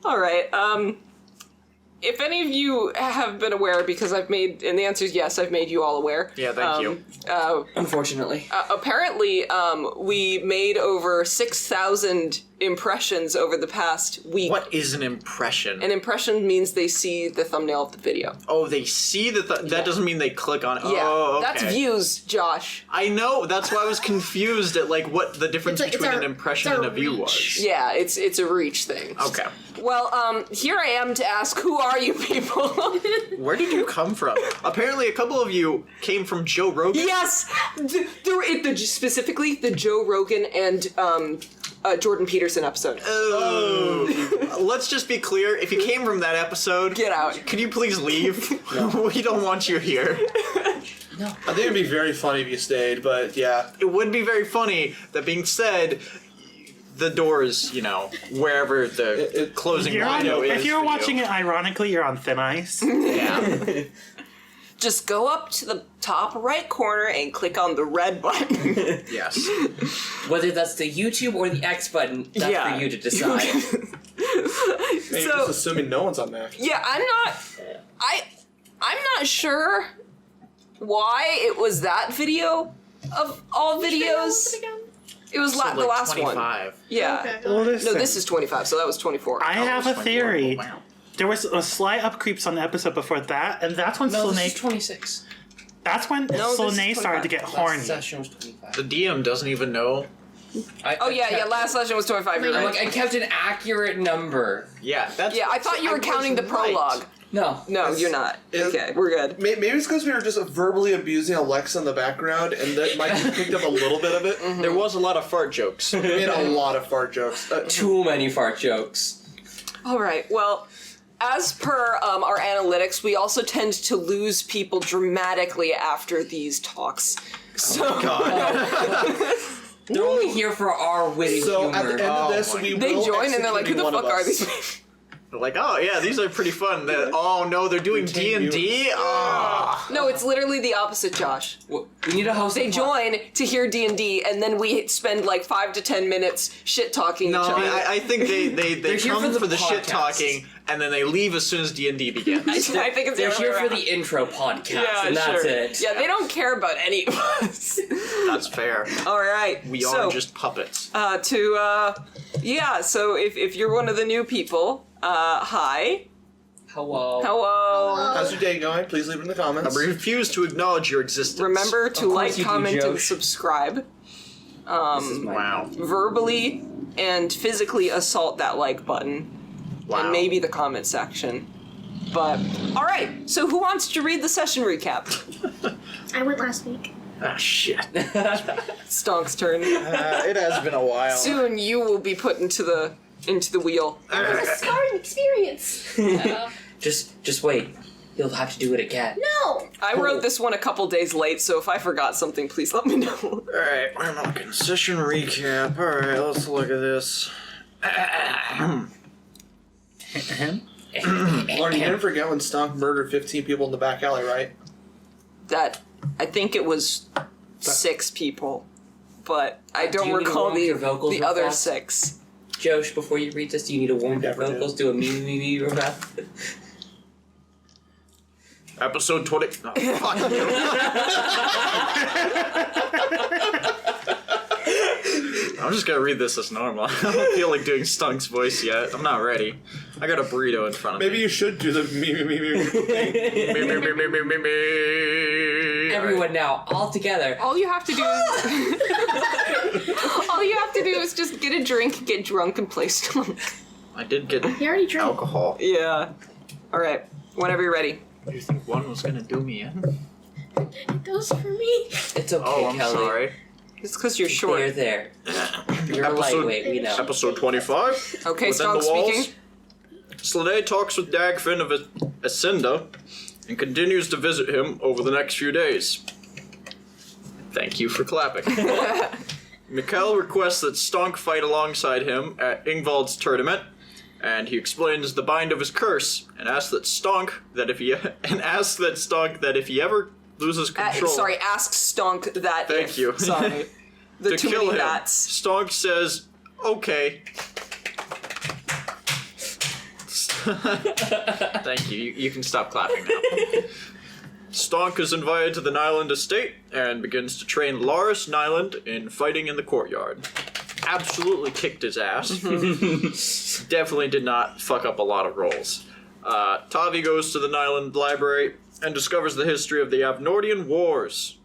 All right. If any of you have been aware, because I've made, and the answer is yes, I've made you all aware. Yeah, thank you. Unfortunately. Apparently, we made over 6,000 impressions over the past week. What is an impression? An impression means they see the thumbnail of the video. Oh, they see that doesn't mean they click on it. Yeah, Oh, okay. that's views, Josh. I know, that's why I was confused at like what the difference between an impression and a view was. Yeah, it's a reach thing. Okay. Well, here I am to ask, who are you people? Where did you come from? Apparently a couple of you came from Joe Rogan. Yes! Specifically, the Joe Rogan and Jordan Peterson episode. Oh. Let's just be clear, if you came from that episode... Get out. Can you please leave? No. We don't want you here. No. I think it'd be very funny if you stayed, but yeah. It would be very funny. That being said... The doors, wherever the closing window is. If you're watching it ironically, you're on thin ice. Yeah. Just go up to the top right corner and click on the red button. Yes. Whether that's the YouTube or the X button, that's for you to decide. Maybe just assuming no one's on Mac. Yeah, I'm not sure why it was that video of all videos. It was the last 25. one. Yeah. Okay. Well, no, this is 25, so that was 24. I have a theory. Wow. There was a slight up creeps on the episode before that, and that's when Slanei... this is 26. That's when Slanei started to get horny. Last session was 25. The DM doesn't even know. Last session was 25. You're right. I kept an accurate number. Yeah, that's... Yeah, I thought you were counting the prologue. No. No, you're not. Okay, we're good. Maybe it's because we were just verbally abusing Alexa in the background, and that might have picked up a little bit of it. Mm-hmm. There was a lot of fart jokes. We made a lot of fart jokes. Too many fart jokes. All right, well... As per our analytics, we also tend to lose people dramatically after these talks. So, oh God. They're only here for our witty humor. So at the end of this, they join and they're like, "Who the fuck are these people?" They're like, "Oh yeah, these are pretty fun." Oh no, they're doing D&D. Oh. No, it's literally the opposite, Josh. We need a host. They join to hear D&D, and then we spend like 5 to 10 minutes shit talking. No, each other. I think they come for the shit talking. And then they leave as soon as D&D begins. I think it's they're here for the intro podcast, and that's it. Yeah, they don't care about any of us. That's fair. All right, we are just puppets. So if you're one of the new people, hi. Hello. How's your day going? Please leave it in the comments. I refuse to acknowledge your existence. Remember to like, comment, and subscribe. Wow. Verbally and physically assault that like button. Wow. And maybe the comment section. But, alright, so who wants to read the session recap? I went last week. Ah, shit. Stonk's turn. It has been a while. Soon you will be put into the wheel. It was a scarring experience. Just wait. You'll have to do it again. No! I wrote this one a couple days late, so if I forgot something, please let me know. Alright, I'm looking. Session recap. Alright, let's look at this. Lauren, you didn't forget when Stonk murdered 15 people in the back alley, right? I think it was 6 people, but I don't you need to recall warm your vocals the real other fast? 6. Josh, before you read this, do you need to warm your vocals? Do a me real fast. Episode 20. No, fuck you. I'm just gonna read this as normal. I don't feel like doing Stonk's voice yet. I'm not ready. I got a burrito in front of me. Maybe you should do the me thing. Everyone now, all together. All you have to do is just get a drink, get drunk, and play Stonk. I did get He already drank. alcohol. Yeah. Alright, whenever you're ready. Do you think one was gonna do me in? Those for me. It's okay, Oh, I'm Kelly. sorry. It's because you're short. They're there. You're a lightweight, we know. Episode 25. Okay, Within Stonk the walls, speaking. Slanei talks with Dagfinn of Ascenda and continues to visit him over the next few days. Thank you for clapping. Mikkel requests that Stonk fight alongside him at Ingvald's tournament, and he explains the bind of his curse and asks that Stonk that if he ever loses control. Ask Stonk that. Thank you. Sorry. To kill him, bats. Stonk says, "Okay." Thank you. You can stop clapping now. Stonk is invited to the Nylund estate and begins to train Larus Nylund in fighting in the courtyard. Absolutely kicked his ass. Definitely did not fuck up a lot of rolls. Tavi goes to the Nylund library and discovers the history of the Avnordian Wars.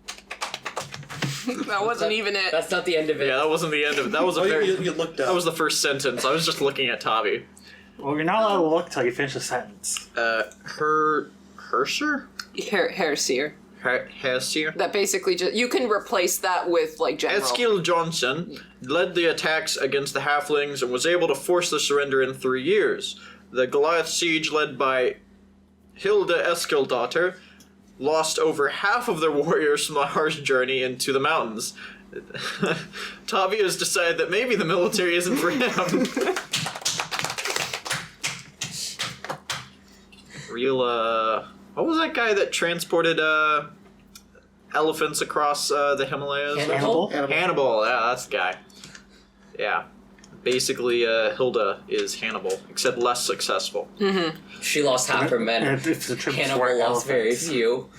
That wasn't even it. That's not the end of it. Yeah, that wasn't the end of it. That was a very. You looked up. That was the first sentence. I was just looking at Tavi. Well, you're not allowed to look till you finish the sentence. Hersher? Hairseer. Hersir? That basically just you can replace that with like general. Eskil Johnson led the attacks against the halflings and was able to force the surrender in 3 years. The Goliath siege, led by Hilda Eskildottir, lost over half of their warriors from the harsh journey into the mountains. Tavi has decided that maybe the military isn't for him. Real, what was that guy that transported, elephants across, the Himalayas? Hannibal? Hannibal, yeah, that's the guy. Yeah. Basically, Hilda is Hannibal, except less successful. She lost half her men. And if the troops Hannibal were lost very elephants. few.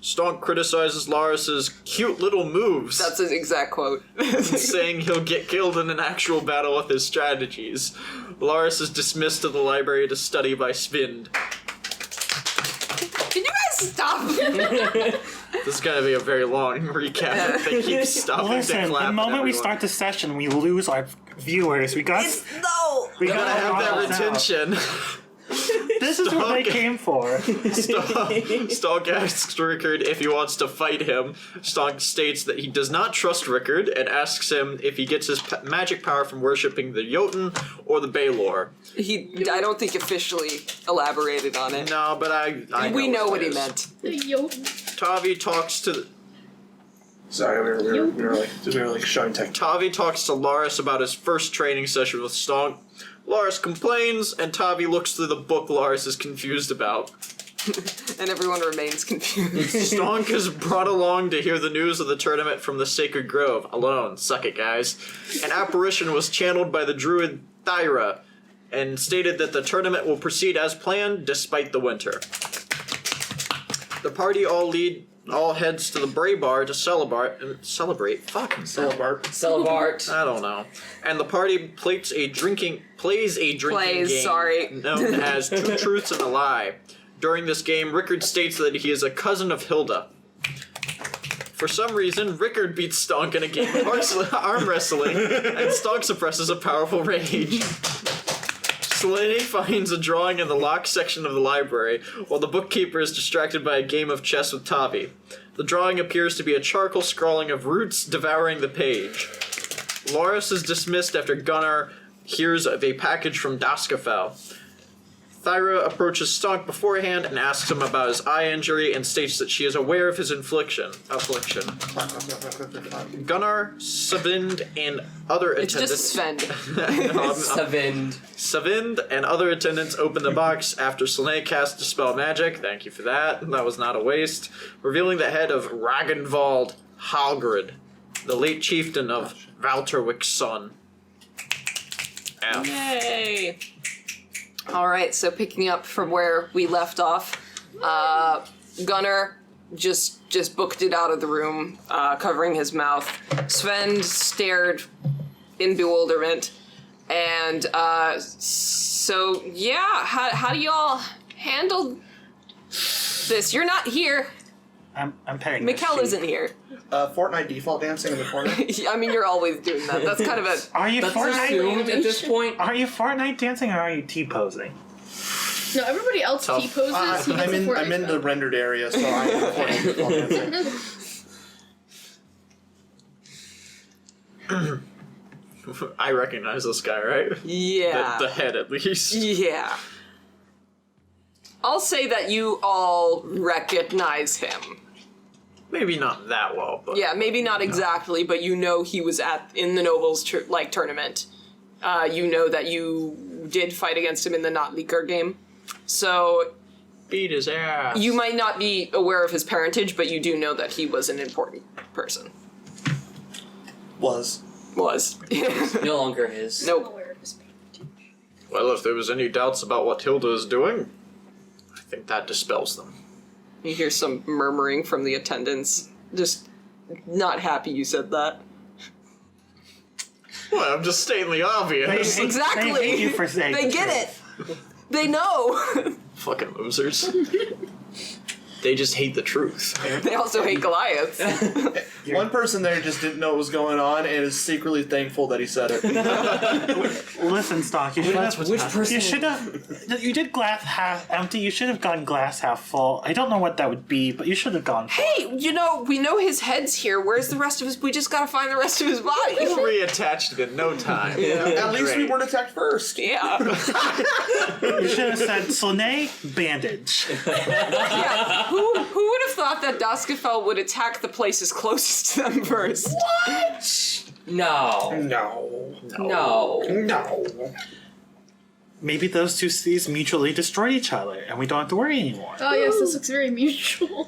Stonk criticizes Larus's cute little moves, That's his exact quote. saying he'll get killed in an actual battle with his strategies. Larus is dismissed to the library to study by Svend. Can you guys stop? This is gonna be a very long recap. They keep stopping to Listen, clap. the at moment we everyone. start the session, we lose our viewers. We got. No. We Gotta got have that retention. This is what they came for. Stonk asks Rickard if he wants to fight him. Stonk states that he does not trust Rickard and asks him if he gets his magic power from worshipping the Jotun or the Baylor. I don't think officially elaborated on it. No, but I We know what he it is. meant. Yo. Tavi talks to Sorry, we were like showing tech. Tavi talks to Larus about his first training session with Stonk. Larus complains, and Tavi looks through the book Larus is confused about. And everyone remains confused. Stonk is brought along to hear the news of the tournament from the Sacred Grove. Alone. Suck it, guys. An apparition was channeled by the druid Thyra, and stated that the tournament will proceed as planned despite the winter. The party all heads to the Bray Bar to celebrate. Fuck. Celebart. I don't know. And the party plays a drinking game sorry. known as Two Truths and a Lie. During this game, Rickard states that he is a cousin of Hilda. For some reason, Rickard beats Stonk in a game of arm wrestling, and Stonk suppresses a powerful rage. Slanei finds a drawing in the locked section of the library, while the bookkeeper is distracted by a game of chess with Tavi. The drawing appears to be a charcoal scrawling of roots devouring the page. Larus is dismissed after Gunnar hears of a package from Dagfinn. Thyra approaches Stonk beforehand and asks him about his eye injury and states that she is aware of his affliction. Gunnar, Svend, and other It's attendants... just Svend. Svend and other attendants open the box after Slanei casts Dispel Magic. Thank you for that. That was not a waste. Revealing the head of Ragnvald Halgrid, the late chieftain of Valterwick's son. F. Yay! Alright, so picking up from where we left off, Gunnar just booked it out of the room, covering his mouth. Svend stared in bewilderment. And, so, yeah, how do y'all handle this? You're not here. I'm paying. Mikkel isn't here. Fortnite default dancing in the corner. I mean, you're always doing that. That's kind of a... Are you That's assumed at this point. Are you Fortnite dancing or are you T-posing? No, everybody else Tough. T-poses. He gets I'm a Fortnite in the spell. rendered area, so I'm Fortnite default dancing. I recognize this guy, right? Yeah. The head, at least. Yeah. I'll say that you all recognize him. Maybe not that well, but... Yeah, maybe not exactly, but you know he was in the Nobles tournament. You know that you did fight against him in the not leaker game. So Beat his ass. you might not be aware of his parentage, but you do know that he was an important person. Was. Was. No longer his. Nope. Well, if there was any doubts about what Hilda is doing, I think that dispels them. You hear some murmuring from the attendants. Just not happy you said that. Well, I'm just stating the obvious. Exactly. They hate you for saying They the get truth. it. They know. Fucking losers. They just hate the truth. They also hate Goliaths. One person there just didn't know what was going on and is secretly thankful that he said it. Listen, Stonk, you should have. Which person? You should have. You did glass half empty. You should have gone glass half full. I don't know what that would be, but you should have gone full. Hey, we know his head's here. Where's the rest of his? We just gotta find the rest of his body. We'll reattach it in no time. At least we weren't attacked first. Yeah. You should have said Slanei bandage. Yeah. Who would have thought that Dagfinn would attack the places closest to them first? No. Maybe those two cities mutually destroy each other, and we don't have to worry anymore. Oh yes, this looks very mutual.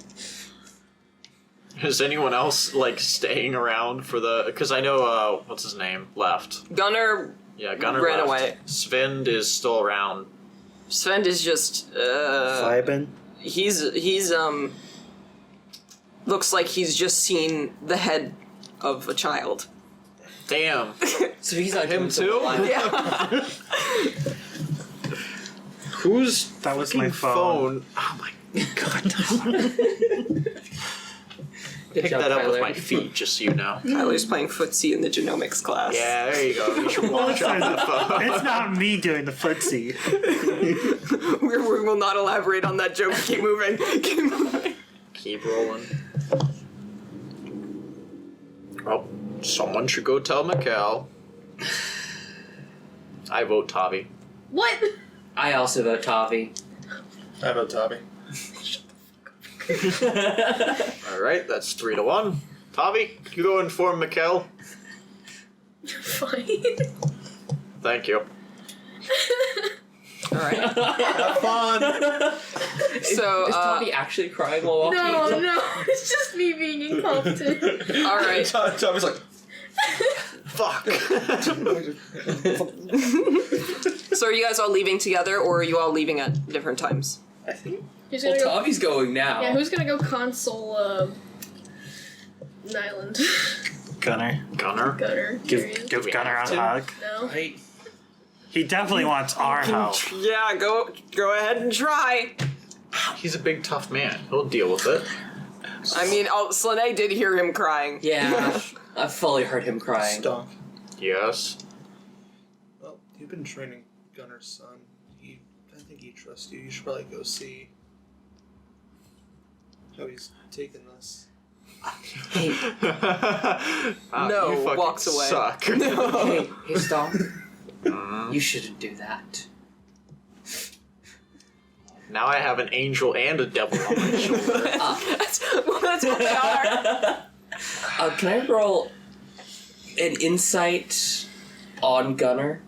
Is anyone else, staying around for the... Because I know, what's his name? Left. Gunnar Gunnar ran left. away. Svend is still around. Svend is just Vibin. he's looks like he's just seen the head of a child. Damn. So he's not Him doing so too? well. Yeah. Who's That was my phone? phone. Oh my god. Good Pick job, that up with Tyler. my feet, just so you know. Tyler's playing footsie in the genomics class. Yeah, there you go. You should watch on the phone. It's not me doing the footsie. We will not elaborate on that joke. Keep moving. Keep moving. Keep rolling. Oh, someone should go tell Mikkel. I vote Tavi. What? I also vote Tavi. I vote Tavi. Alright, that's 3-1. Tavi, you go inform Mikkel. Fine. Thank you. All right. Have fun! So, Is Tavi actually crying while walking? No, it's just me being incompetent. all right. Tavi's like, Fuck. So, are you guys all leaving together, or are you all leaving at different times? I think. Who's Well, gonna go? Tavi's going now. Yeah, who's gonna go console Nylund? Gunnar. Gunnar. Give Gunnar a hug. No. He definitely wants our help. Yeah, go ahead and try. He's a big, tough man. He'll deal with it. I mean, Slanei did hear him crying. Yeah, I fully heard him crying. Stonk. Yes. Well, you've been training Gunnar's son. I think he trusts you. You should probably go see how he's taking this. Hey, No, you fucking walks away. Suck. hey, Stonk. You shouldn't do that. Now I have an angel and a devil on my shoulder. That's what they are. Can I roll an insight on Gunnar?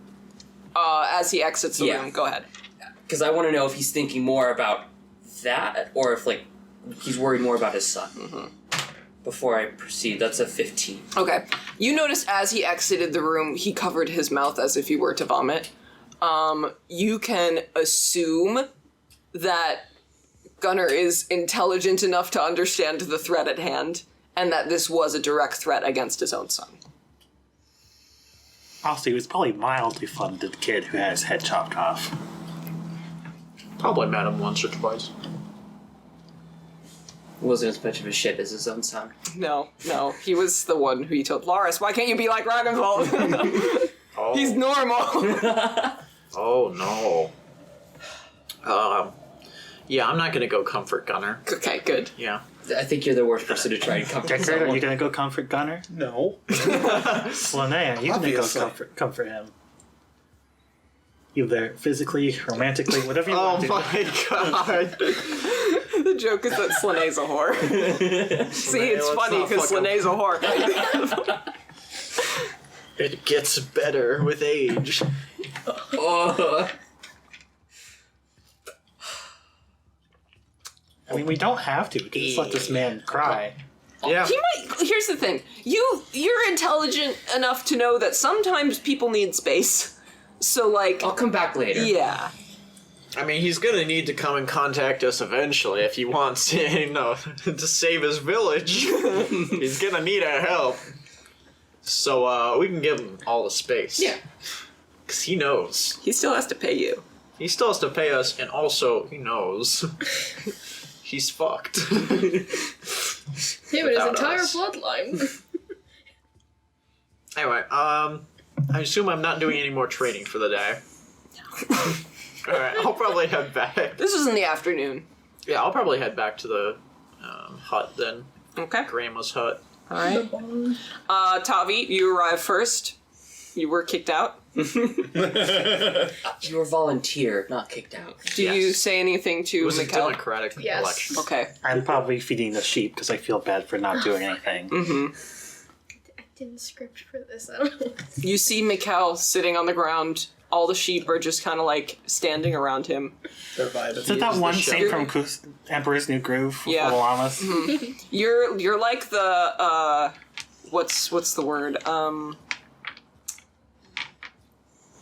As he exits the Yeah. room, go ahead. Because I want to know if he's thinking more about that, or if he's worried more about his son. Before I proceed, that's a 15. Okay. You notice as he exited the room, he covered his mouth as if he were to vomit. You can assume that Gunnar is intelligent enough to understand the threat at hand, and that this was a direct threat against his own son. Also, he was probably mildly fun to the kid who had his head chopped off. Probably met him once or twice. Wasn't as much of a shit as his own son. No, he was the one who he told Larus, why can't you be like Ragnvald? Oh. He's normal. Oh no. Yeah, I'm not gonna go comfort Gunnar. Okay, good. Yeah. I think you're the worst person to try and comfort Rickard, are someone. you gonna go comfort Gunnar? No. Slanei, are you gonna go Obviously. comfort him? Either physically, romantically, whatever you Oh want to do. my god. The joke is that Slane's a whore. See, it's let's funny not because fuck him. Slane's a whore. It gets better with age. Oh. I mean, we don't have to. We can just let this man cry. Yeah. He might. Here's the thing. You're intelligent enough to know that sometimes people need space. So, like... I'll come back later. Yeah. I mean, he's gonna need to come and contact us eventually if he wants to, to save his village. He's gonna need our help. So, we can give him all the space. Yeah. Because he knows. He still has to pay you. He still has to pay us, and also, he knows. He's fucked. Him and his Without entire us. bloodline. Anyway, I assume I'm not doing any more training for the day. Alright, I'll probably head back. This was in the afternoon. Yeah, I'll probably head back to the hut then. Okay. Grandma's hut. Alright. Tavi, you arrived first. You were kicked out. You were volunteered, not kicked out. Do you Yes. say anything It to was a Mikkel? democratic Yes. election. Okay. I'm probably feeding the sheep because I feel bad for not doing anything. Mm-hmm. I didn't script for this. I don't know. You see Mikkel sitting on the ground. All the sheep are just kind of like standing around him. They're vibing. Is it that the one show. scene from Emperor's New Groove with Yeah. the llamas? You're like the what's the word?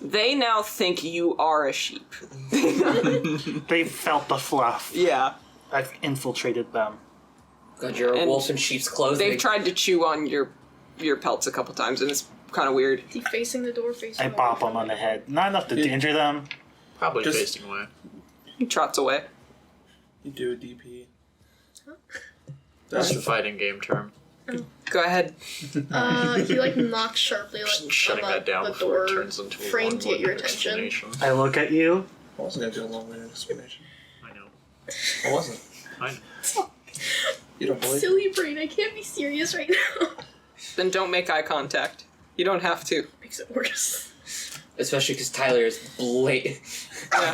They now think you are a sheep. They felt the fluff. Yeah. I've infiltrated them. God, you're a And wolf in sheep's clothing. They've tried to chew on your pelts a couple times, and it's kind of weird. Is he facing the door? Facing I away bop from them on it? the head. Not enough to Yeah. danger them. Probably Just- facing away. He trots away. You do a DP. That's That's a fighting game term. Go ahead. He like knocks sharply like Shutting on that down the before door it turns into a frame to get your long-winded attention. explanation. I look at you. I wasn't gonna do a long-winded explanation. I know. I wasn't. I know. You don't believe? Silly brain, I can't be serious right now. Then don't make eye contact. You don't have to. Makes it worse. Especially because Tyler is blatant. Yeah.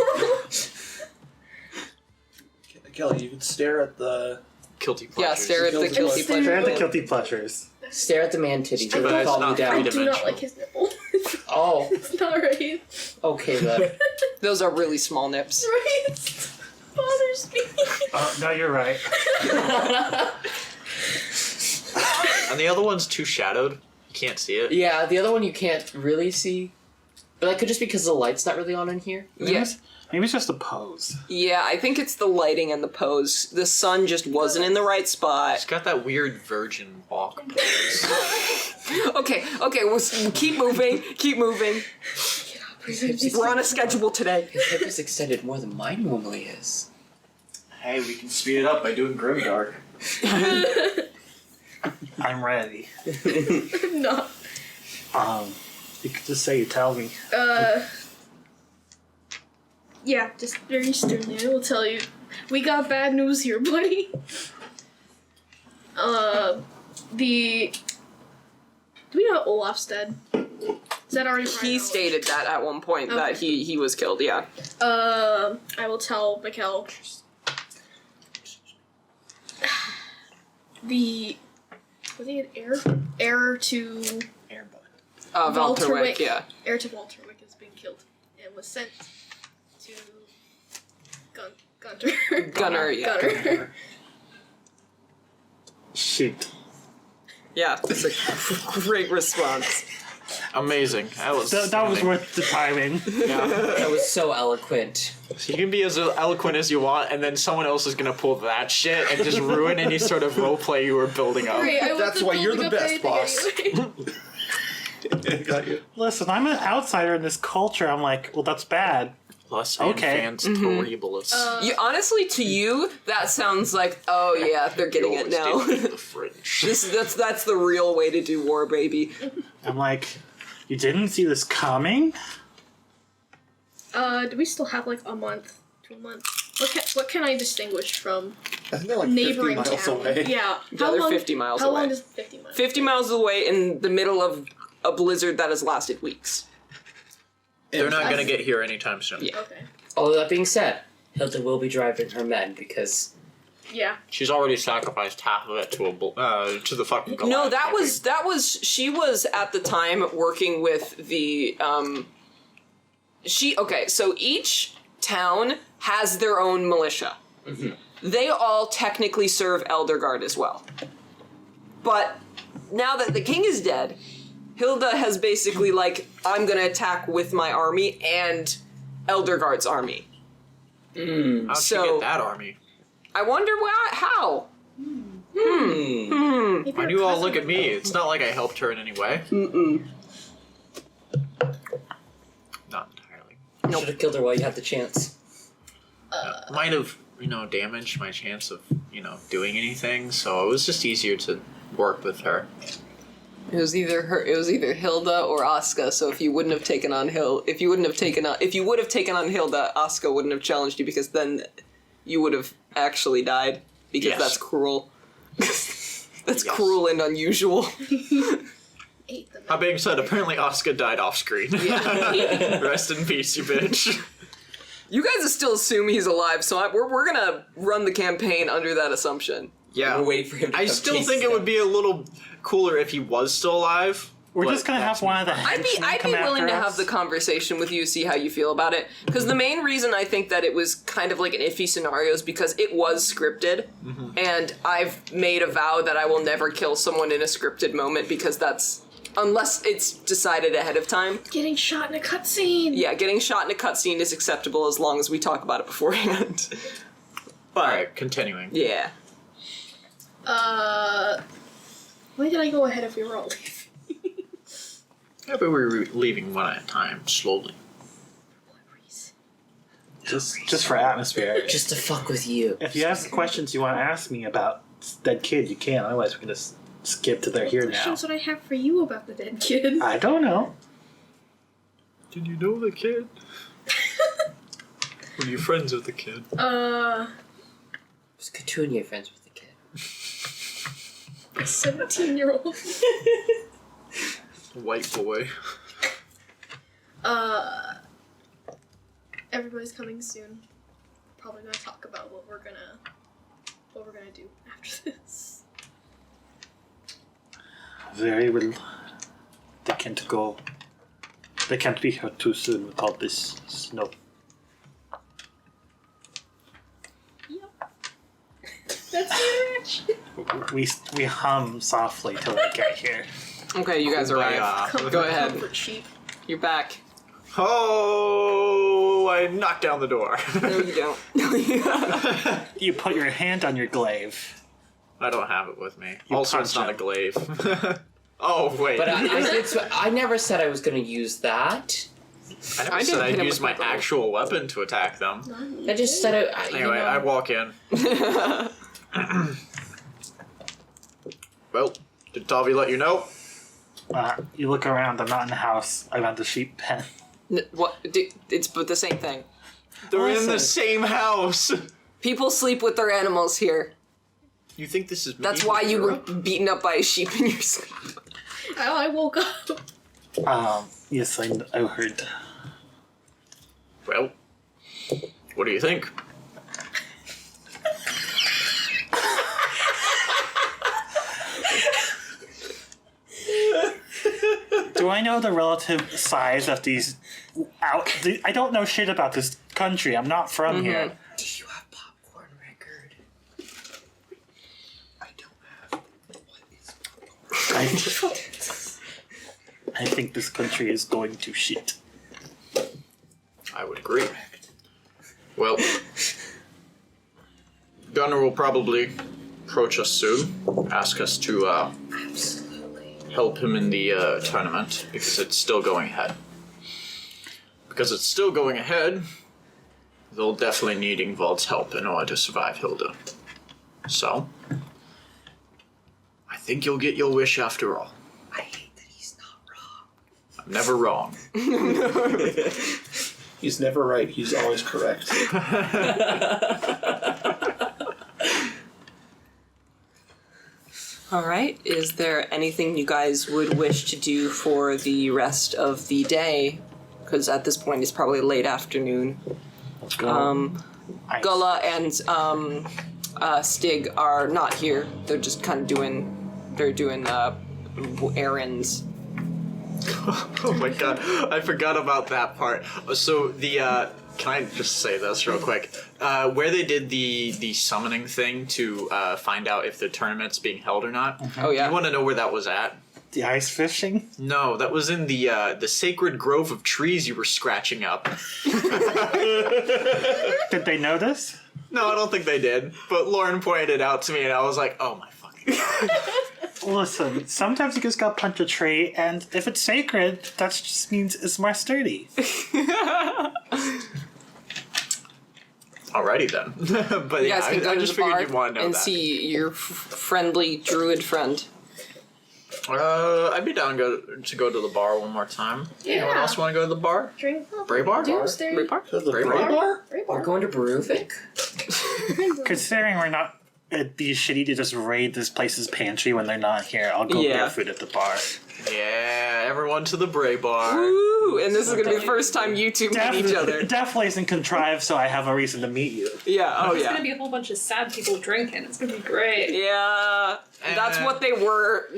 Kelly, you could stare at the. Guilty Yeah, pleasures. stare at the Guilty guilty pleasure. They're pleasure. the guilty pleasures. Stare at the man titties. I It'll don't- calm you It's not I down. do three-dimensional. not like his nipple. Oh, It's not right. okay then. Those are really small nips. Right? It bothers me. No, you're right. And the other one's too shadowed. You can't see it. Yeah, the other one you can't really see. But that could just be because the light's not really on in here. Yes. Maybe it's just a pose. Yeah, I think it's the lighting and the pose. The sun just wasn't in the right It's spot. got that weird virgin walk pose. Okay, we'll keep moving. Keep moving. We're on a schedule today. His hip is extended more than mine normally is. Hey, we can speed it up by doing Grimdark. I'm ready. No. You could just say you tell me. Yeah, just very sternly, I will tell you. We got bad news here, buddy. Do we know Olaf's dead? Is that already He stated that at one point that he was killed. Yeah. I will tell Mikkel. Was he an heir to Valterwick. Yeah. heir to Walterwick has been killed and was sent to Gunnar. Gunnar. Yeah. Gunnar. Shoot. Yeah. That's a great response. Amazing. That was. That was worth the timing. Yeah. That was so eloquent. You can be as eloquent as you want, and then someone else is gonna pull that shit and just ruin any sort of roleplay you were building up. Great, I That's wasn't why you're the building up best, anything boss. anyway. Got you. Listen, I'm an outsider in this culture. I'm like, well, that's bad. Los Okay. Infans Terribilis. You, honestly, to you, that sounds like, oh yeah, they're getting it now. the fringe. That's the real way to do war, baby. I'm like, you didn't see this coming? Do we still have like a month, 2 months? What can I distinguish from I think they're like neighboring 50 miles town? away. Yeah. Yeah, they're 50 miles how away. long is 50 miles? 50 miles away in the middle of a blizzard that has lasted weeks. They're not gonna get here anytime soon. Yeah. Okay. Although that being said, Hilda will be driving her men because Yeah. She's already sacrificed half of it to the fucking goliath. No, that was she was at the time working with the so each town has their own militia. Mm-hmm. They all technically serve Elder Guard as well. But now that the king is dead, Hilda has basically, like, I'm gonna attack with my army and Elderguard's army. How'd she So- get that army? I wonder how. Maybe Why do you all look at me? It's not like I helped her in any way. Not entirely. Should have killed her while you had the chance. Might have, damaged my chance of, doing anything, so it was just easier to work with her. It was either Hilda or Asuka. So if you would have taken on Hilda, Asuka wouldn't have challenged you because then you would have actually died because Yes. that's cruel. That's Yes. cruel and unusual. Ate them. That being said, apparently Asuka died off screen. Rest in peace, you bitch. You guys still assume he's alive, so we're gonna run the campaign under that assumption. Yeah. We're waiting for him to I come still chase think it them. would be a little cooler if he was still alive. We're but just gonna have that's- one of the I'd henchmen be come willing to after have us. the conversation with you, see how you feel about it. Because the main reason I think that it was kind of like an iffy scenario is because it was scripted, and I've made a vow that I will never kill someone in a scripted moment because that's unless it's decided ahead of time. Getting shot in a cutscene. Yeah, getting shot in a cutscene is acceptable as long as we talk about it beforehand. But Alright, continuing. yeah, Why did I go ahead if we were all leaving? Yeah, but we were leaving one at a time, slowly. just for atmosphere. Just to fuck with you. If you have questions you want to ask me about dead kid, you can. Otherwise, we can just skip to they're here now. Questions would I have for you about the dead kid? I don't know. Did you know the kid? Were you friends with the kid? Was Petunia friends with the kid? 17-year-old. White boy. Everybody's coming soon. Probably gonna talk about what we're gonna do after this. Very well. They can't go. They can't be here too soon with all this snow. Yep. That's the interaction. We hum softly till they get here. okay, you guys arrive. Go ahead. For cheap. You're back. Oh, I knocked down the door. No, you don't. You put your hand on your glaive. I don't have it with me. You Also, it's punch not a him. glaive. Oh, wait. But I never said I was going to use that. I never I said didn't hit I'd him use with my my bow. actual weapon to attack them. I just said it. Anyway, I walk in. Well, did Tavi let you know? You look around. I'm not in the house. I'm at the sheep pen. What? It's but the same thing. They're in the Listen. same house. People sleep with their animals here. You think this is That's me, why you were Europe? beaten up by a sheep in your sleep. I woke up. Yes, I heard. Well, what do you think? Do I know the relative size of these? I don't know shit about this country. I'm not from here. Do you have popcorn, Rickard? I don't have. What is I think this country is going to shit. I would agree. Well, Gunnar will probably approach us soon, ask us to Absolutely. help him in the tournament because it's still going ahead. Because it's still going ahead, they'll definitely need Ingvald's help in order to survive Hilda. So, I think you'll get your wish after all. I hate that he's not wrong. I'm never wrong. He's never right. He's always correct. All right. Is there anything you guys would wish to do for the rest of the day? Because at this point it's probably late afternoon. Let's go. Gulla and Stig are not here. They're just kind of doing errands. Oh my god, I forgot about that part. So the can I just say this real quick? Where they did the summoning thing to find out if the tournament's being held or not. Oh yeah. You want to know where that was at? The ice fishing? No, that was in the sacred grove of trees you were scratching up. Did they notice? No, I don't think they did. But Lauren pointed it out to me, and I was like, oh my fucking God. Listen, sometimes you just gotta punch a tree, and if it's sacred, that just means it's more sturdy. Alrighty then. But You yeah, guys can go I to just the bar figured you'd want to know and that. see your friendly druid friend. I'd be down to go to the bar one more time. Yeah. Anyone else want to go to the bar? Drink. Bray Bar? Doomsday. Bray Bar? The Bray Bray Bar? Bar? Bray We're Bar. going to Beruvik? Considering we're not, it'd be shitty to just raid this place's pantry when they're not here. I'll go Yeah. get food at the bar. Yeah, everyone to the Bray Bar. Woo! And this is gonna be the first time you two meet each other. Definitely isn't contrived, so I have a reason to meet you. Yeah, oh It's yeah. gonna be a whole bunch of sad people drinking. It's gonna be great. Yeah, that's what they were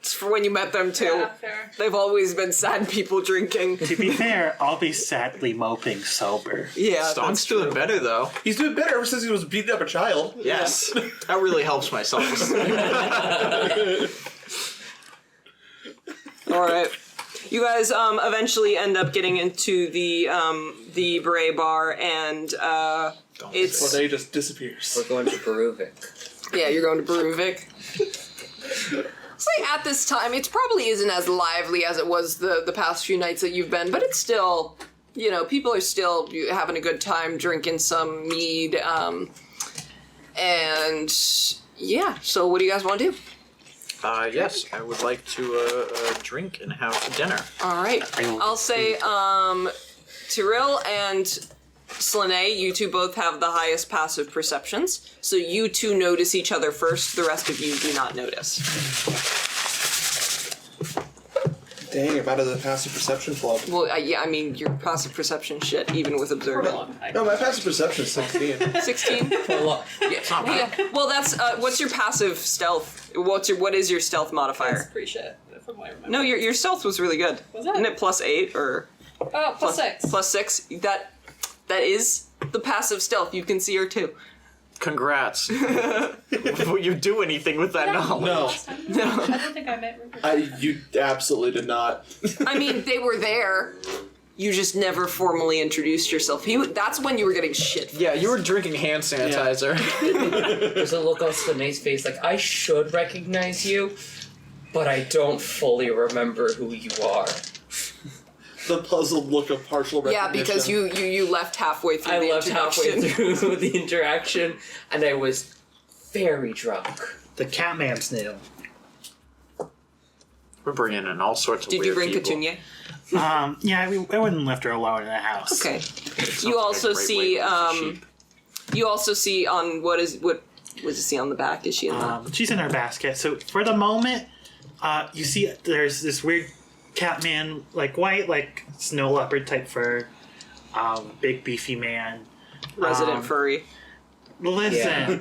for when you met them too. Yeah, fair. They've always been sad people drinking. To be fair, I'll be sadly moping sober. Yeah, Stonk's that's doing true. better though. He's doing better ever since he was beating up a child. Yes. That really helps my self-esteem. All right, you guys eventually end up getting into the Bray Bar, and Well, it's they just disappears. We're going to Beruvik. yeah, you're going to Beruvik. It's like at this time, it probably isn't as lively as it was the past few nights that you've been, but it's still, you know, people are still having a good time drinking some mead, and yeah. So what do you guys want to do? Yes, I would like to drink and have dinner. All right, I'll say Tiril and Slanei, you two both have the highest passive perceptions, so you two notice each other first. The rest of you do not notice. Dang, I'm out of the passive perception club. Well, yeah, I mean, your passive perception shit, even with For a observant. long time. No, my passive perception is 16. 16? Well, Yeah. Well, that's what's your passive stealth? What is your stealth That's modifier? pretty shit, from what I remember. No, your stealth was really good. Was it? Isn't it +8 or Oh, plus 6. +6? That is the passive stealth. You can see her too. Congrats. Will you do anything with that knowledge? No. Last time? I don't think I met Rickard. You absolutely did not. I mean, they were there. You just never formally introduced yourself. That's when you were getting shit. Yeah, you were drinking hand sanitizer. there's a look on Slane's face like, I should recognize you, but I don't fully remember who you are. The puzzled look of partial Yeah, recognition. because you left halfway through I the left halfway introduction. through the interaction, and I was very drunk. The Catman's new. We're bringing in all sorts of Did weird you bring people. Yeah, I wouldn't left her alone in the house. Okay. Sounds You like a also great see way to raise a sheep. you also see on what does it see on the back? Is she in the She's in her basket. So for the moment, you see there's this weird Catman, like white, like snow leopard type fur, big beefy man. resident furry? Listen,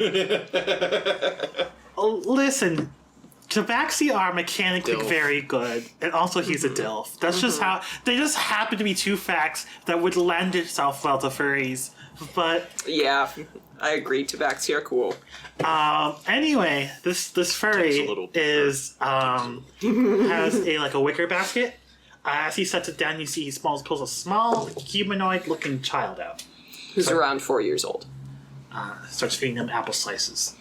listen. Tabaxi are mechanically Dilf. very good, and also he's a dilf. That's just how they just happen to be two facts that would lend itself well to furries. But Yeah, I agree. Tabaxi are cool. anyway, this furry Takes a little is has a wicker basket. As he sets it down, you see he pulls a small humanoid-looking child out. Who's around 4 years old? Starts feeding him apple slices.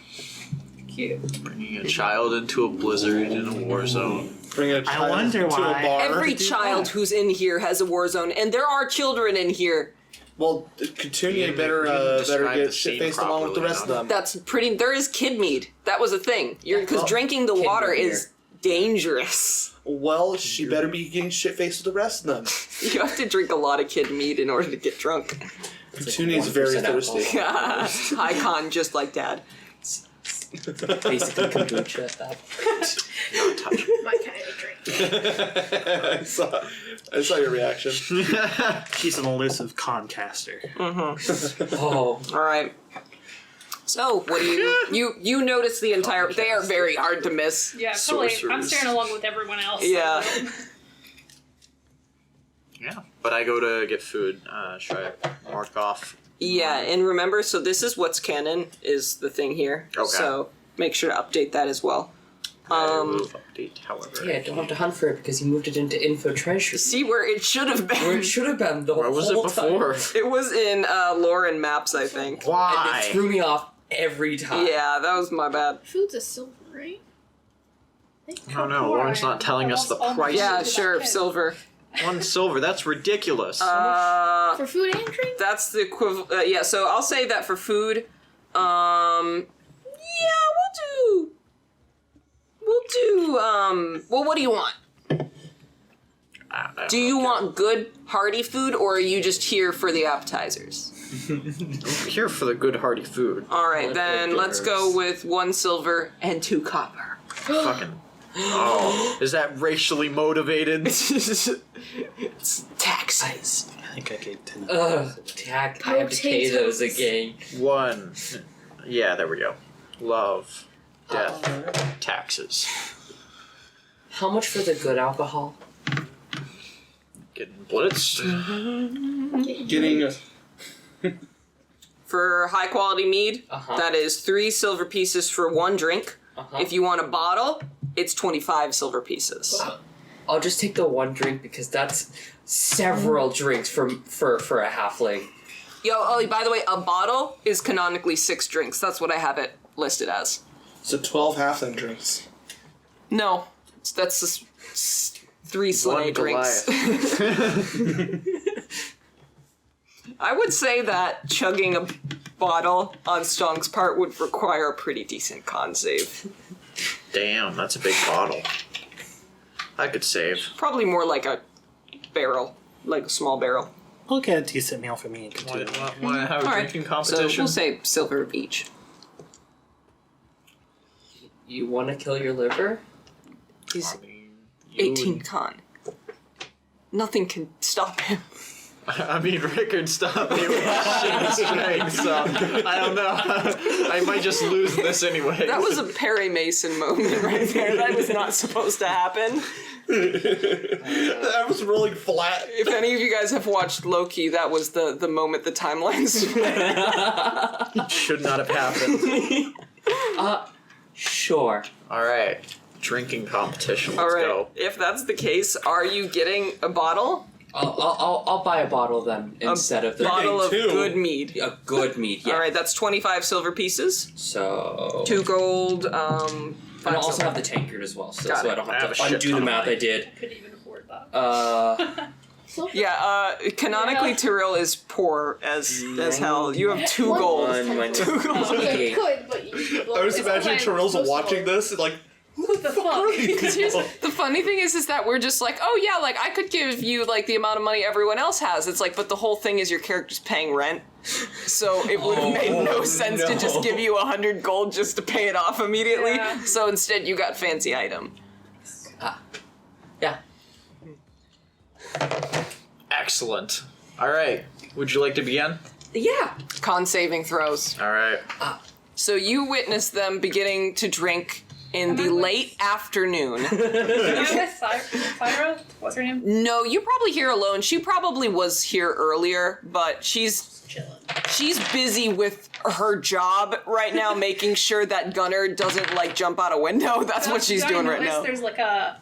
Cute. Bringing a child into a blizzard in a war zone. Bring a I child wonder to why. a bar. Every do child that. who's in here has a war zone, and there are children in here. Well, Petunia You better didn't describe get the shit scene faced along with the properly rest of enough. them. That's pretty. There is kid mead. That was a thing. Because drinking the kid water mead is dangerous. Well, she better be getting shit faced with the rest of them. You have to drink a lot of kid mead in order to get drunk. Petunia's very 1% alcohol. thirsty. High con, just like dad. Basically kombucha at that point. Not touch. My kind of drink. I saw your reaction. She's an elusive concaster. Oh, All right. So, what do you notice the entire? They are very hard to miss. Yeah, totally. I'm Sorcerers. staring along with everyone else. Yeah. Yeah. But I go to get food. Should I mark off? Yeah, and remember, so this is what's canon is the thing here. Okay. So make sure to update that as well. Move update, however. Yeah, don't have to hunt for it because you moved it into info treasure. See where it should have been. Where it should have been the Where was it whole before? time. It was in lore and maps, I think. And Why? it threw me off every time. Yeah, that was my bad. Food's a silver, right? I don't know. Lauren's not telling us the price. Yeah, sure, silver. 1 silver. That's ridiculous. For food and drink? That's the equivalent. Yeah, so I'll say that for food. Yeah, we'll do. Well, what do you want? Do you want good, hearty food, or are you just here for the appetizers? I'm here for the good, hearty food. All right, Like then hors let's go with 1 silver and 2 copper. Fucking. Oh, is that racially motivated? It's taxes. I think I gave 10. Ugh, I have to pay those again. 1. Yeah, there we go. Love, death, taxes. How much for the good alcohol? Getting blitzed. Getting a For high quality mead, Uh-huh. that is 3 silver pieces for 1 drink. Uh-huh. If you want a bottle, it's 25 silver pieces. I'll just take the 1 drink because that's several drinks for a halfling. Yo, Ollie, by the way, a bottle is canonically 6 drinks. That's what I have it listed as. So 12 halfling drinks. No, that's just 3 Slanei drinks. I would say that chugging a bottle on Stonk's part would require a pretty decent con save. Damn, that's a big bottle. I could save. Probably more like a barrel, like a small barrel. I'll get a decent meal for me and Want continue. to have a All right, drinking so competition? we'll say silver of each. You want to kill your liver? He's I mean, you 18 con. Nothing can stop him. I mean, Rickard stopped me with shitty strength, so I don't know. I might just lose this anyway. That was a Perry Mason moment right there. That was not supposed to happen. That was rolling flat. If any of you guys have watched Loki, that was the moment the timelines. Should not have happened. Sure. All right, drinking competition. All Let's right. go. If that's the case, are you getting a bottle? I'll buy a bottle then instead of the Bottle of two. good mead. a good meat. Yeah. All right, that's 25 silver pieces. So 2 gold. and I'll also silver. have the tankard as well, so Got I it. don't I have have a to shit undo ton the of math money. I did. Couldn't even afford that. Yeah, canonically Yeah. Tiril is poor as hell. You have 2 gold. 1 minus 2 gold. You 88. could, but you I was it's imagining fine. Tiril's Most watching people- this and like, What the fuck? The funny thing is that we're just like, oh yeah, like I could give you like the amount of money everyone else has. It's like, but the whole thing is your character's paying rent, so it would have made no sense to just give you 100 gold just to pay it off immediately. Yeah. So instead, you got fancy item. Yeah. Excellent. All right. Would you like to begin? Yeah. Con saving throws. All right. So you witness them beginning to drink in the Am I with- late afternoon. You with Thyra? What's her name? No, you probably here alone. She probably was here earlier, but she's busy with her job right now, making sure that Gunnar doesn't like jump out a window. That's what she's I doing right noticed now. There's like a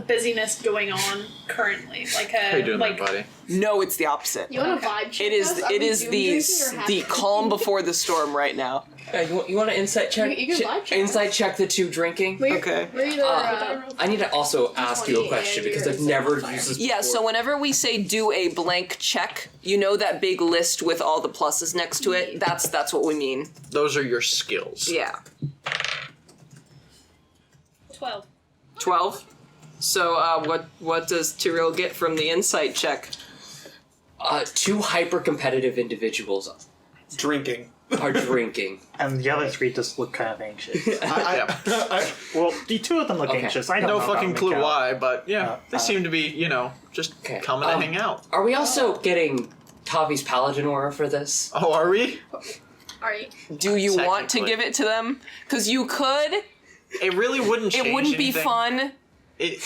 busyness going on currently. Like a How you doing, like there, buddy? No, it's the opposite. You want to vibe check It is. us? Are It we is doom the drinking or the happy calm drinking? before the storm right now. You want to insight check? You can vibe check. Insight check the 2 drinking. We're, Okay. We're either, I need to also ask you a question because I've never used this Yeah, so before. whenever we say do a blank check, you know that big list with all the pluses next to it? That's what we mean. Those are your skills. Yeah. 12. 12. So what does Tiril get from the insight check? 2 hyper competitive individuals drinking. are drinking. And the other 3 just look kind of anxious. I, Well, the 2 of them look Okay. anxious. I don't No know fucking about clue Mikhail. why, but yeah, they uh, seem to be, just Okay. coming to hang out. Are we also getting Tavi's paladin aura for this? Oh, are we? Alright. Do you want to Technically. give it to them? Because you could. It really wouldn't change It wouldn't be anything. fun.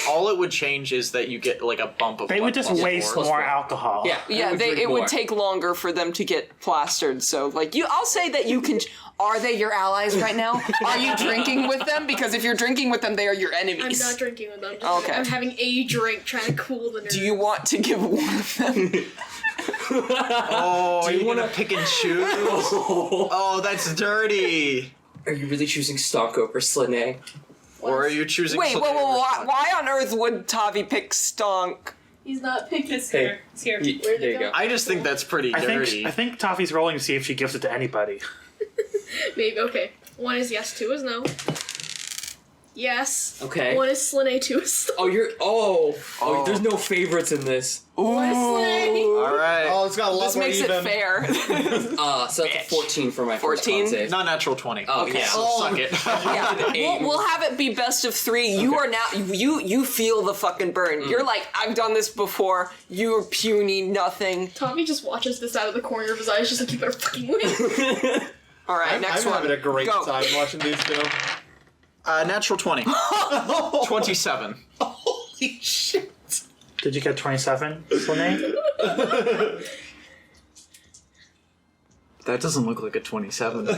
All it would change is that you get like a bump of. They would blood just plus waste 4. more alcohol. Yeah, It would take longer for them to get plastered. So, like, I'll say that you can. Are they your allies right now? Are you drinking with them? Because if you're drinking with them, they are your I'm enemies. not drinking with them. Okay. I'm having a drink, trying to cool the nerves. Do you want to give one of them? Oh, you want to pick and choose? Oh, that's dirty. Are you really choosing Stonk over Slanei? Or are you choosing? Wait, something why on earth would Tavi pick Stonk? He's not picking. It's here. It's here. Where'd There it you go? go. I just think that's pretty dirty. I think Toffee's rolling to see if she gives it to anybody. Maybe, okay. One is yes, two is no. Yes. Okay. One is Slanei, two is stop. Oh, there's no favorites in this. One is Slanei. All right. Oh, it's got a lot This more makes even. it fair. So that's a 14 for my first 14? con save. Not natural 20. Oh, yeah. So suck it. Yeah, we'll have it be best of 3. You are now you feel the fucking burn. You're like, I've done this before. You're puny nothing. Tommy just watches this out of the corner of his eyes, just like, you better fucking win. All right, I'm next one. having a great Go. time watching these two. Natural 20. 27. Holy shit. Did you get 27, Slanei? That doesn't look like a 27.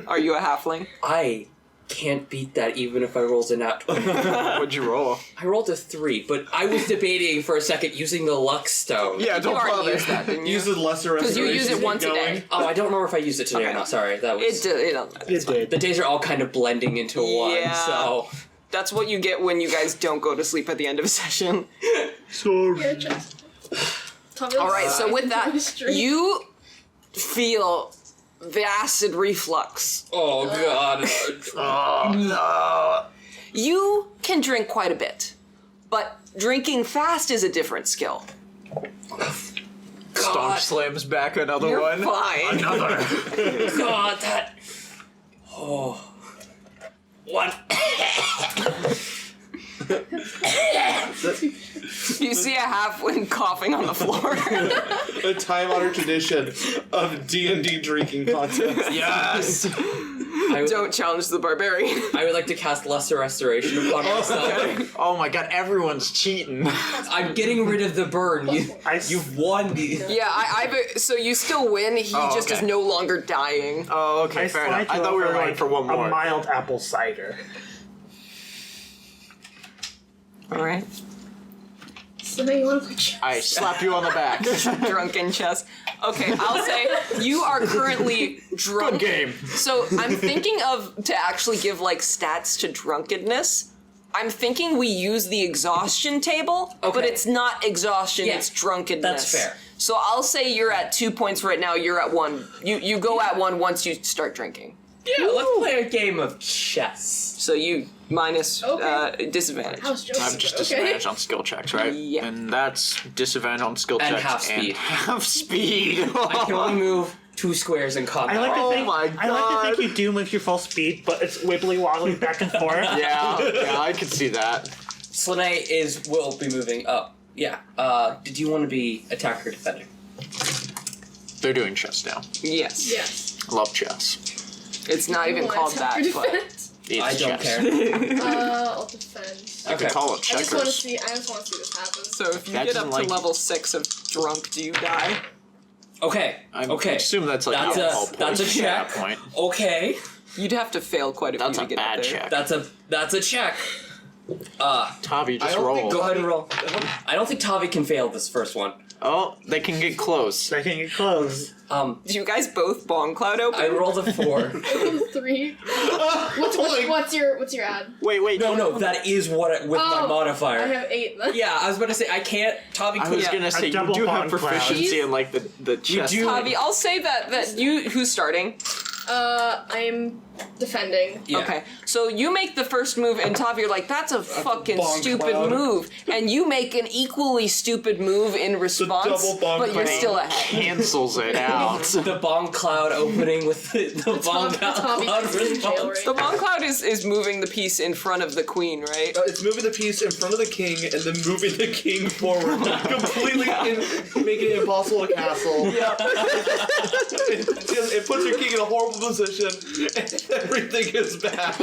Are you a halfling? I can't beat that even if I rolled a nat 20. What'd you roll? I rolled a 3, but I was debating for a second using the luck stone. Yeah, You don't already bother. used that, didn't you? Use the lesser Because you use it restoration once a going. day. Oh, I don't remember if I used it today or Okay. not. Sorry, that was. It doesn't matter. It did. The days are all kind of blending into one, Yeah. so. That's what you get when you guys don't go to sleep at the end of a session. Sorry. Yeah, just. Tommy All right, so with that, straight. you feel the acid reflux. Oh, God. Oh, no. You can drink quite a bit, but drinking fast is a different skill. Stonk slams back another You're one. fine. Another. God, that. Oh. One. You see a halfling coughing on the floor. A time-honored tradition of D&D drinking contest. Yes. Don't challenge the barbarian. I would like to cast Lesser Restoration upon myself. Oh my god, everyone's cheating. I'm getting rid of the burn. You've won the. Yeah, so you still win. He Oh, just okay. is no longer dying. Oh, okay, fair enough. I thought we were going for one more. A mild apple cider. All right. So now you want to put I slap you on the back. Drunken chess. Okay, I'll say you are currently drunk. Good game. So I'm thinking of to actually give like stats to drunkenness. I'm thinking we use the exhaustion table, but Okay. it's not exhaustion, Yeah, it's drunkenness. that's fair. So I'll say you're at 2 points right now, you're at 1. You go at 1 once you start drinking. Yeah, let's play a game of chess. So you minus Okay. disadvantage. How's Josie? I'm just Okay. disadvantaged on skill checks, right? Yeah. And that's disadvantage on skill And checks. half speed. And half speed. I can only move 2 squares in combat. I like to Oh think. my I like to God. think you do move your full speed, but it's wibbly wobbly back and forth. yeah, I can see that. Slanei will be moving up. Yeah. Did you want to be attacker or defender? They're doing chess now. Yes. Yes. Love chess. It's not even called that, but Defense. It's I don't chess. care. I'll defend. You can call it I just want to checkers. see. I just want to see this happen. so if you That get up doesn't to like- level 6 of drunk, do you die? Okay. I Okay. assume that's like That's alcohol a that's a poisoning at check. that point. Okay. You'd have to fail quite a That's few a to get bad up there. check. That's a check. Tavi, just I don't roll. think Go ahead and roll. I don't think Tavi can fail this first one. Oh, they can get close. They can get close. Do you guys both bong cloud open? I rolled a 4. 3. What's your ad? Wait. No, that is what with my Oh, modifier. I have 8 then. Yeah, I was about to say I can't. Tavi I was couldn't. gonna say you double do have bond cloud. proficiency in like the chess. do. Tavi, I'll say that you who's starting. I'm defending. Yeah. Okay, so you make the first move, and Tavi, you're like, "That's a fucking bonk stupid cloud. move," and you make an equally stupid move in response, double bonk but you're cloud. still ahead. cancels it out. The bong cloud opening with the bong Tommy cloud is in jail response. right The now. bong cloud is moving the piece in front of the queen, right? It's moving the piece in front of the king and then moving the king forward, completely making it impossible to castle. Yeah. it puts your king in a horrible position, and everything is bad.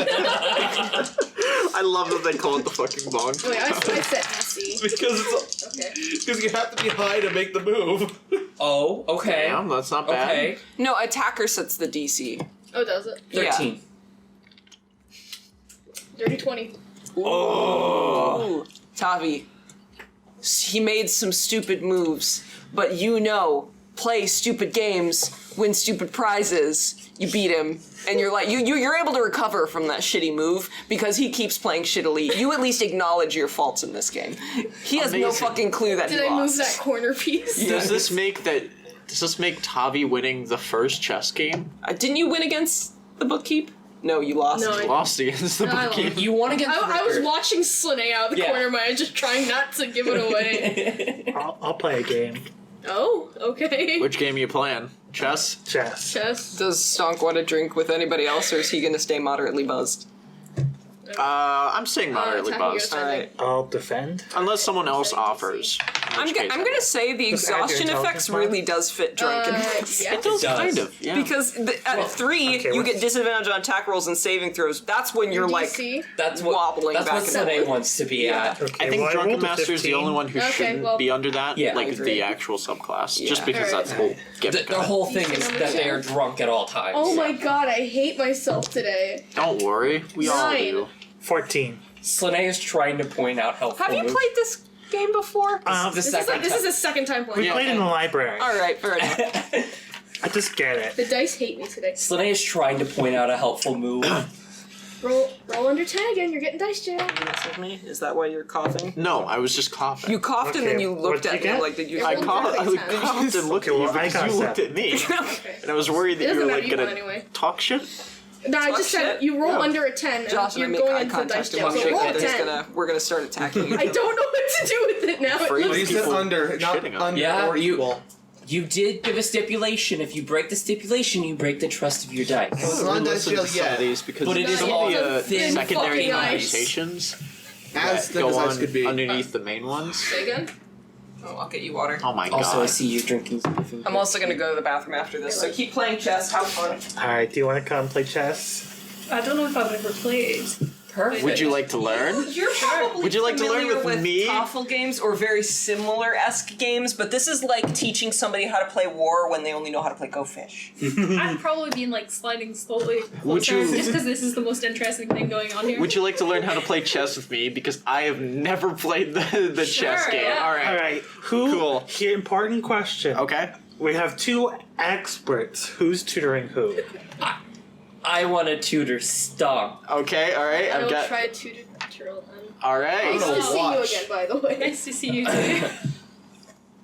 I love that they call it the fucking bong. Wait, I said nasty. Because you have to be high to make the move. Oh, okay. Damn, that's not bad. Okay. No, attacker sets the DC. Oh, does it? 13. Dirty 20. Ooh. Tavi. He made some stupid moves, but play stupid games, win stupid prizes. You beat him, and you're like you're able to recover from that shitty move because he keeps playing shittily. You at least acknowledge your faults in this game. He has no fucking clue that Did he I lost. move that corner piece? Does this make Tavi winning the first chess game? Didn't you win against the bookkeep? No, you lost. No, I- Lost against the No, I bookkeep. lost. You won against I was Rickard. watching Slanei out of the corner of my eye, just trying not to give it away. I'll play a game. Oh, okay. Which game are you playing? Chess? Chess. Chess. Does Stonk want to drink with anybody else, or is he going to stay moderately buzzed? I'm staying moderately attacking buzzed. you. Alright. I'll defend. Unless someone else offers. I'm going to say the Just add your exhaustion effects intelligence mod. really does fit drunken. Yeah. It does, does. kind of, yeah. Because at 3, okay, you what's- get disadvantage on attack rolls and saving throws. That's when you're like DC? That's what wobbling That's back what and Slanei forth. wants to be Yeah. at. Okay, I think well, I Drunken rolled a Master is the 15. only one who Okay, shouldn't well- be under that, Yeah, I like agree. the actual subclass, Yeah. just because Alright. that's the whole gimmick. The whole thing is that they are drunk at all times. Oh my god, I hate myself today. Don't worry, we all 9. do. 14. Slanei is trying to point out helpful Have you moves. played this game before? The This second is the second time We playing. Yeah. played in the library. Alright, fair enough. I just get it. The dice hate me today. Slanei is trying to point out a helpful move. Roll under 10 again, you're getting dice jail. With me? Is that why you're coughing? No, I was just coughing. You coughed and then Okay, you looked what'd at you me get? like, did you? I Roll coughed perfect and looked Okay, at you well, I because got you looked that. at me. Okay. And I was worried that It you doesn't were matter, like you gonna won anyway. talk shit. No, I Talk just said shit? you roll Yeah. under a 10 Josh and and I you're make going eye into the dice contact and jail. we So shake roll that a he's 10. we're gonna start attacking you. I don't know what to do with it now. It Afraid looks- You said people under, not shitting on under Yeah, or you- equal. You did give a stipulation. If you break the stipulation, you break the trust of your dice. It's not dice Listen jail to some of yet. these because But it is some all of the thin secondary fucking ice. conversations As that thin go as ice on could be. underneath the main ones. Say again? Oh, I'll get you water. Oh my Also, I god. see you drinking something. I'm also gonna go to the bathroom after this, so keep playing chess. Have fun. Alright, do you want to come play chess? I don't know if I've ever played. Perfect. Would you like to learn? You're probably Would you like to learn familiar with me? TOEFL games or very similar-esque games, but this is like teaching somebody how to play War when they only know how to play Go Fish. I've probably been like sliding slowly Would closer you- just because this is the most interesting thing going on here. Would you like to learn how to play chess with me? Because I have never played the chess Sure, game. yeah. Alright. Alright, who? Cool. Here, important question. Okay. We have 2 experts. Who's tutoring who? I want to tutor Stonk. Okay, alright. I I've will got. try to tutor Tiril then. Alright. Nice to see you watch. again, by the way. Nice to see you too.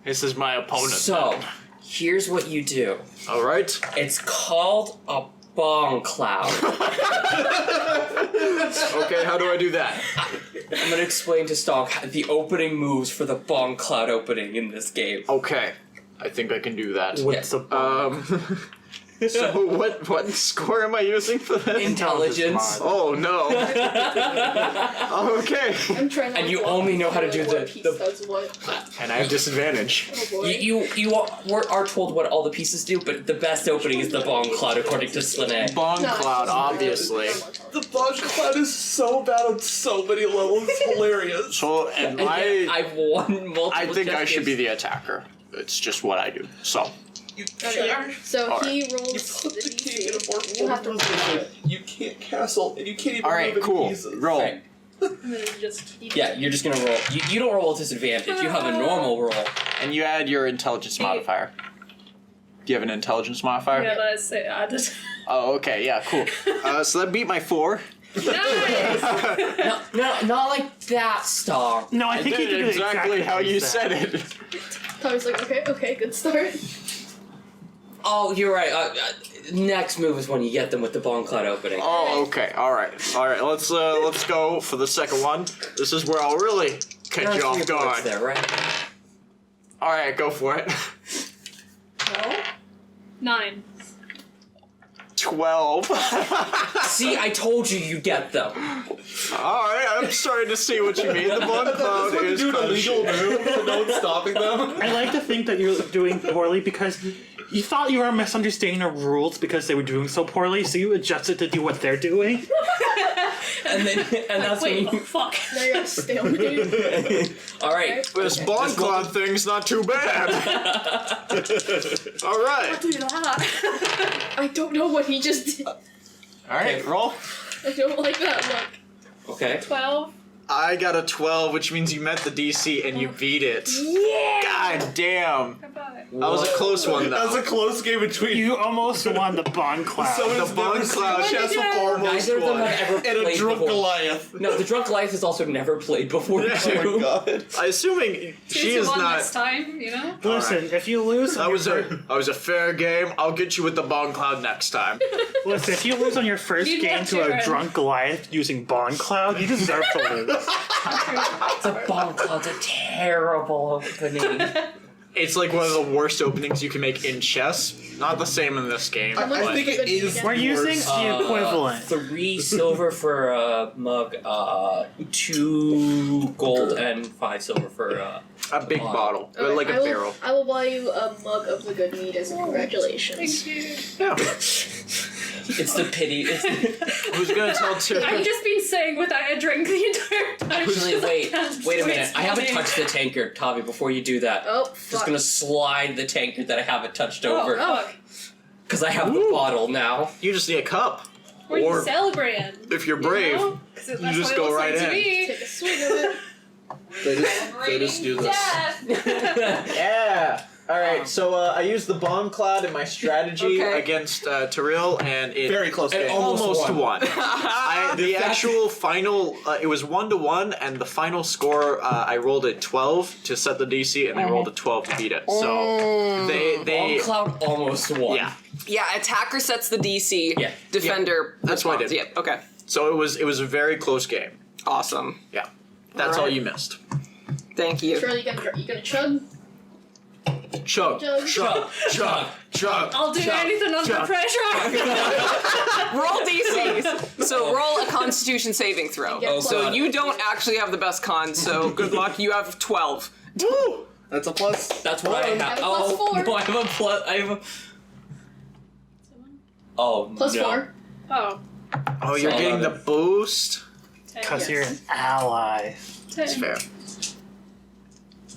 This is my opponent. So, here's what you do. Alright. It's called a bong cloud. Okay, how do I do that? I'm gonna explain to Stonk the opening moves for the bong cloud opening in this game. Okay. I think I can do that. What's the So what score am I using for this? Intelligence. mod. Oh no. Okay. I'm trying to And you walk only know how to through do what the- piece the- does what. And I have disadvantage. Oh boy. You are told what all the pieces do, but the best opening is the bong cloud according to Slanei. Bong No, cloud, it's just- obviously. The bug cloud is so bad on so many levels. It's hilarious. So and And yet I've won multiple I think I chess should be games. the attacker. It's just what I do. So You Okay, can't. so Alright. he You rolls put the the king in a DC. more You have to roll position. it. You can't castle, and you can't even alright, move in cool. pieces. Roll. Right. And then just Yeah, you're just gonna roll. You don't roll with disadvantage. You have a normal roll. And you add your intelligence modifier. Do you have an intelligence modifier? yeah, that's it. I just Oh, okay, yeah, cool. So that beat my 4. nice. No, not like that, Stonk. No, I think did you did exactly how you said it. Tommy's like, okay, good start. Oh, you're right. Next move is when you get them with the bong cloud opening. Oh, okay, alright. Alright, let's go for the second one. This is where I'll really catch you off guard. There, right? Alright, go for it. No? 9. 12. See, I told you you'd get them. Alright, I'm starting to see what you mean. The bone cloud That's is doing a kind of legal shit. move, so no one's stopping them. I like to think that you're doing poorly because you thought you were misunderstanding the rules because they were doing so poorly, so you adjusted to do what they're doing. and that's Wait, when you. fuck. Now you're at a stalemate. All right. This bond cloud thing's not too bad. All right. Do that. I don't know what he just did. Alright, roll. I don't like that look. Okay. 12. I got a 12, which means you met the DC and you beat it. Yeah! God damn. Goodbye. That was a close one, That was though. a close game between You almost won the bond cloud. someone The bond cloud chess before most Neither of them one. have ever And a played drunk before. Goliath. No, the drunk life has also never played before Yeah. too. Oh my god. Assuming she is Next not. time, you know? Listen, if you lose, on That was a fair game. I'll get you with the bond cloud next time. listen, if you lose on your first You'd game have to to, a right? drunk Goliath using bond cloud, you deserve to lose. The bomb cloud's a terrible opening. It's like one of the worst openings you can make in chess. Not the same in this game. much but I think it is. We're using worse. the equivalent. 3 silver for a mug, 2 gold, and 5 silver for a big bottle, Alright, like a I will, barrel. I will buy you a mug of the good mead as a congratulations. Thank you. Yeah. It's the pity. It's Who's gonna tell I've Tiril? just been saying without a drink the entire time. Actually, wait a minute. It's I haven't funny. touched the tankard, Tavi. Before you do that, Oh, just fuck. gonna slide the tankard that I haven't touched over Oh, fuck. because I have the bottle now. You just need a cup. We're Or celebrating. if you're brave, You just go right in. Take a swig of it. They just do this. Yeah. All right. So I used the bomb cloud in my strategy Okay. against Tiril, and it Very close It game. almost won. The fact- actual final, it was 1-1, and the final score, I rolled a 12 to set the DC, and they rolled a 12 to beat it. So they Bomb cloud almost won. yeah. Yeah, attacker sets the DC. Yeah. Defender. That's what I did. Yeah. Okay. So it was a very close game. Awesome. Yeah. That's all Alright. you missed. Thank you. Shirley, you gonna chug? Chug, Chug. chug, chug, chug. I'll do chug, anything under chug. pressure. Roll DCs. So roll a Constitution saving throw. Oh, So God. you don't actually have the best con. So good luck. You have 12. Woo! That's a plus. That's what I have. have a Oh +4. no, I have a plus. I have a. Oh Plus no. 4. Oh. Oh, you're So getting the 11. boost? Because Yes. you're an ally. That's fair.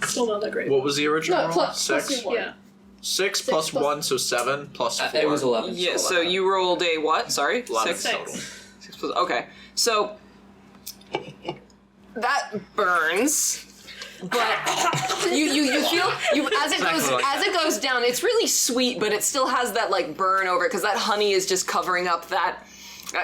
Still not that great. What was the original No, roll? plus 6? your 1. Yeah. 6 plus plus- 1, so 7 plus 4. It was 11. Yeah. So you rolled a what? Sorry. 11 6. total. 6 plus. Okay. So that burns. But you feel as it goes down, it's really sweet, but it still has that like burn over it because that honey is just covering up that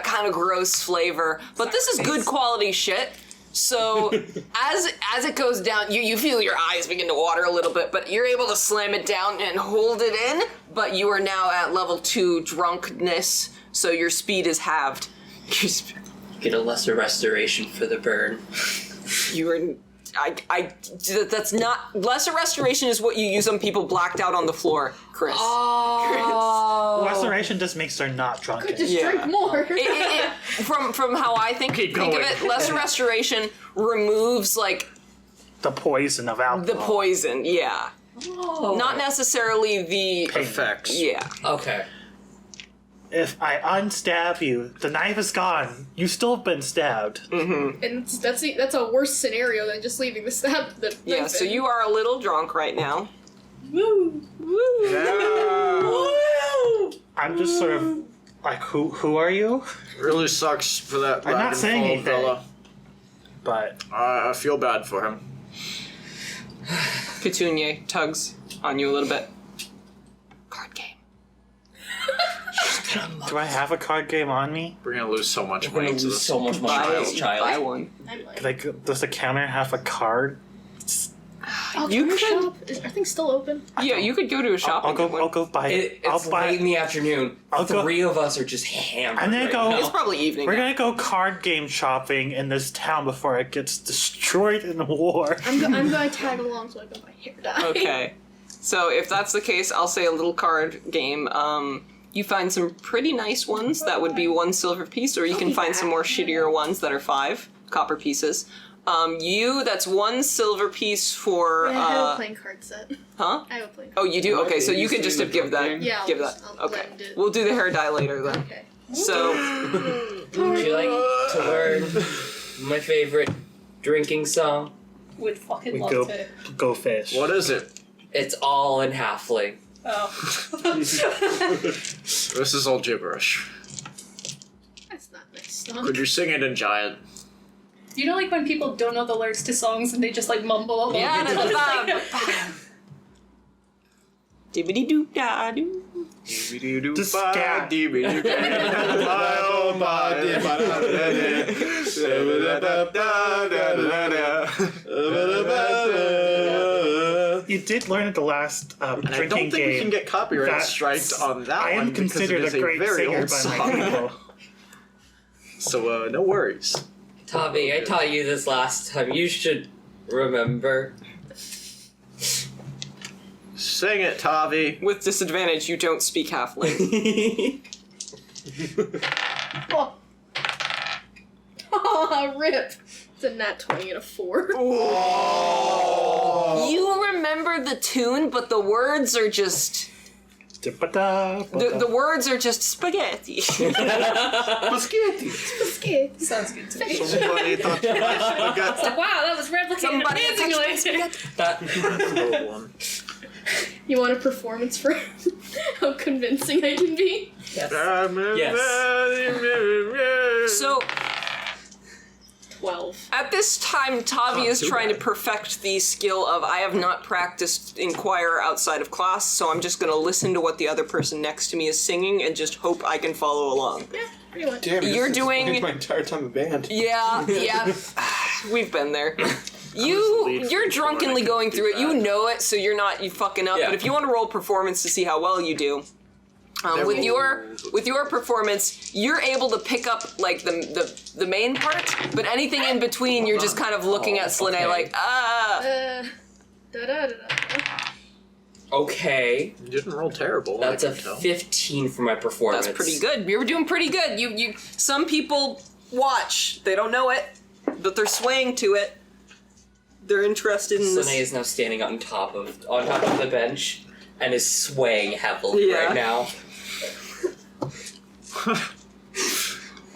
kind of gross flavor. But this is good quality shit. So as it goes down, you feel your eyes begin to water a little bit, but you're able to slam it down and hold it in. But you are now at level 2 drunkenness, so your speed is halved. Get a lesser restoration for the burn. You are. That's not. Lesser restoration is what you use on people blacked out on the floor, Chris. Oh. Restoration just makes her not drunk. Just Yeah. drink more. From how I think of going. it, lesser restoration removes like The poison of alcohol. the poison. Yeah, Oh. not necessarily the. Effects. Yeah. Okay. If I unstab you, the knife is gone. You still have been stabbed. And that's a worse scenario than just leaving the stab. The Yeah. knife So in. you are a little drunk right now. Woo. Yeah. I'm just sort of like, who are you? Really sucks for that I'm not saying Dragonfall anything. fella. But I feel bad for him. Petunia tugs on you a little bit. Card game. do I have a card game on me? We're gonna lose so much We're money gonna to lose this. so much money on this Buy child. one. I'm like, Like, does the counter have a card? You Alchemy could- shop? Are things still open? Yeah, you could go to a shop. I'll and get go. one. I'll go buy. I'll It's buy. late in the afternoon. I'll go- 3 of us are just hammered. I'm gonna right go- now. It's probably evening. We're now. gonna go card game shopping in this town before it gets destroyed in the war. I'm going to tag along so I can buy hair dye. Okay. So if that's the case, I'll say a little card game. You find some pretty nice ones that would be 1 silver piece, or you can find some more shittier ones that are 5 copper pieces. That's 1 silver piece for. I have a playing card set. Huh? I have a playing Oh, card you do? Okay, so you can just give that. Yeah, I'll give just- that. I'll Okay. blend it. We'll do the hair dye later then. Okay. So Would you like to learn my favorite drinking song? Would fucking We love go to. go fish. What is it? It's all in halfling. Oh. This is all gibberish. That's not nice. Stonk. Could you sing it in giant? You know, like when people don't know the lyrics to songs and they just like mumble along. Yeah, It's no, like- Dibbity doo da doo. Just scat. You did learn at the last And I don't drinking think we game. can get copyright That's- striked on that I one am because considered it is a great very singer old by song. my people. So no worries. Tavi, I taught you this last time. You should remember. Sing it, Tavi. With disadvantage, you don't speak halfling. Oh. Oh, rip. It's a nat 20 and a 4. You remember the tune, but the words are just... The words are just spaghetti. Spaghetti. Okay. Sounds good to me. Somebody thought you might have got So, wow, that was replicated Somebody amazingly. That the one. You want a performance for how convincing I can be? yes. So, 12. at this time, Tavi Not is too trying to bad. perfect the skill of I have not practiced Inquire outside of class, so I'm just going to listen to what the other person next to me is singing and just hope I can follow along. Yeah, pretty much. Damn, You're this doing- explains my entire time in band. Yeah, we've been there. the lead You're for drunkenly I going couldn't through do it. You that. know it, so you're fucking up. Yeah. But if you want to roll performance to see how well you do, with your performance, you're able to pick up like the main part, but anything in between, you're just kind of looking at Slanei okay. like Da-da-da-da. Okay. You didn't roll terrible. That's I a can tell. 15 for my performance. That's pretty good. You were doing pretty good. You. Some people watch. They don't know it, but they're swaying to it. They're interested in Slanei this. is now standing on top of the bench and is swaying heavily Yeah. right now.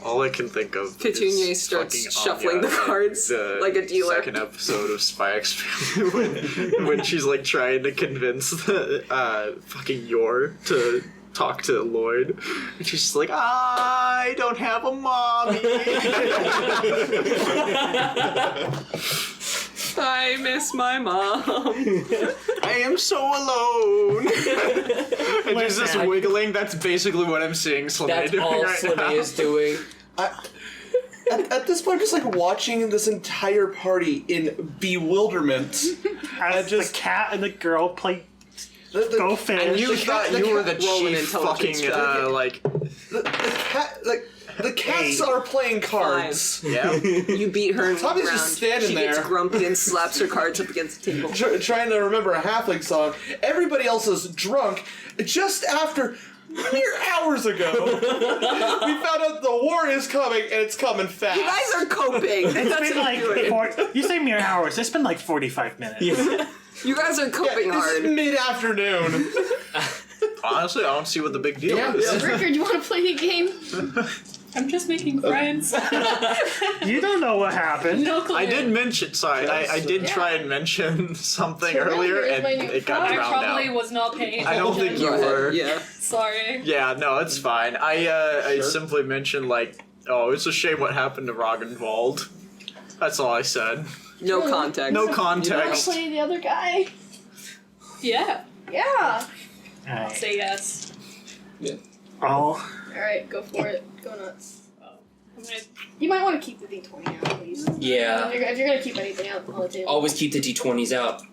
All I can think of Petunia is starts fucking shuffling Anya the cards in like a dealer. Second episode of Spy X Family when she's like trying to convince the fucking Yor to talk to Lloyd, and she's just like, I don't have a mommy. I miss my mom. I am so alone. And there's this Listen. wiggling. That's basically what I'm seeing Slanei That's doing all right Slanei now. is doing. At this point, just like watching this entire party in bewilderment. As just- the cat and the girl play The go fish. And you The thought cat- you the were the cat- rolling chief intelligence fucking check. like the cats Hey. are playing cards. yeah. You beat her in one Tommy's round. just standing she gets there. grumpy and slaps her cards up against the table. Trying to remember a halfling song. Everybody else is drunk. Just after mere hours ago, we found out the war is coming and it's coming fast. You guys are coping. It's That's been what like you're doing. you say mere hours. It's been like 45 minutes. You guys are Yeah, coping this hard. is mid-afternoon. Honestly, I don't see what the big deal Yeah. is. Rickard, you want to play a game? I'm just making friends. You don't know what happened. No clue. I did mention. Sorry, I did try and mention something Tiril earlier, is and my new it got I drowned probably out. was not paying I don't think attention. you were. Yeah. Sorry. Yeah, no, it's fine. I simply mentioned like, oh, it's a shame what happened to Ragnvald. That's all I said. No context. No Want to context. play the other guy? Yeah. Yeah. Alright. Say yes. Oh, Alright, go for it. Go nuts. I'm gonna You might want to keep the D20 out, please. Yeah. If you're gonna keep anything out on the table. Always keep the d20s out.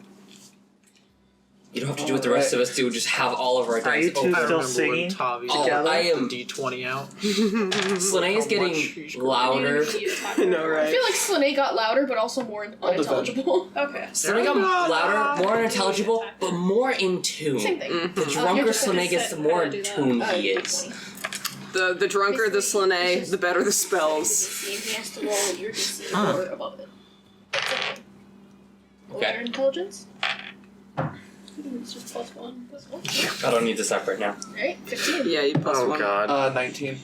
You don't have to do what the rest of us do. Just have all of our Are you dice two open. I still remember singing when Tavi Oh, together? I am. D20 out. Slanei is How getting much she's louder. I know, I right? feel like Slanei got louder, but also more unintelligible. Okay. Slanei got louder, more unintelligible, but more in tune. Same thing. The drunker just gonna Slanei gets, the more in tune he is. The drunker the Slanei, the better the spells. He has to roll your DC or above it. Roll Okay. your intelligence. It's just +1. Plus one. I don't need to separate now. Alright, 15. Yeah, you plus Oh one. god. 19.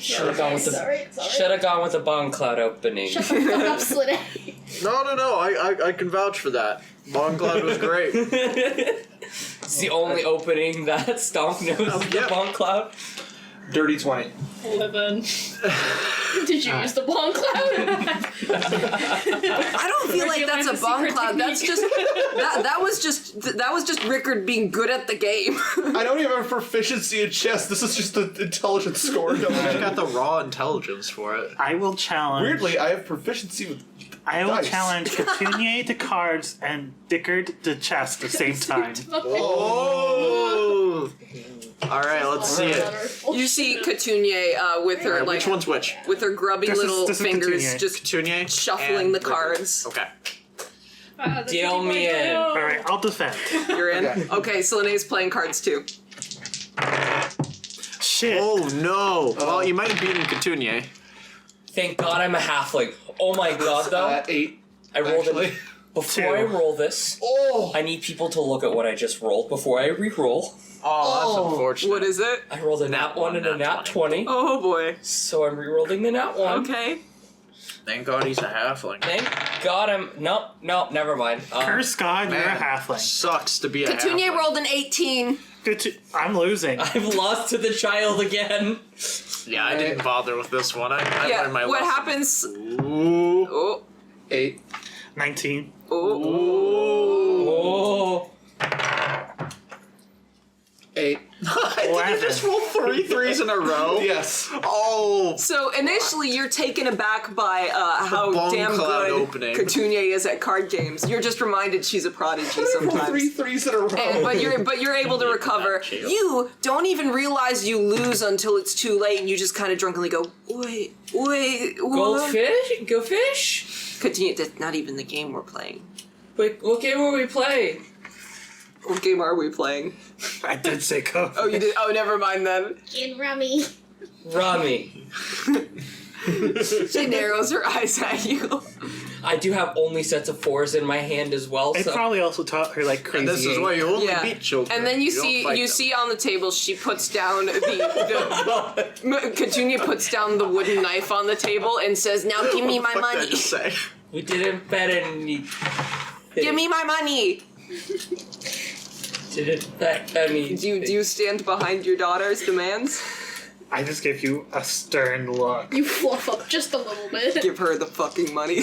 Should have gone with the. Sorry. Should have gone with the bomb cloud opening. Shut the fuck up, Slanei. No. I can vouch for that. Long Cloud was great. It's the only opening that Stonk knows is the yeah. bomb cloud. Dirty 20. 11. Did you use the bomb cloud? I don't feel like that's a bomb cloud. That's just that was just Rickard being good at the game. I don't even have proficiency in chess. This is just an intelligence score. I got the raw intelligence for it. I will challenge. Weirdly, I have proficiency with. I will dice. challenge Couturier to cards and Rickard to chess at the same time. Oh! Alright, let's see it. You see Couturier with her Alright, like which one's which? with her grubby This is- little this is fingers Couturier. just Couturier shuffling and the Rickard. cards. Okay. Deal me in. Alright, I'll defend. You're in? Okay. Okay, Slanei's playing cards too. Shit. Oh no! Well, you might have beaten Couturier. Thank God I'm a halfling. Oh my God, though. 8. I rolled actually. it. Before I roll this, Oh! I need people to look at what I just rolled before I re-roll. Oh, that's unfortunate. What is it? I rolled a nat 1 and a nat 20, Oh boy. so I'm re-rolling the nat 1. Okay. Thank God he's a halfling. Thank God I'm... Nope, never mind. Curse God, you're a Man, halfling. Sucks to be a Couturier halfling. rolled an 18. I'm losing. I've lost to the child again. Yeah, I didn't bother with this one. I Yeah, learned my what lesson. happens? Ooh. Oh. 8. 19. Oh. Oh. 8. Did you just roll 3 threes in a row? Yes. Oh. So initially, you're taken aback by how bomb damn cloud good opening. Couturier is at card games. You're just reminded she's a prodigy Three sometimes. threes in a row. But you're able to recover. You don't even realize you lose until it's too late, and you just kind of drunkenly go, wait, what? Goldfish? Go fish? Couturier, that's not even the game we're playing. Wait, what game are we playing? What game are we playing? I did say go. Oh, you did. Oh, never mind then. In Rummy. Rami. She narrows her eyes at you. I do have only sets of 4s in my hand as well, It so... probably also taught her like crazy. And this is why you only Yeah. beat children. And then you don't fight them. see on the table she puts down Couturier puts down the wooden knife on the table and says, "Now give me my What did I money. just say? We didn't bet any... Give me my money." Didn't bet any... Do you stand behind your daughter's demands? I just give you a stern look. You fluff up just a little bit. Give her the fucking money.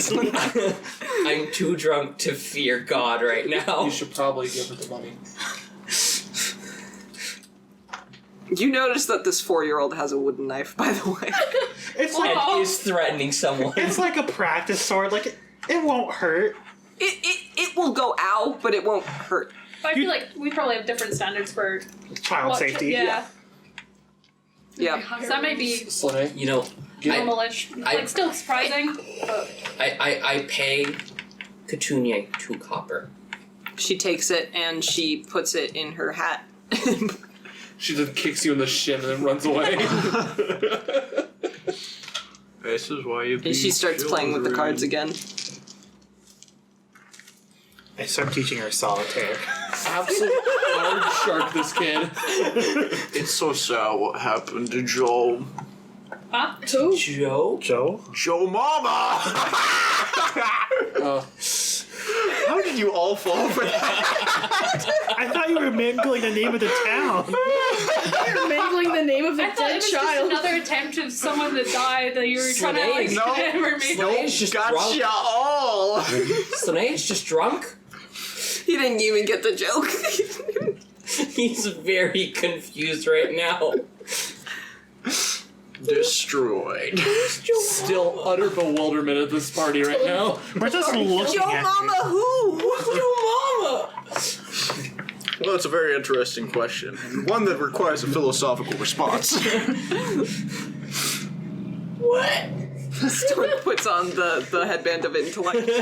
I'm too drunk to fear God right now. You should probably give her the money. You notice that this 4-year-old has a wooden knife, by the way. It's like And is threatening someone. it's like a practice sword. Like it won't hurt. It will go ow, but it won't hurt. I feel like we probably have different standards for Child what, safety. Yeah. Yeah. So that might be Slanei. You know, normalish. Like still surprising. I pay Couturier 2 copper. She takes it and she puts it in her hat. She just kicks you in the shin and then runs away. This is why you beat And she starts playing with the cards again. I start teaching her solitaire. Absolute hard shark, this kid. It's so sad what happened to Joe. Huh? Who? Joe? Joe? Joe Mama! How did you all fall for that? I thought you were mingling the name of the town. You're mangling the name of a I thought it dead was child. just another attempt of someone that died that you were trying to like No. remember me. No. He's just drunk. Gotcha all! Slanei is just drunk? He didn't even get the joke. He's very confused right now. Destroyed. Still utter bewilderment at this party right now. We're just looking Joe at Mama who? Joe Mama! Well, that's a very interesting question, and one that requires a philosophical response. What? Stonk puts on the headband of intellect. you.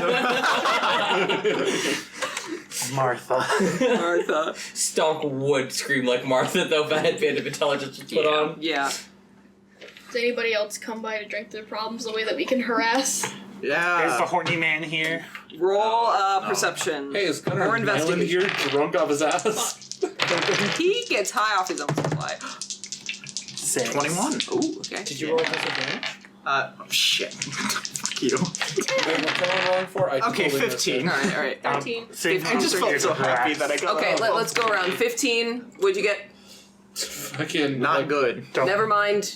Martha. Martha. Stonk would scream like Martha, though, if a headband of intelligence was put on. Yeah. Does anybody else come by to drink their problems away that we can harass? There's the Yeah. horny man here. Roll perception. Hey, is Gunnar Or Nylund investigation. here drunk off his ass? He gets high off his own supply. 6. 21. Ooh, okay. Did you roll with disadvantage? Shit. Fuck you. Wait, what's I rolling for? I Okay, totally missed 15. it. All right. 13. I just felt so happy that I got Okay, that. let's go around. 15. What'd you get? Fucking Not like, good. Never mind.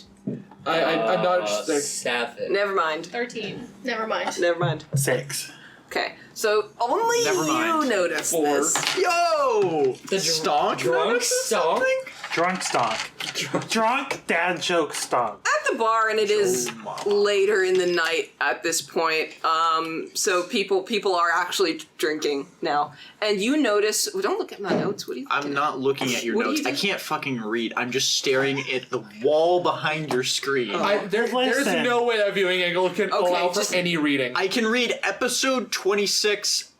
I nudged the 7. Never mind. 13. Never mind. Never mind. 6. Okay, so only Never you mind. notice 4. this. Yo! The Stonk? drunk Stonk? Drunk Stonk. Drunk dad joke Stonk. At the bar, and it is Oh, mama. later in the night at this point. So people are actually drinking now, and you notice. Well, don't look at my notes. What do you? I'm not looking at your What do you notes. do? I can't fucking read. I'm just staring at the wall behind your screen. there's Listen. no way that viewing angle can allow for just- any reading. I can read episode 26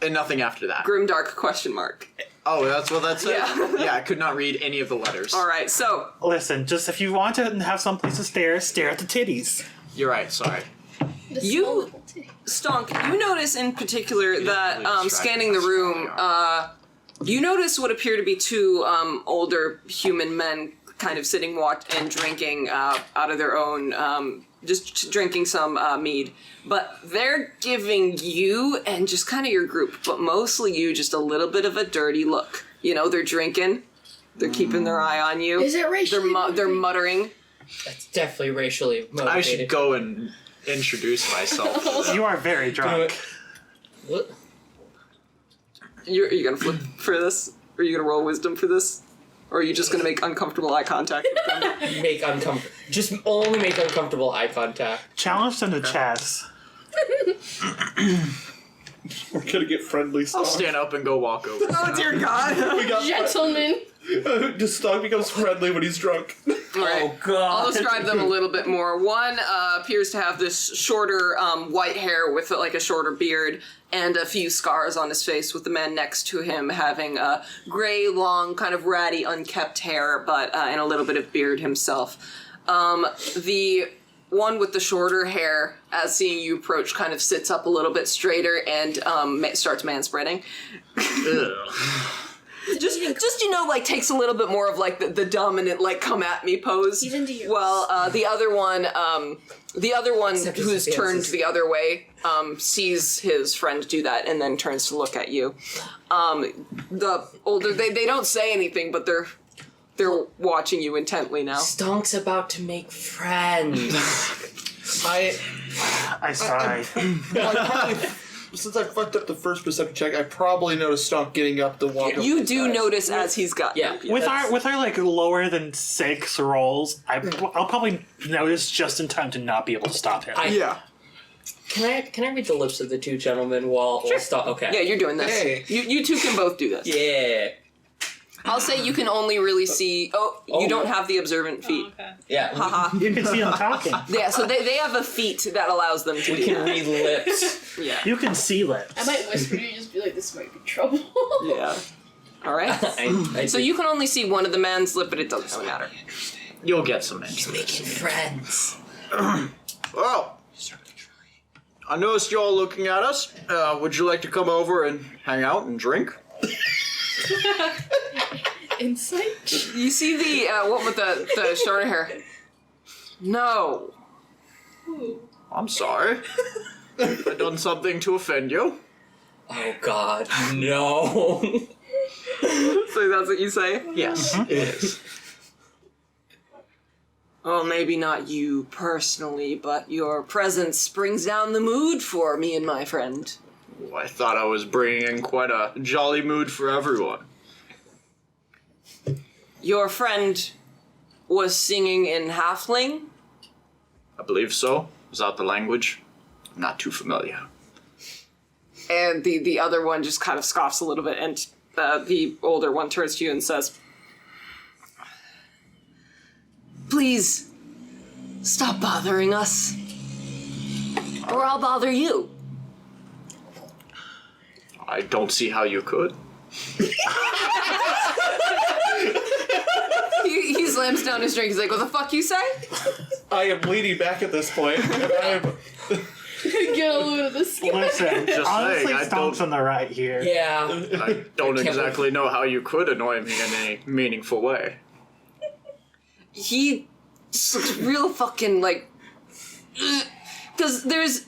and nothing after that. Grimdark question mark. Oh, that's what that said? Yeah. Yeah, I could not read any of the letters. All right, so Listen, just if you want to have someplace to stare at the titties. You're right, sorry. The You- small little titty. Stonk, you notice in particular that really scanning the room, you notice what appear to be two older human men kind of sitting and drinking out of their own, just drinking some mead. But they're giving you and just kind of your group, but mostly you, just a little bit of a dirty look. You know, they're drinking, they're keeping their eye on you. Is it racially They're muttering. That's definitely racially motivated. I should go and introduce myself. You are very drunk. What? Are you gonna flip for this? Are you gonna roll wisdom for this? Or are you just gonna make uncomfortable eye contact with them? Make uncomfortable. Just only make uncomfortable eye contact. Challenge them to chess. We're gonna get friendly I'll stuff. stand up and go walk over. Oh dear God! We got Gentlemen. just Stonk becomes friendly when he's drunk. Alright. God. I'll describe them a little bit more. One appears to have this shorter white hair with like a shorter beard and a few scars on his face, with the man next to him having gray, long, kind of ratty, unkept hair, but and a little bit of beard himself. The one with the shorter hair, as seeing you approach, kind of sits up a little bit straighter and starts manspreading. Just you know, like takes a little bit more of like the dominant, like come at me pose. He's into you. Well, the other one Except who's his turned fancies. the other way, sees his friend do that and then turns to look at you. The older they don't say anything, but they're watching you intently now. Stonk's about to make friends. I sigh. since I fucked up the first perception check, I probably noticed Stonk getting up to walk. You up do the notice as he's got Yeah. With our like lower than 6 rolls, I'll probably notice just in time to not be able to stop him. Yeah. Can I read the lips of the two gentlemen while Stonk? Okay. Yeah, you're doing this. Hey. You two can both do this. Yeah. I'll say you can only really see. You don't have the observant feet. Okay. Yeah. Haha. You can see them talking. Yeah, so they have a feat that allows them to We do can that. read lips. Yeah. You can see lips. I might whisper to you, just be like, this might be trouble. Yeah. All right. I So you can only see one of the man's lip, but it doesn't really matter. You'll get some answers. making friends. Well, I noticed you all looking at us. Would you like to come over and hang out and drink? Insight? You see the one with the shorter hair? No. Ooh. I'm sorry. Have I done something to offend you? Oh God, no. So that's what you say? Yes, it is. Well, maybe not you personally, but your presence brings down the mood for me and my friend. Well, I thought I was bringing in quite a jolly mood for everyone. Your friend was singing in Halfling? I believe so. Is that the language? I'm not too familiar. And the other one just kind of scoffs a little bit, and the older one turns to you and says, "Please, stop bothering us. Or I'll bother you." I don't see how you could. He slams down his drink, he's like, "What the fuck you say?" I am leaning back at this point, and I am. Get a load of this guy. Listen, Just honestly, saying, I Stonk's don't- on the right here. Yeah. I don't can't exactly know how you could annoy me in any meaningful way. He just looks real fucking like. Because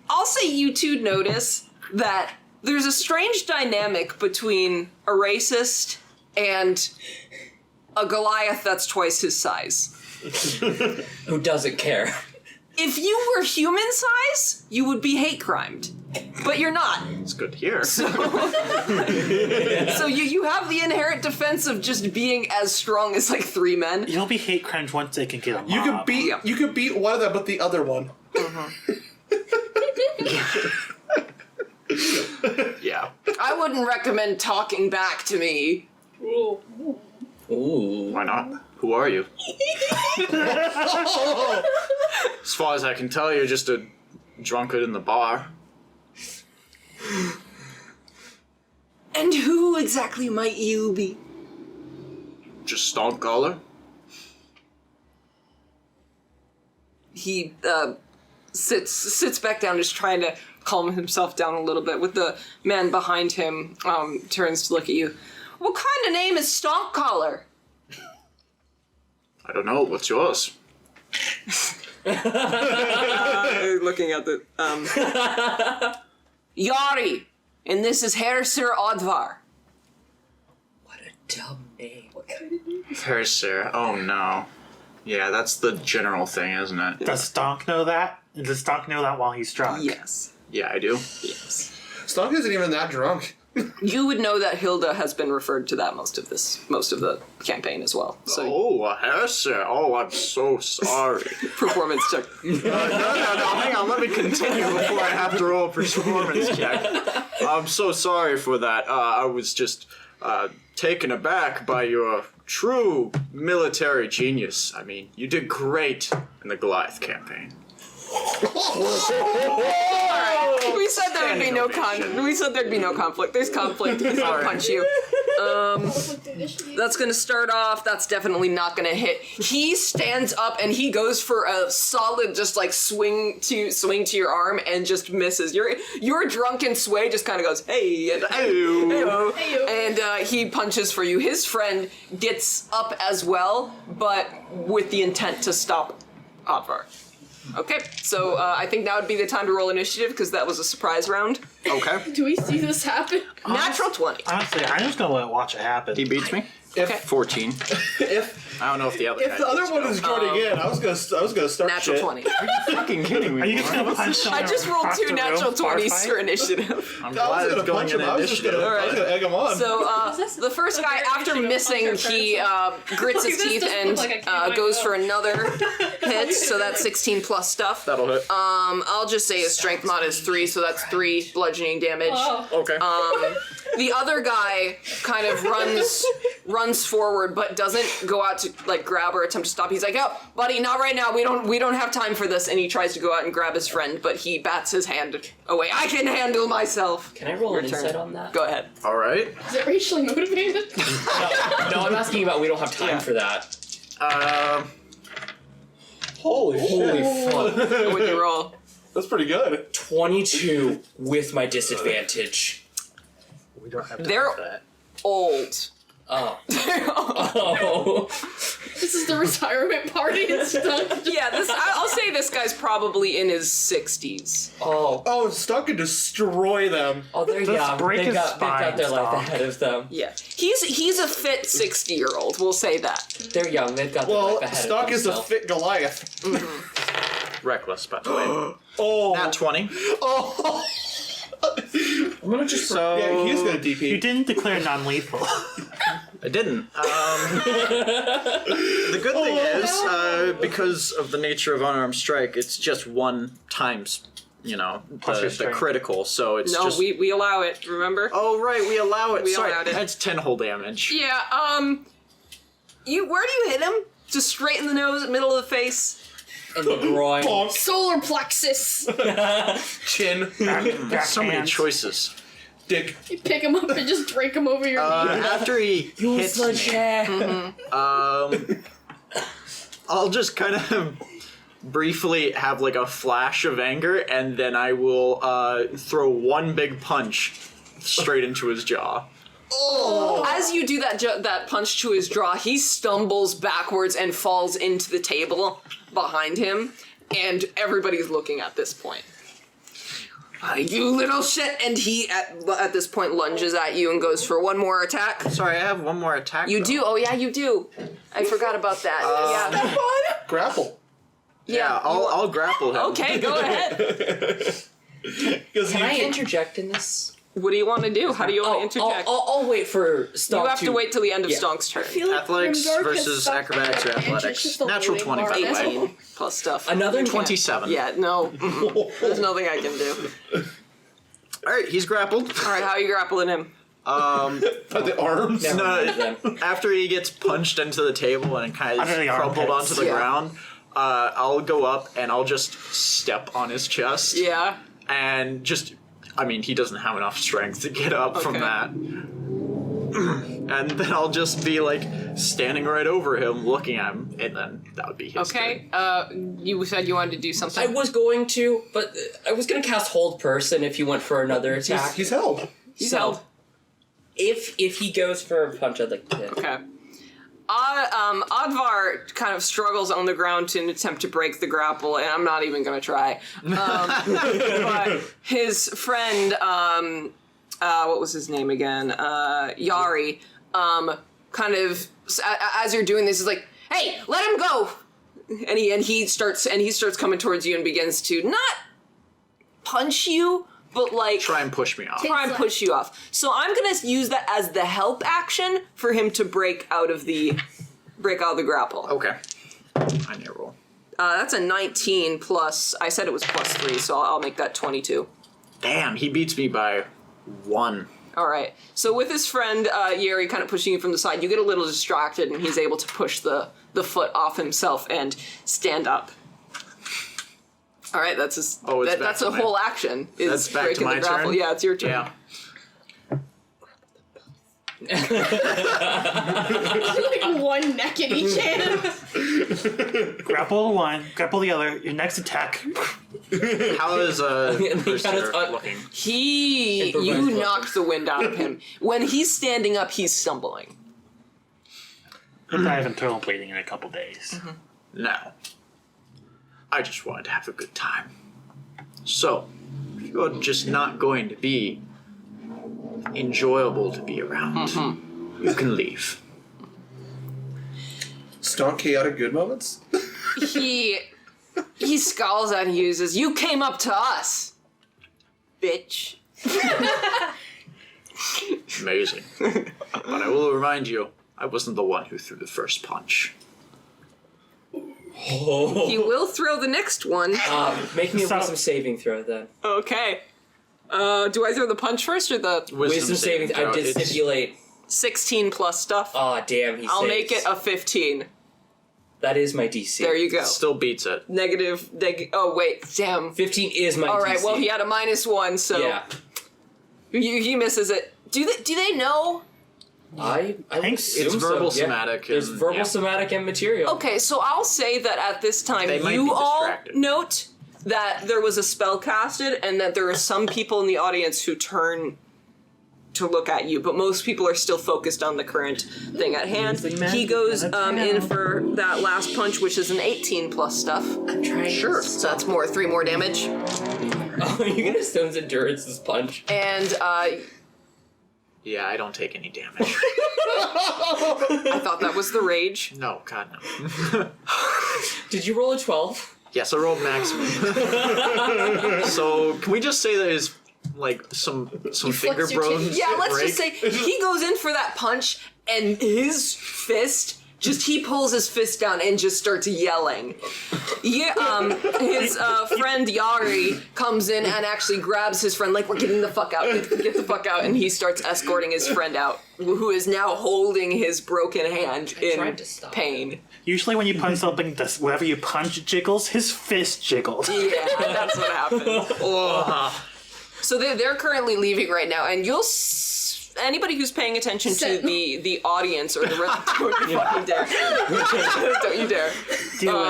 I'll say you two notice that there's a strange dynamic between a racist and a Goliath that's twice his size. Who doesn't care? If you were human size, you would be hate crimed. But you're not. It's good to hear. So you have the inherent defense of just being as strong as like 3 men. You'll be hate crimes once they can get a mob. You could beat one of them, but the other one. Yeah. I wouldn't recommend talking back to me. Ooh. Why not? Who are you? As far as I can tell, you're just a drunkard in the bar. And who exactly might you be? Just Stonk caller? He sits back down, just trying to calm himself down a little bit. With the man behind him, turns to look at you. What kind of name is Stonk Collar? I don't know. What's yours? Looking at the Yari, and this is Herr Sir Odvar. What a dumb name. Fair, sir. Oh no. Yeah, that's the general thing, isn't it? Does Stonk know that? And does Stonk know that while he's drunk? Yes. Yeah, I do. Yes. Stonk isn't even that drunk. You would know that Hilda has been referred to that most of the campaign as well. So Oh, a hair, sir. Oh, I'm so sorry. performance check. No, hang on. Let me continue before I have to roll a performance check. I'm so sorry for that. I was just taken aback by your true military genius. I mean, you did great in the Goliath campaign. We said there'd be no conflict. There's conflict. He's gonna punch you. That's gonna start off. That's definitely not gonna hit. He stands up and he goes for a solid, just like swing to your arm and just misses. Your drunken sway just kind of goes hey and hey-o, and he punches for you. His friend gets up as well, but with the intent to stop Odvar. Okay, so I think now would be the time to roll initiative because that was a surprise round. Okay. Do we see this happen? Natural 20. Honestly, I'm just gonna watch it happen. He beats me? Okay. 14. If I don't know if the other if the other one is joining in, I was gonna start Natural shit. 20. Are you fucking kidding me? Are you just gonna punch someone I just rolled across 2 the natural room, bar 20s fight? for initiative. I'm I glad was it's gonna going punch in him. I was just gonna, initiative. I was gonna egg him on. So the first guy, after missing, he grits his Like, this teeth doesn't and look like I can't goes go. for another hit. So that's 16 plus stuff. That'll hit. I'll just say his strength mod is 3, so that's 3 bludgeoning damage. Oh. Okay. The other guy kind of runs forward, but doesn't go out to like grab or attempt to stop. He's like, "Oh, buddy, not right now. We don't have time for this." And he tries to go out and grab his friend, but he bats his hand away. I can handle myself. Can I roll an Your turn. insight on that? Go ahead. All right. Is it racially motivated? No, I'm asking about we don't have time for that. Holy fuck. What would you roll? That's pretty good. 22 with my disadvantage. We don't have time They're for that. old. Oh. Oh. This is the retirement party and stuff. Yeah, I'll say this guy's probably in his 60s. Oh. Oh, Stonk can destroy them. Oh, they're Let's young. break They've his got their spine, life Stonk. ahead of them. Yeah, he's a fit 60-year-old. We'll say that. They're young. They've got their Well, life ahead Stonk of is a themselves. fit Goliath. Reckless, by the way. Oh. Nat 20. Oh. I'm gonna just So Yeah, he's gonna You DP. didn't declare non-lethal. I didn't. The good thing is, because of the nature of unarmed strike, it's just 1 times, Plus your the strength. critical. So it's No, just. we allow it. Remember? Oh right, we allow it. We Sorry, allowed it. that's 10 whole damage. Yeah. Where do you hit him? Just straight in the nose, middle of the face. in the groin. Bonk. Solar plexus. Chin. Back So many hands. choices. Dick. You pick him up and just break him over your knee. After he hits me, chair. I'll just kind of briefly have like a flash of anger, and then I will throw 1 big punch straight into his jaw. As you do that punch to his jaw, he stumbles backwards and falls into the table behind him, and everybody's looking at this point. You little shit! And he, at this point, lunges at you and goes for one more attack. Sorry, I have one more attack. You do? Oh, yeah, you do. I forgot about that. Yeah. Grapple. Yeah, I'll grapple him. Okay, go ahead. Can I interject in this? What do you want to do? How do you want to interject? I'll wait for Stonk. You have to wait till the end of Yeah. Stonk's turn. Athletics versus acrobatics or athletics. Natural 20, by the way. 18 plus stuff. Another 27. Yeah, no. There's nothing I can do. Alright, he's grappled. Alright, how are you grappling him? By the arms. Never mind No, then. after he gets punched into the table and kind Under the of crumpled armpits. onto the Yeah. ground, I'll go up and I'll just step on his chest. Yeah. And just, I mean, he doesn't have enough strength to get up from Okay. that. And then I'll just be like standing right over him, looking at him, and then that would be his Okay, turn. you said you wanted to do I something. was going to, but I was going to cast Hold Person if you went for another attack. He's held. He's So, held. If he goes for a punch, I'd like to hit. Okay. Advar kind of struggles on the ground to attempt to break the grapple, and I'm not even going to try. But his friend, what was his name again? Yari, kind of, as you're doing this, is like, hey, let him go! And he starts coming towards you and begins to not punch you, but like Try and push me off. try and push you off. So I'm gonna use that as the help action for him to break out of the grapple. Okay. I need to roll. That's a 19 plus. I said it was plus 3, so I'll make that 22. Damn, he beats me by 1. All right. So with his friend Yeri kind of pushing you from the side, you get a little distracted, and he's able to push the foot off himself and stand up. All right, that's It's back that's to a my- whole action. Is That's back to breaking my the grapple. turn? Yeah, it's your turn. Yeah. Like one neck in each hand. Grapple one, grapple the other. Your next attack. How is Brewster looking? You Improvise knocked the wind out of him. When he's standing up, he's stumbling. He'll die of internal bleeding in a couple days. Now, I just wanted to have a good time. So, if you're just not going to be enjoyable to be around, you can leave. Stonk chaotic good moments? He scowls at you and says, "You came up to us, bitch." Amazing. But I will remind you, I wasn't the one who threw the first punch. He will throw the next one. Make me a So- wisdom saving throw then. Okay. Do I throw the punch first or the Wisdom saving throw. I did It's- stipulate. 16 plus stuff? Aw, damn, he I'll saves. make it a 15. That is my DC. There you go. Still beats it. Oh, wait. Damn. 15 is my DC. All right, well, he had a -1, so Yeah. he misses it. Do they know? I would think assume it's so, verbal yeah. somatic There's and- verbal yeah. somatic and material. Okay, so I'll say that at this time, They might be you all distracted. note that there was a spell casted and that there are some people in the audience who turn to look at you, but most people are still focused on the current thing at hand. He goes in for that last punch, which is an 18 plus stuff. I'm trying. Sure. So that's 3 more damage. Oh, you're gonna Stone's Endurance this punch. And Yeah, I don't take any damage. I thought that was the rage. No, God, no. Did you roll a 12? Yes, I rolled maximum. So, can we just say that his, some finger bones Yeah, let's break? just say he goes in for that punch, and his fist he pulls his fist down and just starts yelling. Yeah, his friend Yari comes in and actually grabs his friend, like, we're getting the fuck out, get the fuck out, and he starts escorting his friend out, who is now holding his broken hand in tried to stop pain. Usually when you punch something, whenever you punch jiggles, his fist jiggles. Yeah, that's what happens. So they're currently leaving right now, and anybody who's paying attention to the audience or the rest, don't you fucking dare. Don't you dare.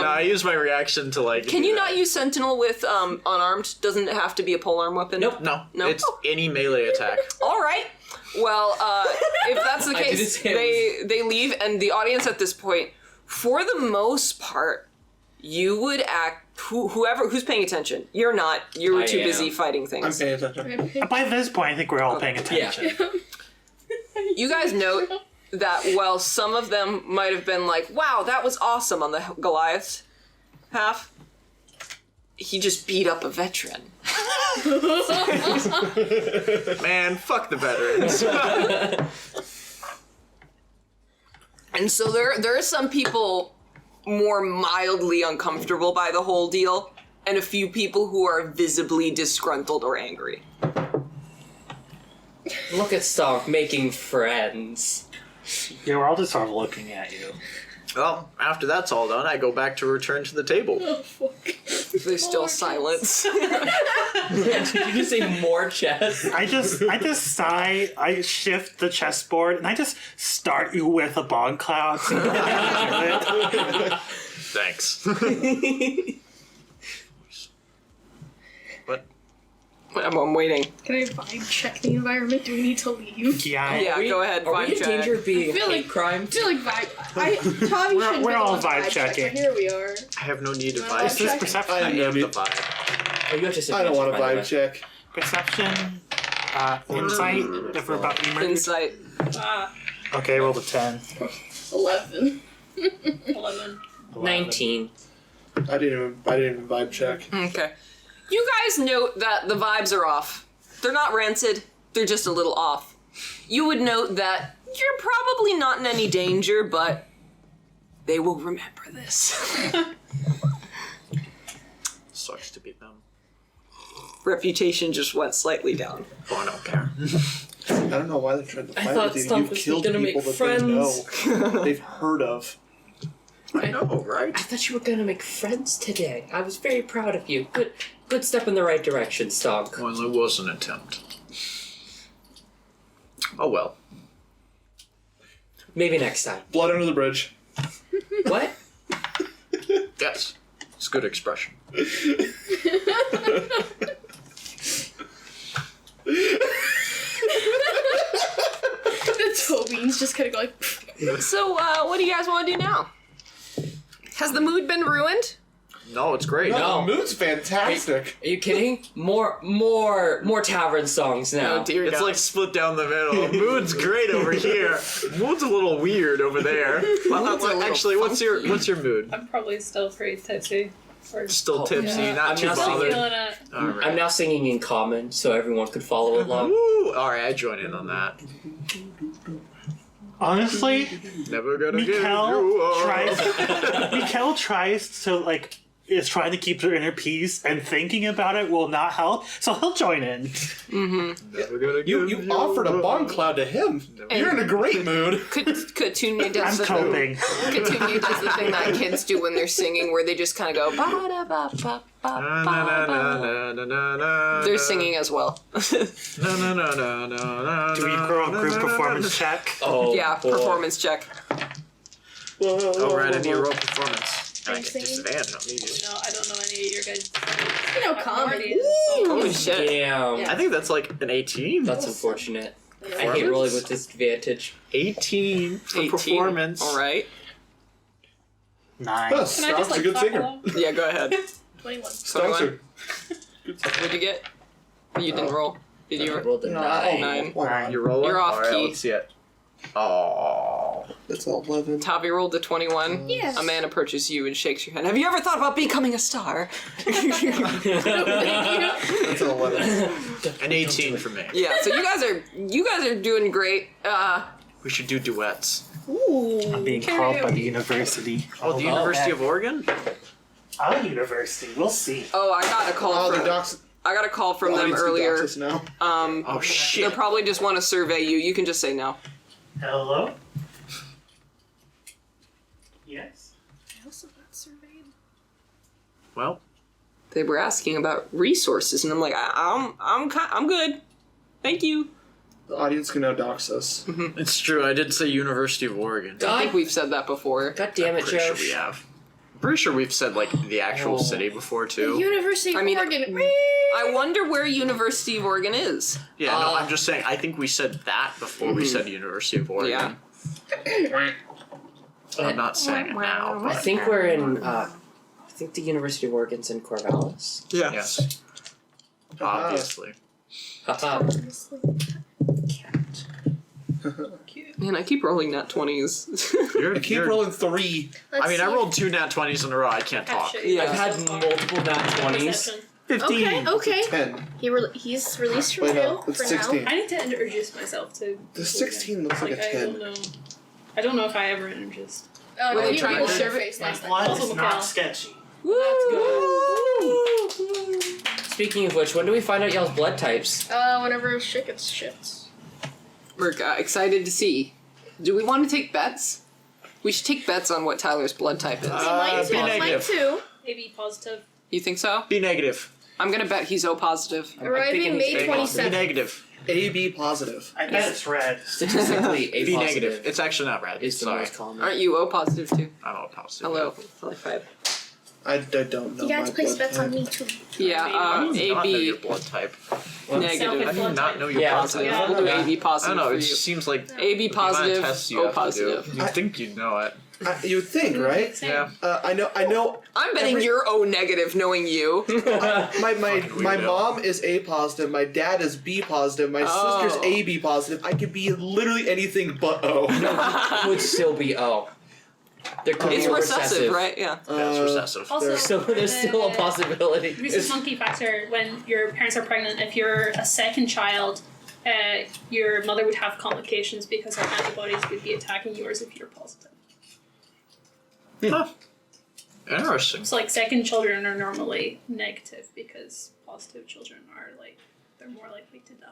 I use my reaction to Can do you that. not use Sentinel with unarmed? Doesn't it have to be a polearm weapon? No, No? it's any melee attack. All right. Well, if that's the I didn't case, say they leave, and the audience at this point, for the most part, you would act. Who's paying attention? You're not. You were I too am. busy fighting things. I'm paying attention. By this point, I think we're all paying attention. You guys note that while some of them might have been like, "Wow, that was awesome" on the Goliath half, he just beat up a veteran. Man, fuck the veterans. And so there are some people more mildly uncomfortable by the whole deal, and a few people who are visibly disgruntled or angry. Look at Stonk making friends. Yeah, we're all just sort of looking at you. Well, after that's all done, I go back to return to the table. There's still silence. Did you just say more chess? I just sigh, I shift the chessboard, and I just start you with a bong cloud. So you can do it. Thanks. What? I'm waiting. Can I vibe check the environment? Do we need to leave? Yeah, Yeah, go ahead. Are we Vibe in check. danger of being I feel hate like- crime? I feel like vibe. Tommy We're- shouldn't we're be all the one vibe to check, checking. but here we are. I have no need to Is vibe. This is check? perception. I I am know, the dude. vibe. Oh, you have to I don't want to by the way. vibe check. Perception, insight, if we're about to be murdered. Insight. Okay, roll the 10. 11. 11. 19. I didn't even vibe check. Okay. You guys note that the vibes are off. They're not rancid, they're just a little off. You would note that you're probably not in any danger, but they will remember this. Sucks to be them. Reputation just went slightly down. Oh, I don't care. I don't know why they're trying to I fight thought with you. Stomp You've was killed gonna people make that they know. friends. They've heard of. I know, right? I thought you were gonna make friends today. I was very proud of you. Good step in the right direction, Stonk. Well, it was an attempt. Oh well. Maybe next time. Blood under the bridge. What? Yes. It's a good expression. Toby's just kind of going. So, what do you guys want to do now? Has the mood been ruined? No, it's great. No. The mood's fantastic. Are you kidding? More tavern songs now. Oh, dear It's God. like split down the middle. Mood's great over here. Mood's a little weird over there. Mood's a little Actually, what's your mood? I'm probably still pretty tipsy. Or Still Oh, tipsy, yeah. not I'm too not still bothered. feeling it. All right. I'm now singing in common, so everyone could follow along. Woo! All right, I join in on that. Honestly, Never gonna give Mikkel you up. tries to, like, is trying to keep her inner peace, and thinking about it will not help, so he'll join in. Never gonna You give offered a up. bomb cloud to him. You're in a great mood. Katunya I'm does the coping. Katunya does the thing that kids do when they're singing, where they just kind of go ba da ba ba ba Na, ba na, ba. na, na, na, na, They're na. singing as well. Na, na, na, na, na, na, Do we na, throw a na, group na, na, performance check? Oh, Yeah, boy. performance check. Oh, right, I need a roll performance. I Are you get singing? disadvantage on these. No, I don't know any of your guys. You know, I'm comedy. already- Holy shit. Damn. Yeah. I think that's like an 18. That's unfortunate. I hate Performance? rolling with disadvantage. 18 for 18. performance. All right. 9. Oh, Can I Huh, just Stonk's like a good clap singer. along? Yeah, go ahead. 21. Stonk's a 21. What'd you get? You didn't roll. Did I you? rolled a No, 9. 9. Hold on. You're rolling? You're off All right, key. let's see it. Oh. That's 11. Tavi rolled a 21. Yes. A man approaches you and shakes your hand. Have you ever thought about becoming a star? That's an 11. An 18 for me. Yeah, so you guys are doing great. We should do duets. Ooh. Being called by the university. Oh, the University of Oregon? Our university. We'll see. Oh, I got a call Oh, the from docs. I got a call from them audience can earlier. dox us now. Oh, They shit. probably just want to survey you. You can just say no. Hello? Yes? I also got surveyed. Well, They were asking about resources, and I'm like, I'm good. Thank you. The audience can now dox us. it's true. I did say University of Oregon. I God, think we've said that before. God damn it, Pretty sure Josh. we have. pretty sure we've said like the actual city before too. University of I mean, Oregon. I wonder where University of Oregon is. Yeah, no, I'm just saying. I think we said that before we said University of Oregon. I'm not saying it now. I think we're in. I think the University of Oregon's in Corvallis. Yeah. Yes. Obviously. Haha. Man, I keep rolling nat 20s. You're, I keep rolling 3. I mean, I rolled 2 nat 20s in a row. I can't talk. Yeah. I've had multiple nat 20s. 15. Okay. 10. He's released from Wait, jail no, it's for 16. I need to introduce myself to. The 16 looks like a I 10. don't know. I don't know if I ever introduced. now. Were they You trying rolled to your serve face last night. One Also is not Mikhail. sketchy. That's good. Speaking of which, when do we find out y'all's blood types? Whenever shit gets shipped. We're excited to see. Do we want to take bets? We should take bets on what Tyler's blood type is. Mine be too. Mine negative. too. AB positive. You think so? Be negative. I'm gonna bet he's O positive. Arriving May Be 27th. negative. AB positive. I bet it's red. Statistically, A Be positive negative. It's actually not red. is the Sorry. most common. Aren't you O positive too? I'm all positive. Hello. High five. I don't know. You guys my place blood bets type. on me too. Yeah, I do not know your AB blood type. negative. I do not know your Yeah. blood Positive. type. We'll do Yeah. AB I positive don't know. for It you. just seems like AB the amount of positive, tests you O have to do. positive. You'd think you'd know it. You would think, right? Same. Yeah. I know. I'm betting you're O negative, knowing you. My weirdo. mom is A positive. My dad is B positive. My Oh. sister's AB positive. I could be literally anything but O. Would still be O. There could It's be a recessive, right? Yeah. That's recessive. Also, So there's still a possibility. This is a funky factor when your parents are pregnant. If you're a second child, your mother would have complications because her antibodies would be attacking yours if you're positive. Huh. Interesting. So, like, second children are normally negative because positive children are, like, they're more likely to die.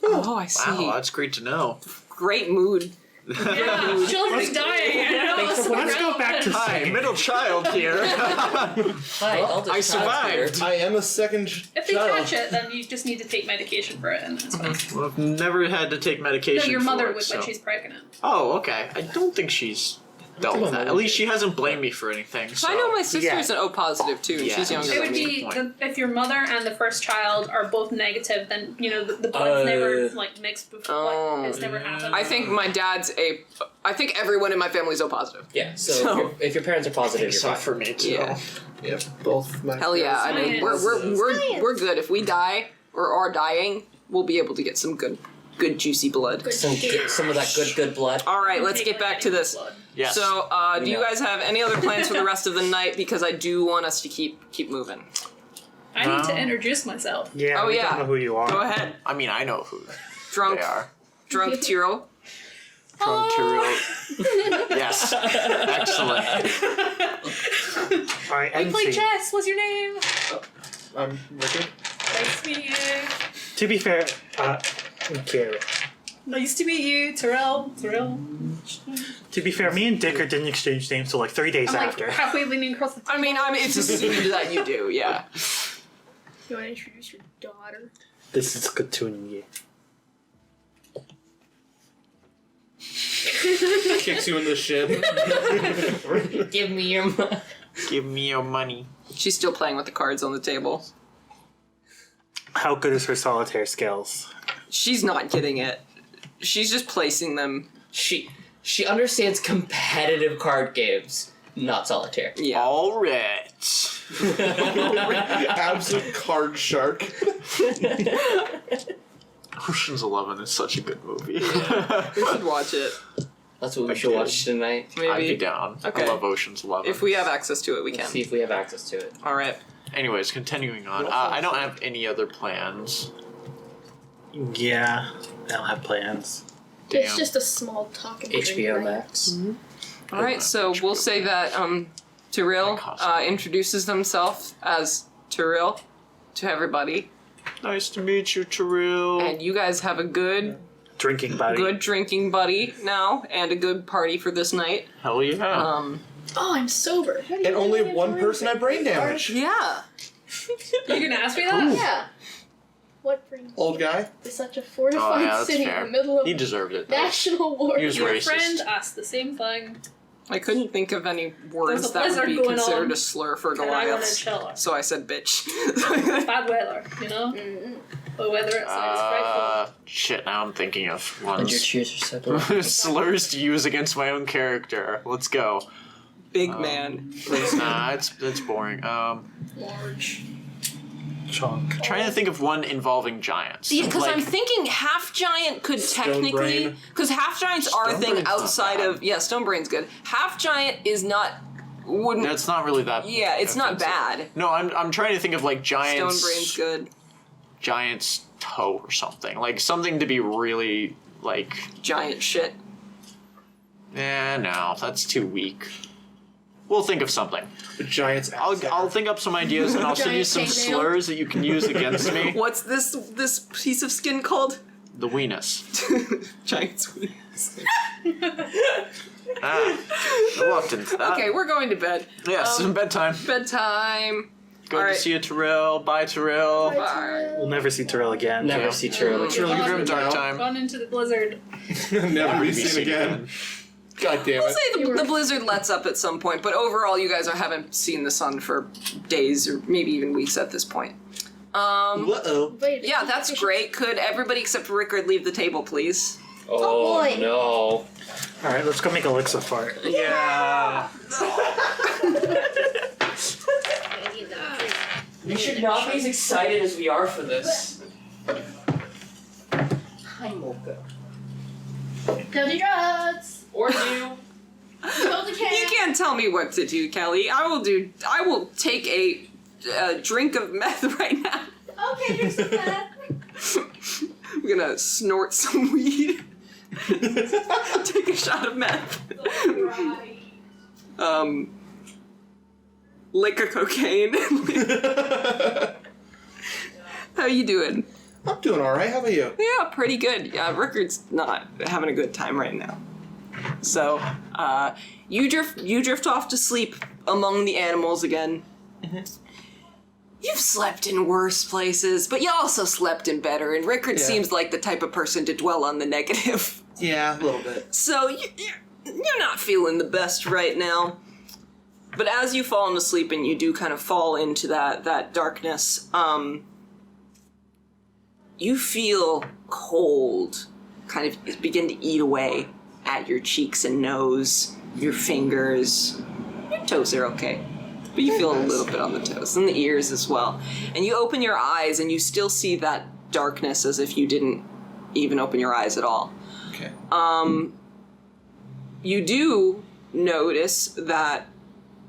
Oh, I see. Wow, that's great to know. Great mood. Yeah, children's dying. I know. Thanks it's for- Let's go back to Hi, singing. middle child here. Hi, eldest I child's survived. here. I am a second If they child. catch it, then you just need to take medication for it, and it's fine. Well, I've never had to take No, medication your for mother it, would so. when she's pregnant. Oh, okay. I don't think she's dealt with that. At least she hasn't blamed me for anything. So So I know my sister's Yeah. an O positive too, and Yeah. she's younger It than would me. be point. if your mother and the first child are both negative, then you know the blood's never like mixed before. Oh. Like, it's never happened. I think my dad's A. I think everyone in my family's O positive. Yeah, so, So- if your parents are positive, you're so fine. for me too. Yeah. Yep, both my Hell yeah! I mean, Science. we're good. If we die or are dying, we'll be able to get some good juicy blood. Good Some shit. some of that good blood. All right, let's Take, get like, back to anyone's this. blood. Yes. So, do you Yeah. guys have any other plans for the rest of the night? Because I do want us to keep moving. I need to No. introduce myself. Yeah, Oh, we yeah. don't know who you are. Go ahead, I mean, I know who drunk, they are. drunk Tiril. From Tiril. Yes. Excellent. All right, We play MC. chess. What's your name? I'm Rickard. Nice to meet you. To be fair, Kara. Nice to meet you, Tiril. To be fair, me and Dicker didn't exchange names till like 3 days I'm like after. halfway leaning across the table. I mean, it's assumed that you do. Yeah. You want to introduce your daughter? This is Katunya. Kicks you in the shin. Give me your money. Give me your money. She's still playing with the cards on the table. How good is her solitaire skills? She's not getting it. She's just placing them. She understands competitive card games, not solitaire. Yeah. All right. Absolute card shark. Ocean's 11 is such a good movie. We should watch it. That's what we I should did. watch tonight. Maybe. I'd be down. Okay. I love Ocean's 11. If we have access to it, we Let's can. see if we have access to it. All right. Anyways, continuing on. I don't have any other plans. Yeah, I don't have plans. It's Damn. just a small talk and drink HBO night. Max. All right. So we'll say that Tiril introduces himself as Tiril to everybody, Nice to meet you, Tiril. and you guys have a good Drinking buddy. drinking buddy now, and a good party for this night. Hell yeah. Oh, I'm sober. And only one person had brain damage. Yeah. You gonna ask me that? Yeah. What brings Old guy. to such a fortified Oh, yeah, that's city fair. in the middle of He deserved it. though. national war? He was Your racist. friend asked the same thing. I couldn't think of any words There's a that would blizzard be going considered on, a slur for and I wanna Goliaths. chill. So I said bitch. Bad weather, you know? The weather outside is frightful. Shit, now I'm thinking of And your ones. cheers are separate. Slurs to use against my own character. Let's go. Big man. Nah, it's boring. Large. Chunk. Trying to think of one involving giants. Yeah, because Like, I'm thinking half giant could Stone technically, brain. because half giants are a Stone thing brain's not outside bad. of stone brain's good. Half giant is not wouldn't. that's not really that. Yeah, it's not offensive. bad. No, I'm trying to think of like Stone giants. brain's good. Giant's toe or something. Like something to be really like. Giant shit. No, that's too weak. We'll think of something. The giant's I'll think up some ideas and I'll send you some Giant hangnail. slurs that you can use against me. What's this piece of skin called? The weenus. Giant squeeze. I looked into that. Okay, we're going to bed. Yes, bedtime. Bedtime. Go All to right. see a Tiril. Bye, Tiril. We'll never see Tiril again. Never see Tiril again. really Grim grim dark now. time. Gone into the blizzard. Never be seen again. God damn We'll it. say the blizzard lets up at some point, but overall, you guys haven't seen the sun for days or maybe even weeks at this point. Uh-oh. Wait, Yeah, that's great. Could everybody except Rickard leave the table, please? Oh, boy. no. Alright, let's go make Elixir for it. Yeah. We should not be as excited as we are for this. Don't do drugs. Or do. Don't do You candy. can't tell me what to do, Kelly. I will take a drink of meth right now. Okay, drink some that. I'm gonna snort some weed. Take a shot of meth. Lick a cocaine. How you doing? I'm doing alright. How about you? Yeah, pretty good. Yeah, Rickard's not having a good time right now. So, you drift off to sleep among the animals again. You've slept in worse places, but you also slept in better, and Rickard Yeah. seems like the type of person to dwell on the negative. Yeah, a little bit. So, you're not feeling the best right now. But as you fall into sleep and you do kind of fall into that darkness, you feel cold kind of begin to eat away at your cheeks and nose, your fingers. Your toes are okay, but you feel a little bit on the toes and the ears as well. And you open your eyes and you still see that darkness as if you didn't even open your eyes at all. Okay. You do notice that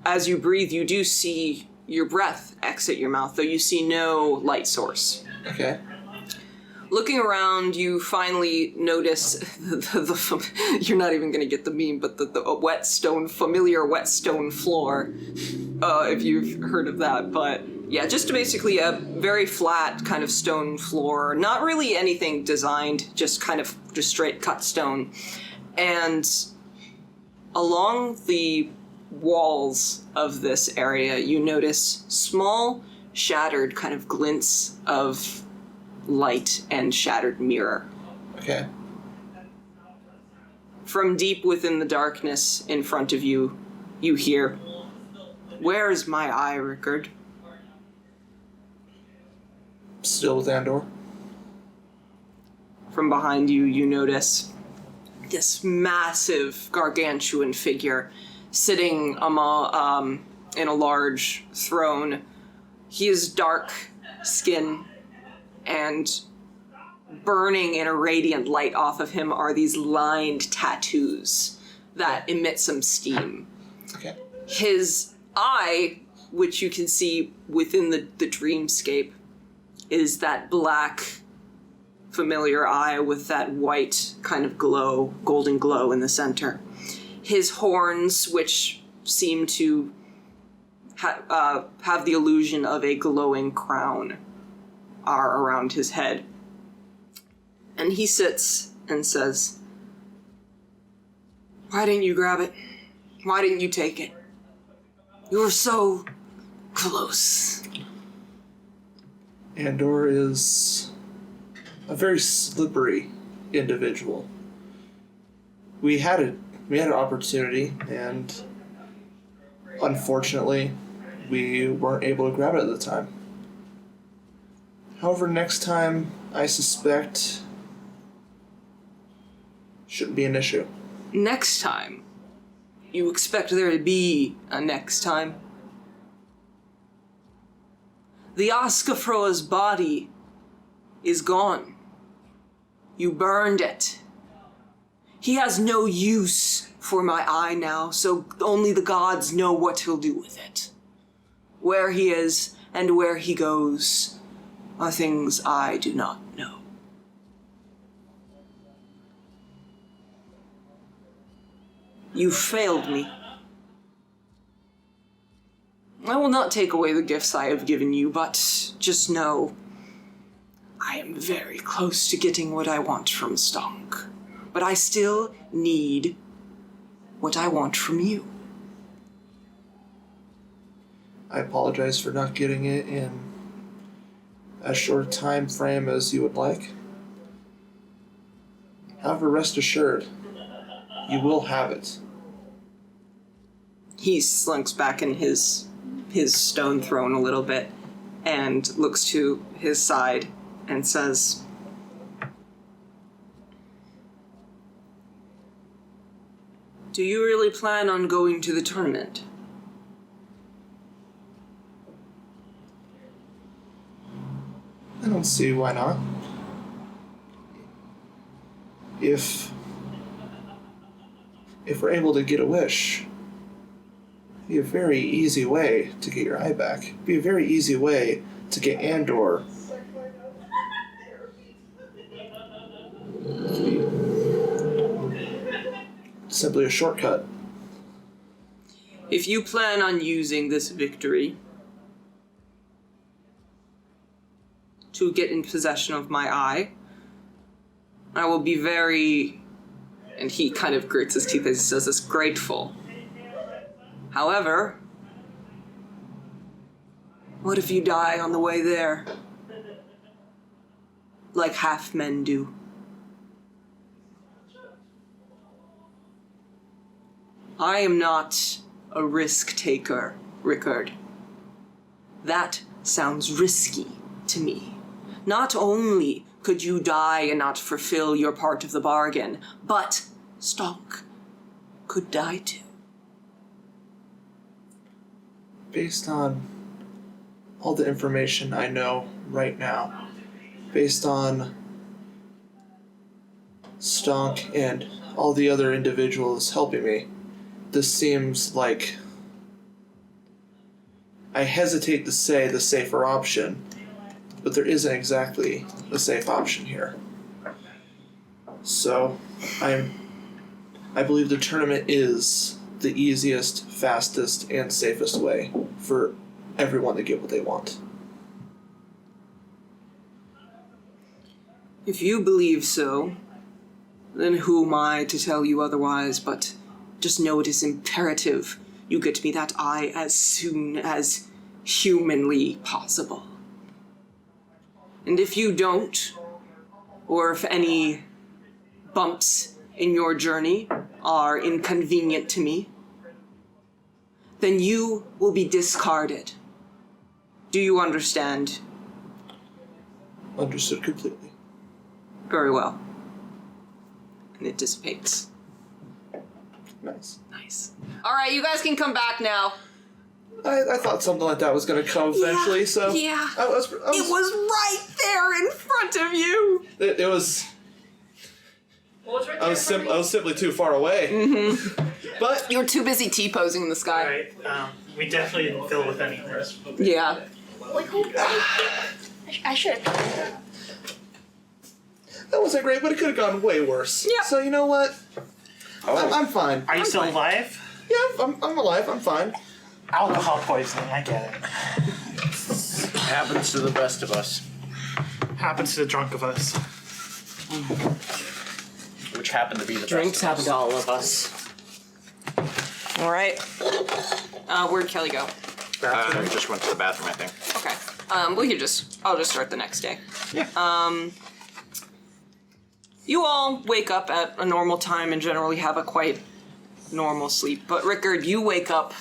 as you breathe, you do see your breath exit your mouth, though you see no light source. Okay. Looking around, you finally notice you're not even going to get the meme, but the familiar wet stone floor, if you've heard of that. But yeah, just basically a very flat kind of stone floor, not really anything designed, just straight cut stone. And along the walls of this area, you notice small, shattered kind of glints of light and shattered mirror. Okay. From deep within the darkness in front of you, you hear, "Where is my eye, Rickard?" Still with Andor. From behind you, you notice this massive, gargantuan figure sitting in a large throne. He is dark skin, and burning in a radiant light off of him are these lined tattoos that emit some steam. Okay. His eye, which you can see within the dreamscape, is that black, familiar eye with that white kind of glow, golden glow in the center. His horns, which seem to have the illusion of a glowing crown, are around his head. And he sits and says, "Why didn't you grab it? Why didn't you take it? You were so close." Andor is a very slippery individual. We had We had an opportunity, and unfortunately, we weren't able to grab it at the time. However, next time, I suspect shouldn't be an issue. Next time? You expect there to be a next time? The Askafroa's body is gone. You burned it. He has no use for my eye now, so only the gods know what he'll do with it. Where he is and where he goes are things I do not know. You failed me. I will not take away the gifts I have given you, but just know I am very close to getting what I want from Stonk. But I still need what I want from you. I apologize for not getting it in as short a time frame as you would like. However, rest assured, you will have it. He slunks back in his stone throne a little bit and looks to his side and says, "Do you really plan on going to the tournament?" I don't see why not. If we're able to get a wish, it'd be a very easy way to get your eye back. It'd be a very easy way to get Andor. It'd be simply a shortcut. If you plan on using this victory to get in possession of my eye, I will be very, and he kind of grits his teeth as he says this, grateful. However, what if you die on the way there? Like half men do. I am not a risk taker, Rickard. That sounds risky to me. Not only could you die and not fulfill your part of the bargain, but Stonk could die too. Based on all the information I know right now, based on Stonk and all the other individuals helping me, this seems like, I hesitate to say the safer option, but there isn't exactly a safe option here. So, I believe the tournament is the easiest, fastest, and safest way for everyone to get what they want. If you believe so, then who am I to tell you otherwise, but just know it is imperative you get me that eye as soon as humanly possible. And if you don't, or if any bumps in your journey are inconvenient to me, then you will be discarded. Do you understand? Understood completely. Very well. And it dissipates. Nice. Nice. All right, you guys can come back now. I thought something like that was going to come eventually, so... Yeah. I was It was right there in front of you. It was... Well, it's right I was simply too far away. Mm-hmm. But You're too busy T-posing in the sky. Alright, we definitely didn't fill with anything. Yeah. Like, I should have. that wasn't great, but it could have gone way worse. Yeah. So you know what? I'm fine. Are you still fine. alive? Yeah, I'm alive. I'm fine. Alcohol poisoning, I get it. Happens to the best of us. Happens to the drunk of us. Which happen to be the Drinks best happen to all of us. All right. Where'd Kelly go? I just went to the bathroom, I think. Okay. I'll just start the next day. Yeah. You all wake up at a normal time and generally have a quite normal sleep. But Rickard, you wake up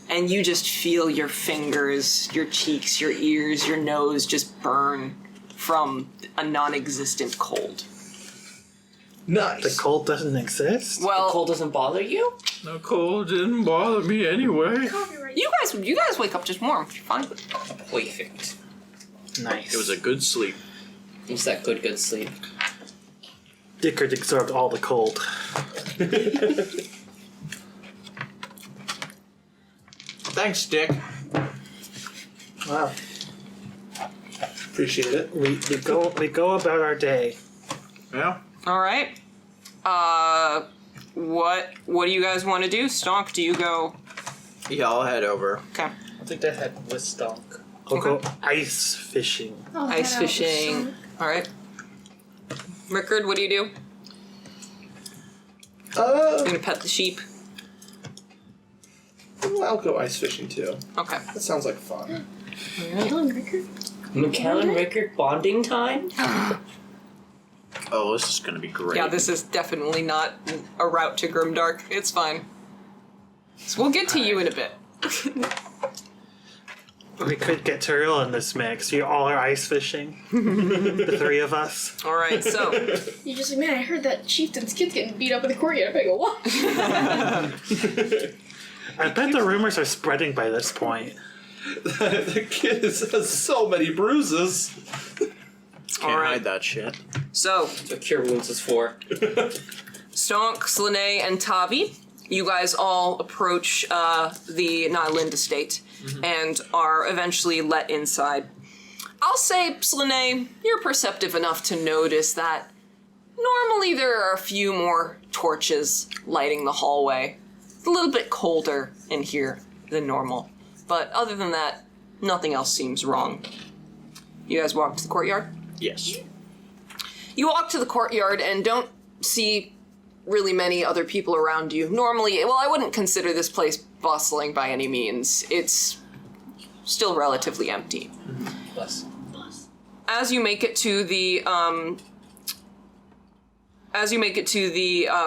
and you just feel your fingers, your cheeks, your ears, your nose just burn from a non-existent cold. Nice. The cold doesn't exist? Well, The cold doesn't bother you? The cold didn't bother me anyway. Copyright. you guys wake up just warm. You're fine. Perfect. Nice. It was a good sleep. It's that good sleep. Rickard absorbed all the cold. Thanks, Dick. Wow. Appreciate it. We go about our day. Yeah. All right. What do you guys want to do? Stonk, do you go? Yeah, I'll head over. Okay. I think that had with Stonk. I'll go ice fishing. I'll Ice head out with fishing. some- All right. Rickard, what do you do? You're gonna pet the sheep. I'll go ice fishing too. Okay. That sounds like fun. Mikkel and Rickard bonding time? Oh, this is gonna be great. Yeah, this is definitely not a route to Grimdark. It's fine. So we'll get to you in a bit. We could get Tiril in this mix. You all are ice fishing. The three of us. All right. So You just like, man, I heard that chieftain's kid's getting beat up in the courtyard. I better go watch. I bet the rumors are spreading by this point. The kid has so many bruises. Can't all right. hide that shit. So That's what Cure Wounds is for. Stonk, Slanei, and Tavi, you guys all approach the Nylund estate and are eventually let inside. I'll say, Slanei, you're perceptive enough to notice that normally there are a few more torches lighting the hallway. It's a little bit colder in here than normal. But other than that, nothing else seems wrong. You guys walk to the courtyard? Yes. You walk to the courtyard and don't see really many other people around you. Normally, well, I wouldn't consider this place bustling by any means. It's still relatively empty. Bless. As you make it to the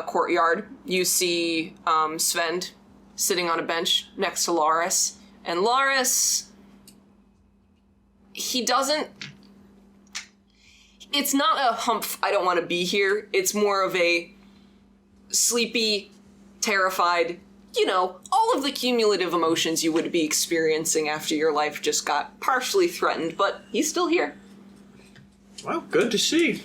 courtyard, you see Svend sitting on a bench next to Larus, and Larus, he doesn't. It's not a humph, I don't want to be here. It's more of a sleepy, terrified, all of the cumulative emotions you would be experiencing after your life just got partially threatened, but he's still here. Well, good to see.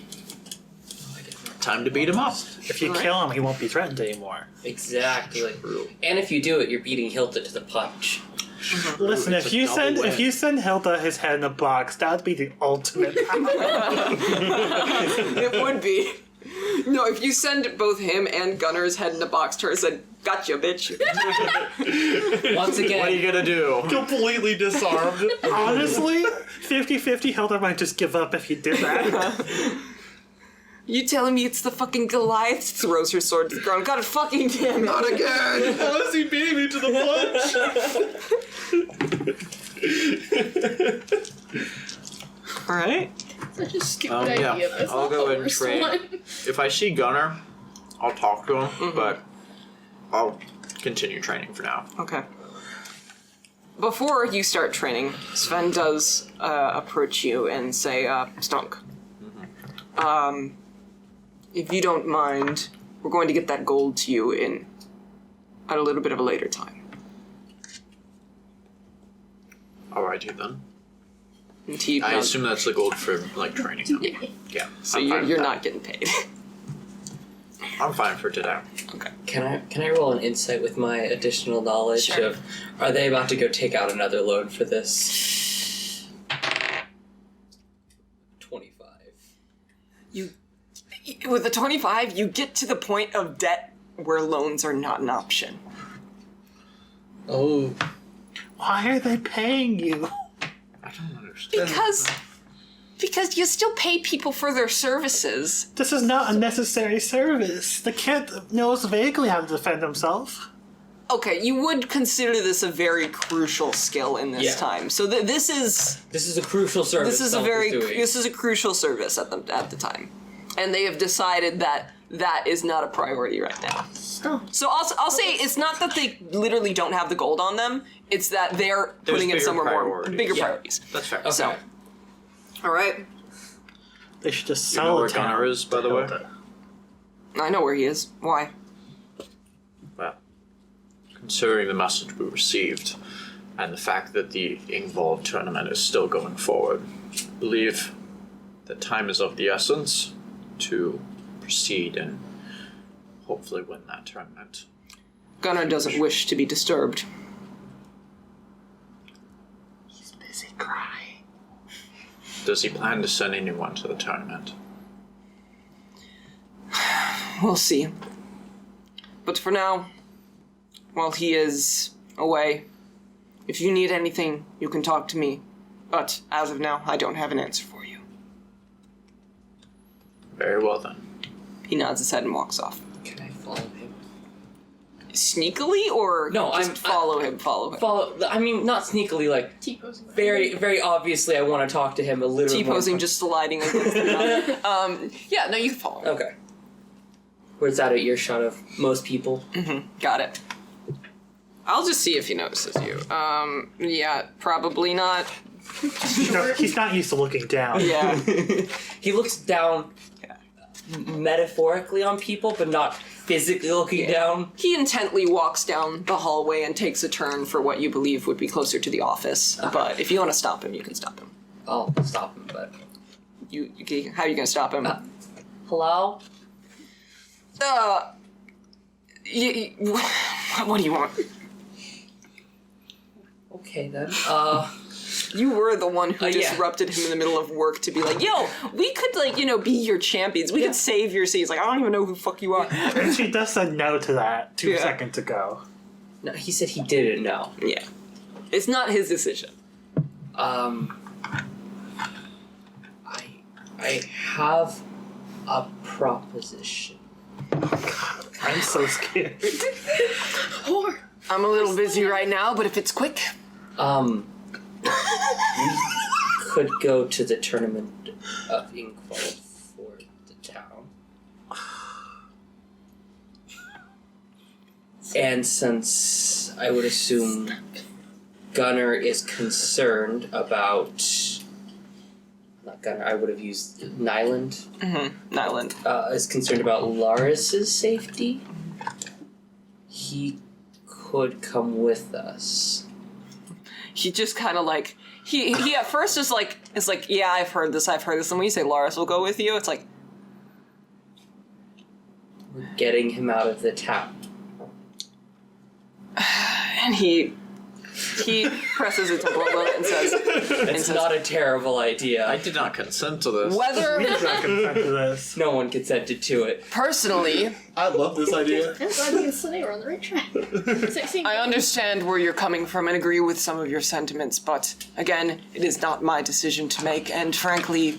Time to beat him up. If you kill him, he won't be threatened anymore. Exactly. And if you do it, you're beating Hilda to the punch. Listen, It's if a you double send win. if you send Hilda his head in a box, that would be the ultimate. It would be. No, if you send both him and Gunnar's head in a box to her and said, "Gotcha, bitch." Once again, What are you gonna do? Completely disarmed. Honestly, 50-50, Hilda might just give up if you did that. You telling me it's the fucking Goliath? Throws her sword to the ground. God fucking damn it. Not again! How is he beating me to the punch? Alright. Such a stupid Yeah. idea. That's I'll not go the and worst trade. one. If I see Gunnar, I'll talk to him, but I'll continue training for now. Okay. Before you start training, Svend does approach you and say, Stonk. If you don't mind, we're going to get that gold to you at a little bit of a later time. Alrighty then. And he I nods. assume that's the gold for, like, training. Yeah. So I'm fine with you're that. not getting paid. I'm fine for today. Okay. can I roll an insight with my additional knowledge Sure. of, are they about to go take out another loan for this? 25. With the 25, you get to the point of debt where loans are not an option. Oh. Why are they paying you? I don't understand. Because you still pay people for their services. This is not a necessary service. The kid knows vaguely how to defend himself. Okay, you would consider this a very crucial skill in this Yeah. time. So this is This is a crucial service. this is a Stonk very is doing. this is a crucial service at the time, and they have decided that that is not a priority right now. Oh. So I'll say it's not that they literally don't have the gold on them. It's that they're putting it bigger somewhere more priorities. bigger Yeah. priorities. That's fair. Okay. So, all right. They should just You know sell where the town. Gunnar is, by the way? I know where he is. Why? Well, considering the message we received and the fact that the Ingvald tournament is still going forward, I believe that time is of the essence to proceed and hopefully win that tournament. Gunnar doesn't wish to be disturbed. He's busy crying. Does he plan to send anyone to the tournament? We'll see. But for now, while he is away, if you need anything, you can talk to me. But as of now, I don't have an answer for you. Very well then. He nods his head and walks off. Can I follow him? Sneakily, or No, just I'm- follow him? I mean, not sneakily, like, T-posing. very, very obviously I want to talk to him a little more. T-posing, just sliding against the ground. Yeah, no, you can follow him. Okay. Where's that at earshot of most people? Got it. I'll just see if he notices you. Yeah, probably not. He's not used to looking down. Yeah. He looks down metaphorically on people, but not physically looking down. He intently walks down the hallway and takes a turn for what you believe would be closer to the office. But if you want to stop him, you can stop him. I'll stop him, but... How are you going to stop him? Hello? What do you want? Okay, then. You were the one who Yeah. disrupted him in the middle of work to be like, yo, we could, be your champions. We could save your city. He's like, I don't even know who the fuck you are. And she just said no to that 2 Yeah. seconds ago. No, he said he didn't know. Yeah. It's not his decision. I have a proposition. I'm so scared. Poor. I'm a little busy right now, but if it's quick. We could go to the tournament of Ingvald for the town. And since I would assume Gunnar is concerned about... Not Gunnar, I would have used Nylund. Nylund. Is concerned about Larus's safety. He could come with us. He just kind of he at first is like, yeah, I've heard this. And when you say Larus will go with you, it's like, We're getting him out of the town. and he presses his temple a little bit and says, It's not a terrible idea. I did not consent to this. whether We did not consent to this. No one consented to it. personally, I love this idea. I'm glad me and Slanei were on the right track. 16. I understand where you're coming from and agree with some of your sentiments, but again, it is not my decision to make, and frankly,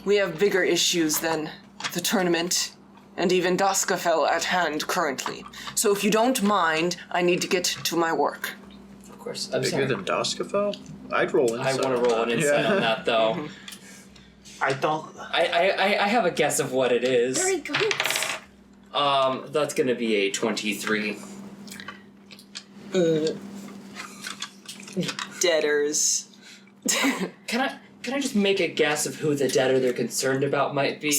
we have bigger issues than the tournament and even Daskafell at hand currently. So if you don't mind, I need to get to my work. Of course. I'm Bigger sorry. than Daskafell? I'd roll I inside. want to roll an insight on that, though. I don't. I have a guess of what it is. There he goes. That's gonna be a 23. Debtors. Can I just make a guess of who the debtor they're concerned about might be?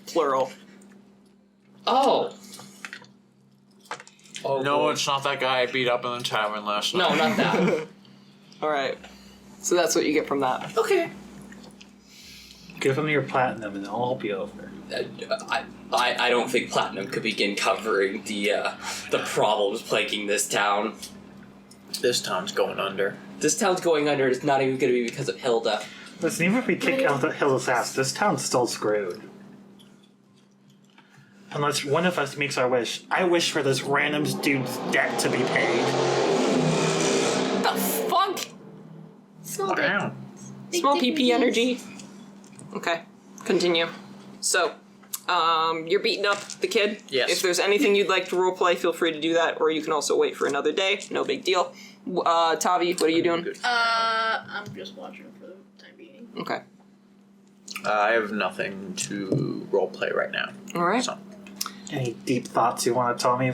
Plural. Oh. Oh, No, boy. it's not that guy I beat up in the tavern last night. No, not that. Alright. So that's what you get from that. Okay. Give him your platinum and it'll all be over. I don't think Platinum could begin covering the problems plaguing this town. This town's going under. This town's going under. It's not even going to be because of Hilda. Listen, even if we kick out the Hill's ass, this town's still screwed. Unless one of us makes our wish. I wish for this random dude's debt to be paid. What the fuck? Small dick. Wow. Big Small dick PP energy. energy. Okay, continue. So, you're beating up the kid. Yes. If there's anything you'd like to roleplay, feel free to do that, or you can also wait for another day. No big deal. Tavi, what are you doing? I'm just watching for the time being. Okay. I have nothing to roleplay right now. All right. So. Any deep thoughts you want to tell me?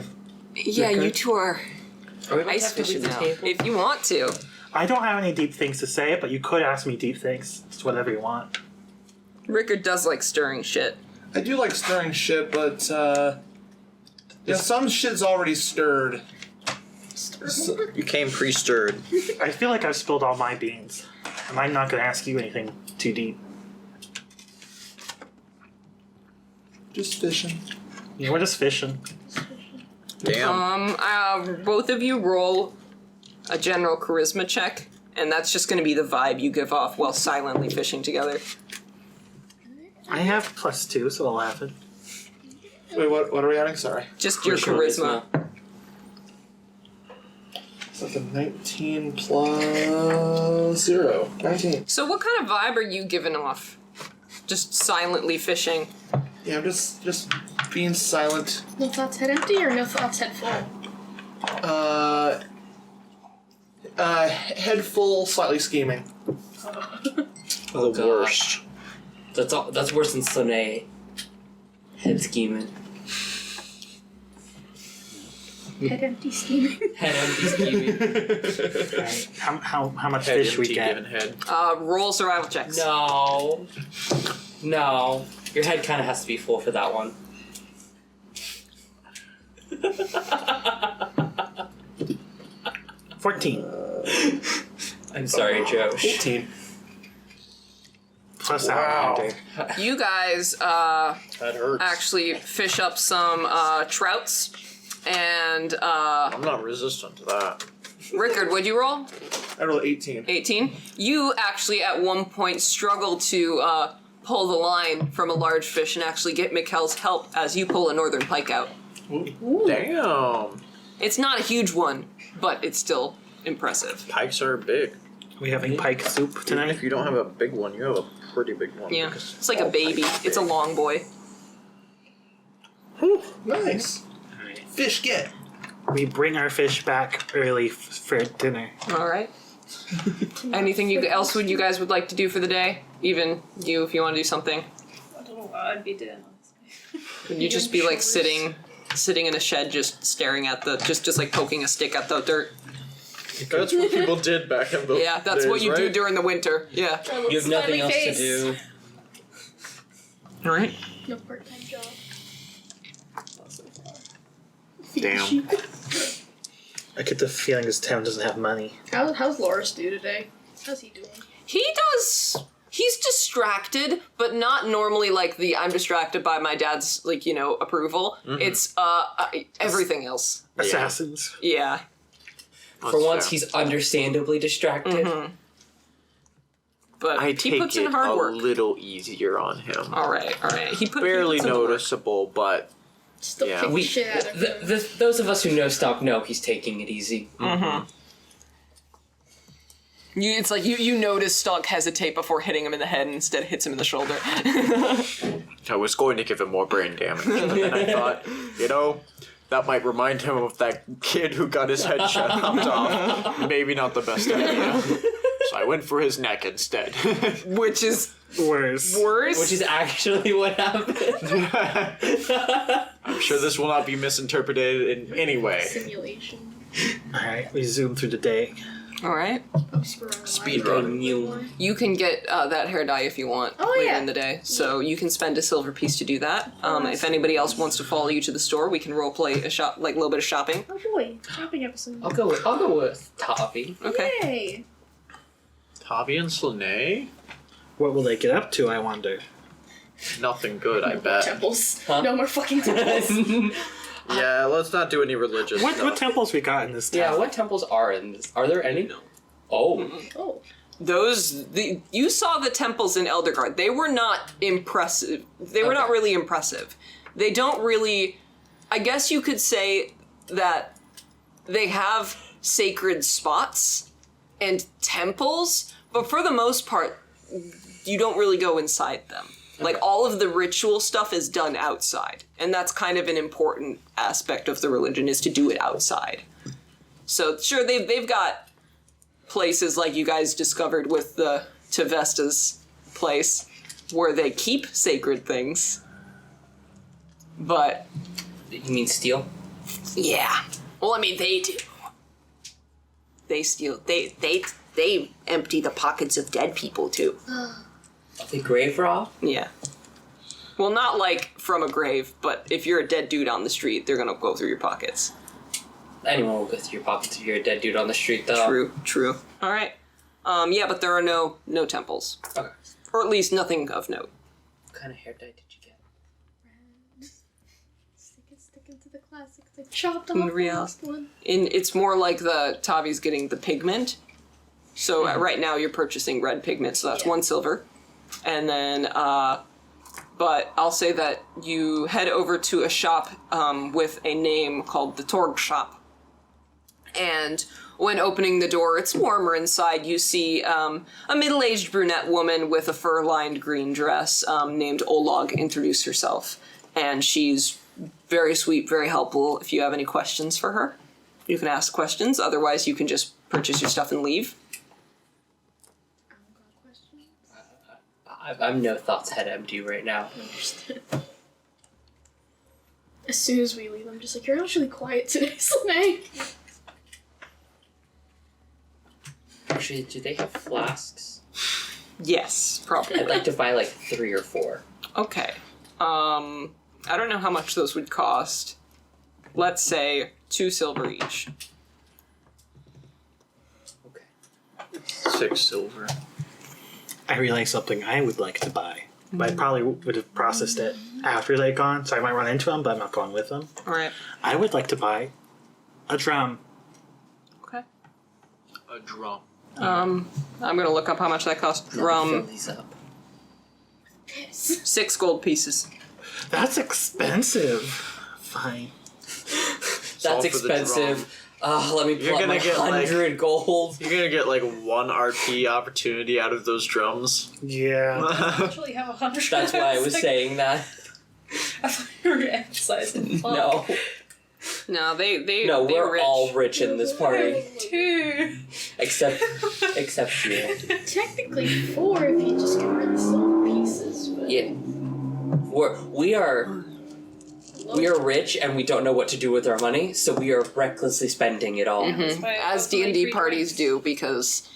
Yeah, Rickard? you two are Are we about to ice have to fishing leave the now. table? If you want to. I don't have any deep things to say, but you could ask me deep things. It's whatever you want. Rickard does like stirring shit. I do like stirring shit, but yeah, some shit's already stirred. So, You came pre-stirred. I feel like I've spilled all my beans. And I'm not going to ask you anything too deep. just fishing. Yeah, we're just fishing. Damn. Both of you roll a general charisma check, and that's just going to be the vibe you give off while silently fishing together. I have +2, so 11. Wait, what are we adding? Sorry. Just your charisma. So it's a 19 plus 0. 19. So what kind of vibe are you giving off? Just silently fishing. Yeah, I'm just being silent. No thoughts head empty or no thoughts head full? Head full, slightly scheming. Oh, The God. worst. That's worse than Slanei. Head scheming. Head empty scheming. Head empty scheming. Right. How much Head fish we empty, get? given head. Roll survival checks. No. No. Your head kind of has to be full for that one. 14. I'm sorry, Josh. 18. Plus Wow. Outlander. You guys That hurts. actually fish up some trouts, and I'm not resistant to that. Rickard, what'd you roll? I rolled 18. 18. You actually at one point struggle to pull the line from a large fish and actually get Mikkel's help as you pull a northern pike out. Damn. It's not a huge one, but it's still impressive. Pikes are big. We having pike soup Even tonight? if you don't have a big one, you have a pretty big one. Yeah, because it's like a all baby. pikes are It's a big. long boy. Nice. Alright. Fish get. We bring our fish back early for dinner. All right. Anything else would you guys would like to do for the day? Even you, if you want to do something. I don't know what I'd be doing. Would you just be like sitting in a shed, just staring at the, just like poking a stick at the dirt? That's what people did back in the Yeah, that's what days, you do right? during the winter. Yeah. You have nothing else to do. All right. No part-time job. Damn. I get the feeling this town doesn't have money. How's Larus do today? How's he doing? He's distracted, but not normally like the I'm distracted by my dad's approval. Mm-hmm. It's everything else. Assassins. Yeah. For once, he's understandably distracted. Mm-hmm. But I he take puts it in hard a work. little easier on him. All right. He Barely puts in work. noticeable, but Still Yeah. kick the We, shit out of him. those of us who know Stonk know he's taking it easy. It's like you notice Stonk hesitate before hitting him in the head and instead hits him in the shoulder. I was going to give him more brain damage. But then I thought, that might remind him of that kid who got his head chopped off. Maybe not the best idea. So I went for his neck instead. Which is Worse. worse. Which is actually what happened. I'm sure this will not be misinterpreted in any way. Simulation. Alright, we zoom through the day. All right. Speed run. You can get that hair dye if you want Oh, later yeah. in the day. So you can spend a silver piece to do that. If anybody else wants to follow you to the store, we can roleplay a little bit of shopping. Oh boy, shopping episode. I'll go with Toffee. Okay. Yay! Tavi and Slanei? What will they get up to, I wonder? Nothing good, I No more bet. temples. Huh? No more fucking temples. Yeah, let's not do any religious What stuff. temples we got in this town? Yeah, what temples are in this? Are there any? No. Oh. Oh. You saw the temples in Eldergard. They were not impressive. They were not really impressive. They don't really, I guess you could say that they have sacred spots and temples, but for the most part, you don't really go inside them. Like, all of the ritual stuff is done outside. And that's kind of an important aspect of the religion, is to do it outside. So, sure, they've got places like you guys discovered with the Tevesta's place. where they keep sacred things. But You mean steal? yeah. Well, I mean, they do. They steal. They empty the pockets of dead people too. The grave rob? Yeah. Well, not like from a grave, but if you're a dead dude on the street, they're gonna go through your pockets. Anyone will go through your pockets if you're a dead dude on the street, though. True. All right. Yeah, but there are no temples, Okay. or at least nothing of note. What kind of hair dye did you get? Stick into the classics. I chopped off In the real- last one. It's more like the Tavi's getting the pigment. So right now you're purchasing red pigment, so that's Yeah. 1 silver. And then, but I'll say that you head over to a shop with a name called the Torg Shop. And when opening the door, it's warmer inside. You see a middle-aged brunette woman with a fur-lined green dress named Olag introduce herself. And she's very sweet, very helpful. If you have any questions for her, you can ask questions. Otherwise, you can just purchase your stuff and leave. I'm no thoughts head empty right now. Understood. As soon as we leave, I'm just like, you're actually quiet today, Slanei. Actually, do they have flasks? Yes, probably. I'd like to buy like 3 or 4. Okay. I don't know how much those would cost. Let's say 2 silver each. Okay. 6 silver. I realized something I would like to buy, but I probably would have processed it after they'd gone, so I might run into them, but I'm not going with them. All right. I would like to buy a drum. Okay. A drum. I'm gonna look up how much that costs. Fill Drum, these up. 6 gold pieces. That's expensive. Fine. all That's for the expensive. Let me You're pull out my gonna get, like- 100 gold. You're gonna get like 1 RP opportunity out of those drums. Yeah. Actually have 100. That's why I was saying that. I thought you were emphasizing. No. No, they No, they're we're rich. all rich in this party. 2. Except you. Technically 4 if you just get rid of the silver pieces, but... Yeah. We are rich and we don't know what to do with our money, so we are recklessly spending it all. As D&D parties do, because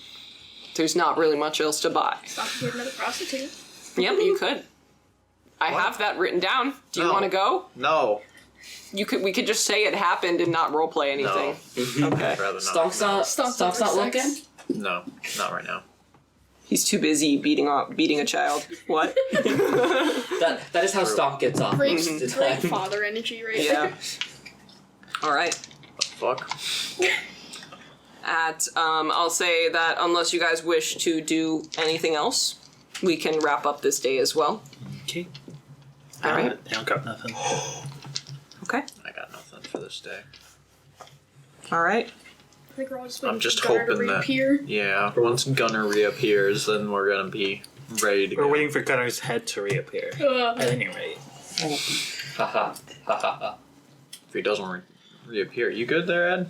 there's not really much else to buy. Stop to get another prostitute. Yep, you could. I have that written down. Do you No. want to go? No. We could just say it happened and not roleplay anything. Okay. I'd rather not. Stonk's not over looking? sex. No, not right now. He's too busy beating a child. What? That is how Stonk gets off. Great, most of the great time. father energy right Yeah. there. All right. The fuck? I'll say that unless you guys wish to do anything else, we can wrap up this day as well. Okay. All right. I don't got nothing. Okay. I got nothing for this day. All right. I think we're all just I'm waiting just for Gunnar to hoping that- reappear. Yeah, once Gunnar reappears, then we're gonna be ready to We're go. waiting for Gunnar's head to reappear. At any rate. Haha. Ha. If he doesn't reappear, you good there, Ed?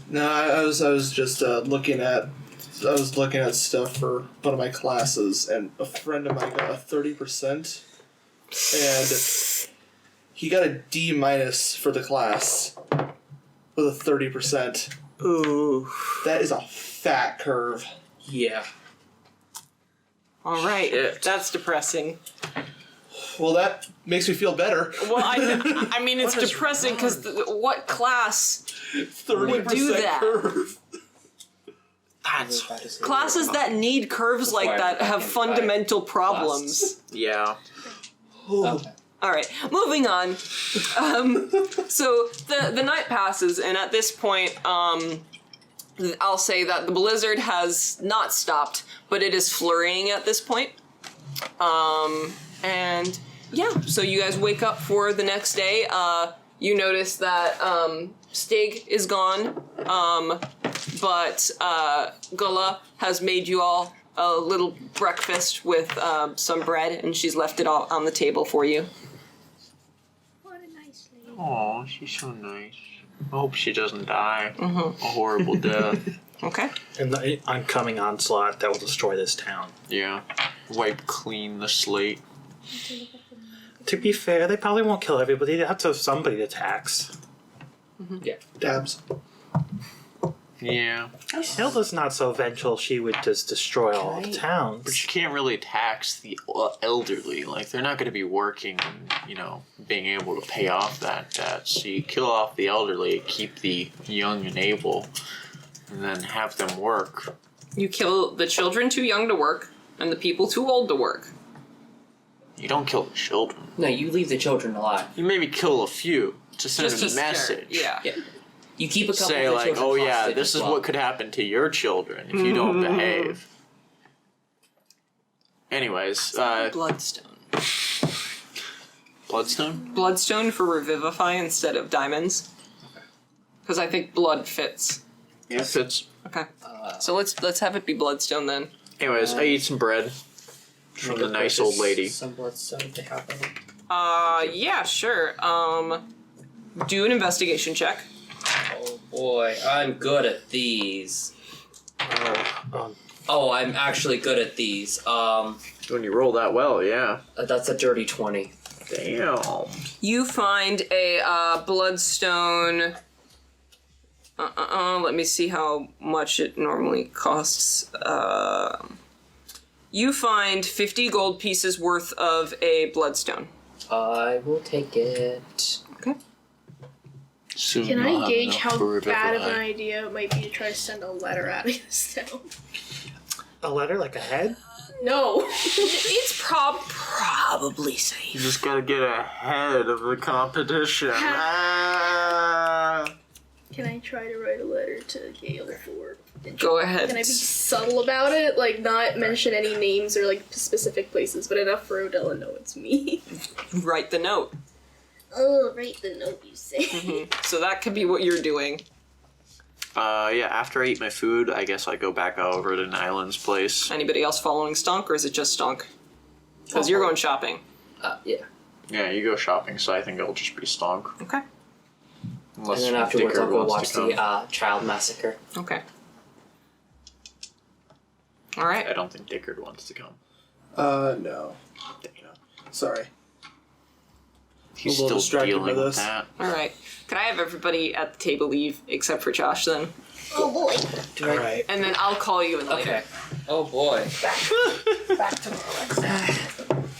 No, I was just looking at stuff for one of my classes, and a friend of mine got a 30%, and he got a D- for the class with a 30%. Ooh. That is a fat curve. Yeah. All right. Shit. That's depressing. Well, that makes me feel better. Well, I mean, it's What is depressing because what class 30% would do that? curve. That's Classes that need curves like Required that have back in fundamental class. problems. yeah. Okay. All right, moving on. So the night passes, and at this point, I'll say that the blizzard has not stopped, but it is flurrying at this point. And yeah, so you guys wake up for the next day. You notice that Stig is gone, but Gula has made you all a little breakfast with some bread, and she's left it all on the table for you. What a nice lady. Aw, she's so nice. I hope she doesn't die a horrible death. Okay. And the oncoming onslaught that will destroy this town. Yeah. wipe clean the slate. To be fair, they probably won't kill everybody. They have to have somebody to tax. Dabs. Yeah. Hilda's not so vengeful she would just destroy all the towns. But you can't really tax the elderly. Like, they're not going to be working and, being able to pay off that debt. So you kill off the elderly, keep the young and able, and then have them work. You kill the children too young to work, and the people too old to work. You don't kill the children. No, you leave the children alive. You maybe kill a few to send Just a to scare- message. Yeah. You keep a couple Say, of the like, children oh yeah, hostage this as is well. what could happen to your children if you don't behave. Anyways, Bloodstone. Bloodstone? Bloodstone for revivify instead of diamonds. Because I think blood fits. Yeah, fits. Okay. So let's have it be bloodstone then. Anyways, I eat some bread from the nice old lady. Some bloodstone to happen. Yeah, sure. Do an investigation check. Oh boy, I'm good at these. Oh, I'm actually good at these. When you roll that well, yeah. That's a dirty 20. Damn. You find a bloodstone. Let me see how much it normally costs. You find 50 gold pieces worth of a bloodstone. I will take it. Okay. Soon Can you'll I have gauge enough how for bad of an revivify. idea it might be to try to send a letter out of this town? A letter like a head? No. It's probably You safe. just gotta get ahead of the competition. Can I try to write a letter to Gale for? Go ahead. Can I be subtle about it? Like, not mention any names or, like, specific places, but enough for Odell to know it's me. Write the note. Oh, write the note, you say. So that could be what you're doing. Yeah, after I eat my food, I guess I go back over to Nylund's place. Anybody else following Stonk, or is it just Stonk? Because you're going shopping. Yeah. Yeah, you go shopping, so I think it'll just be Stonk. Okay. Unless And then afterwards Dicker I'll go wants watch to come. the child massacre. Okay. All right. I don't think Dickard wants to come. No. Sorry. He's a little still distracted dealing by with this. that. All right. Can I have everybody at the table leave except for Josh then? Oh, boy. Alright. And then I'll call you in later. Okay. Oh boy.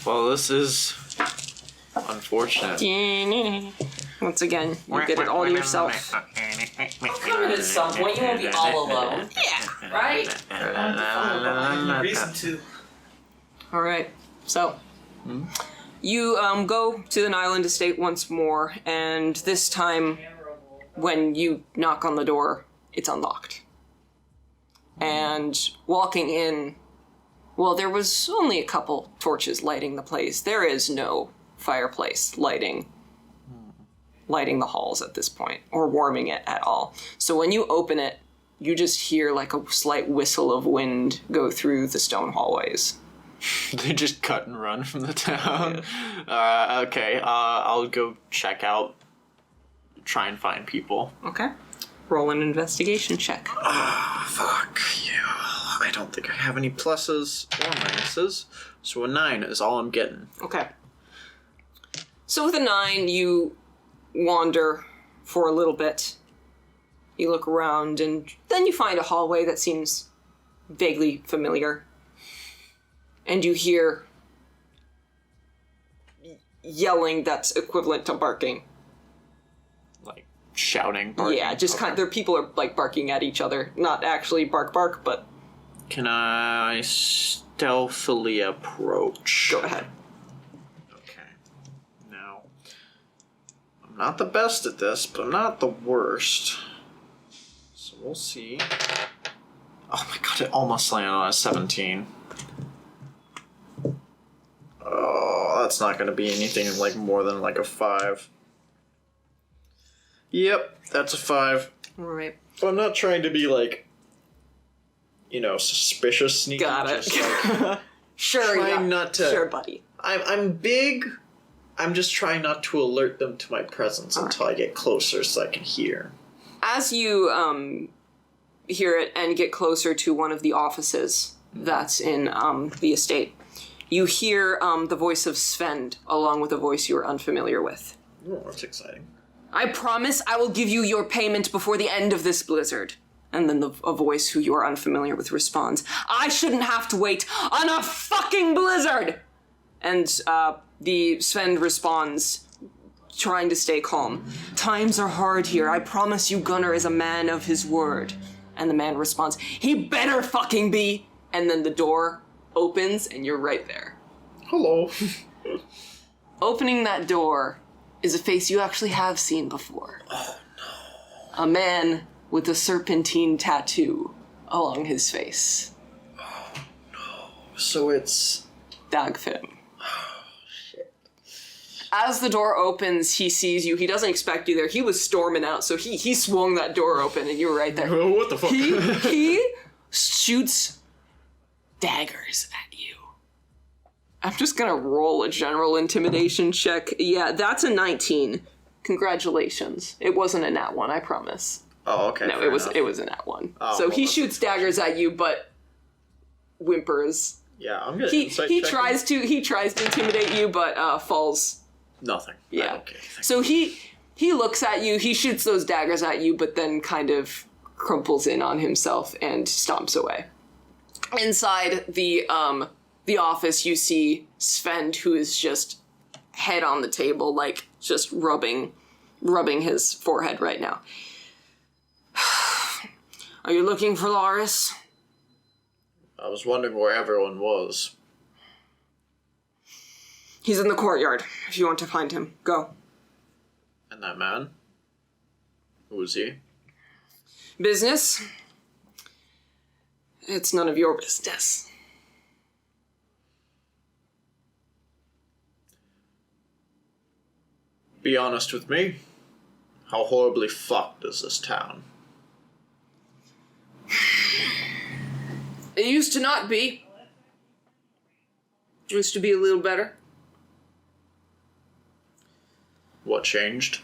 Well, this is unfortunate. Once again, you get it all to yourself. Coming at some point, you won't be all alone. Yeah. Right? Reason to. All right. So you go to the Nylund estate once more, and this time, when you knock on the door, it's unlocked. And walking in, well, there was only a couple torches lighting the place. There is no fireplace lighting the halls at this point, or warming it at all. So when you open it, you just hear like a slight whistle of wind go through the stone hallways. They just cut and run from the town. Okay, I'll go check out, try and find people. Okay. Roll an investigation check. Fuck you. I don't think I have any pluses or minuses, so a 9 is all I'm getting. Okay. So with a 9, you wander for a little bit. You look around, and then you find a hallway that seems vaguely familiar. And you hear yelling that's equivalent to barking. Like, shouting, barking. Yeah, just kind of, there people are like barking at each other. Not actually bark, but Can I stealthily approach? go ahead. Okay. Now, I'm not the best at this, but I'm not the worst. So we'll see. Oh my god, it almost landed on a 17. Oh, that's not going to be anything like more than like a 5. Yep, that's a 5. Alright. But I'm not trying to be like, suspicious sneaky. Got it. Just, like, Sure, trying yeah. not to. Sure, buddy. I'm big. I'm just trying not to alert them to my presence until I get closer so I can hear. As you hear it and get closer to one of the offices that's in the estate, you hear the voice of Svend, along with a voice you are unfamiliar with. Oh, that's exciting. I promise I will give you your payment before the end of this blizzard. And then a voice who you are unfamiliar with responds, I shouldn't have to wait on a fucking blizzard! And the Svend responds, trying to stay calm. Times are hard here. I promise you Gunnar is a man of his word. And the man responds, he better fucking be! And then the door opens and you're right there. Hello. Opening that door is a face you actually have seen before. Oh no. A man with a serpentine tattoo along his face. Oh no. So it's Dagfinn. As the door opens, he sees you. He doesn't expect you there. He was storming out, so he swung that door open, and you were right there. Oh, what the fuck? He shoots daggers at you. I'm just gonna roll a general intimidation check. Yeah, that's a 19. Congratulations. It wasn't a nat 1, I promise. Oh, okay. No, it was a nat 1. Oh, so well, he shoots daggers at you, but whimpers. Yeah, I'm gonna. He tries to intimidate you, but falls. Nothing. Yeah. Okay. So he looks at you, he shoots those daggers at you, but then kind of crumples in on himself and stomps away. Inside the office, you see Svend, who is just head on the table, like just rubbing his forehead right now. Are you looking for Larus? I was wondering where everyone was. He's in the courtyard, if you want to find him. Go. And that man? Who was he? Business? It's none of your business. Be honest with me. How horribly fucked is this town? It used to not be. It used to be a little better. What changed?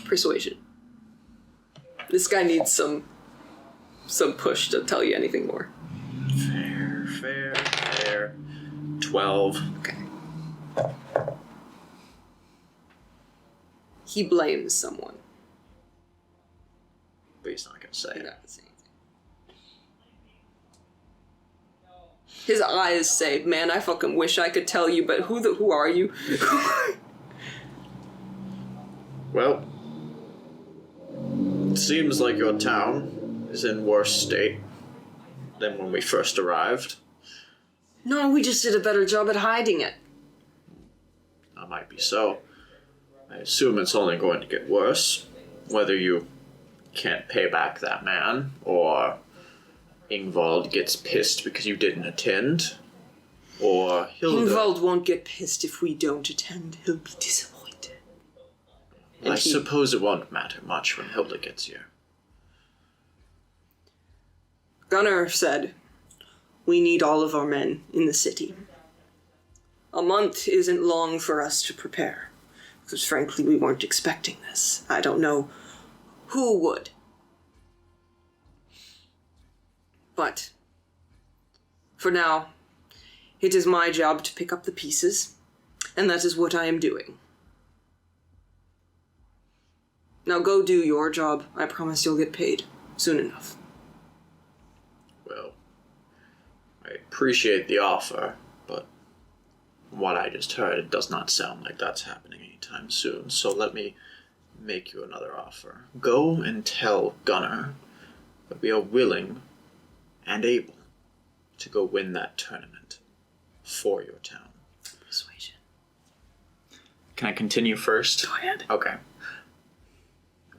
Persuasion. This guy needs some push to tell you anything more. Fair. 12. Okay. He blames someone. But he's not gonna say You're it. not gonna say anything. His eyes say, "Man, I fucking wish I could tell you, but who are you?" Well, it seems like your town is in worse state than when we first arrived. No, we just did a better job at hiding it. That might be so. I assume it's only going to get worse, whether you can't pay back that man, or Ingvald gets pissed because you didn't attend, or Hilda... Ingvald won't get pissed if we don't attend. He'll be disappointed. I suppose it won't matter much when Hilda gets here. Gunnar said, we need all of our men in the city. A month isn't long for us to prepare, because frankly we weren't expecting this. I don't know who would. But for now, it is my job to pick up the pieces, and that is what I am doing. Now go do your job. I promise you'll get paid soon enough. Well, I appreciate the offer, but from what I just heard, it does not sound like that's happening anytime soon, so let me make you another offer. Go and tell Gunnar that we are willing and able to go win that tournament for your town. Persuasion. Can I continue first? Go ahead. Okay.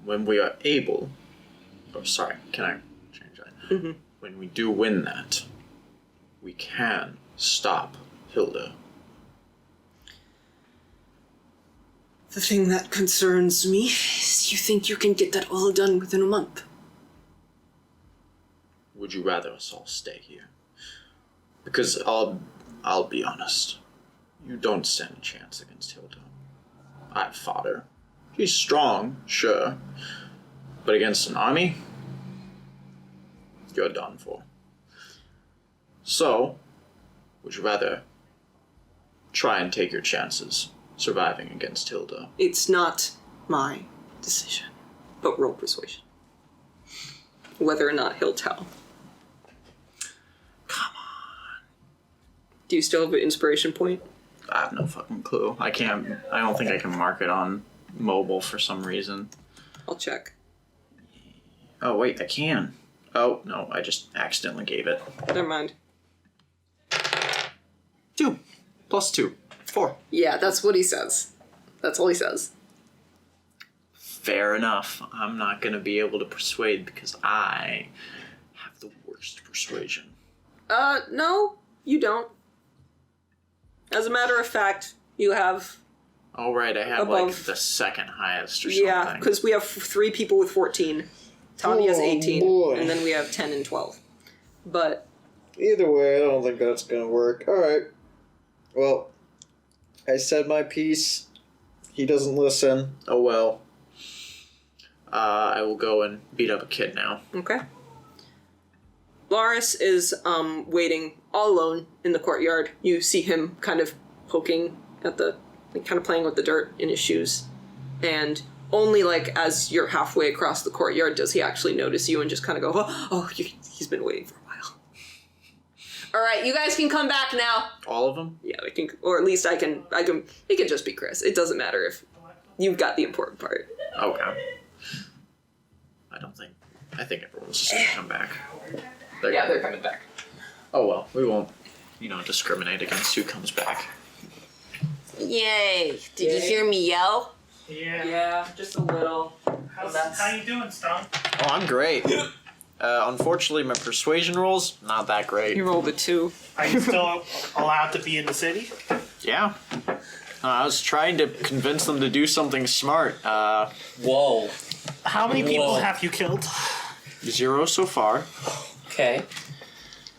When we are able... Oh, sorry, can I change that? Mm-hmm. When we do win that, we can stop Hilda. The thing that concerns me is you think you can get that all done within a month. Would you rather us all stay here? Because I'll be honest. You don't stand a chance against Hilda. I've fought her. She's strong, sure. But against an army, you're done for. So, would you rather try and take your chances surviving against Hilda? It's not my decision, but roll persuasion. Whether or not he'll tell. Come on. Do you still have an inspiration point? I have no fucking clue. I don't think I can mark it on mobile for some reason. I'll check. Oh, wait, I can. Oh, no, I just accidentally gave it. Never mind. 2 plus 2. 4. Yeah, that's what he says. That's all he says. Fair enough. I'm not going to be able to persuade because I have the worst persuasion. No, you don't. As a matter of fact, you have... Oh, right, I have, above. like, the second highest or something. Yeah, because we have 3 people with 14. Tommy has 18. boy. And then we have 10 and 12. But... Either way, I don't think that's gonna work. Alright. Well, I said my piece. He doesn't listen. Oh, well. I will go and beat up a kid now. Okay. Larus is waiting all alone in the courtyard. You see him kind of poking at the, like, kind of playing with the dirt in his shoes. And only, like, as you're halfway across the courtyard does he actually notice you and just kind of go, he's been waiting for a while. All right, you guys can come back now. All of them? Yeah, I can, or at least I can, it can just be Chris. It doesn't matter if you've got the important part. Okay. I think everyone's just gonna come back. They're coming back. Oh well, we won't, discriminate against who comes back. Yay! Did you hear me yell? Yeah. Yeah, just a little. How you doing, Stonk? Oh, I'm great. Unfortunately, my persuasion rolls, not that great. You rolled a 2. Are you still allowed to be in the city? Yeah. I was trying to convince them to do something smart. Whoa. How many people Whoa. have you killed? 0 so far. Okay.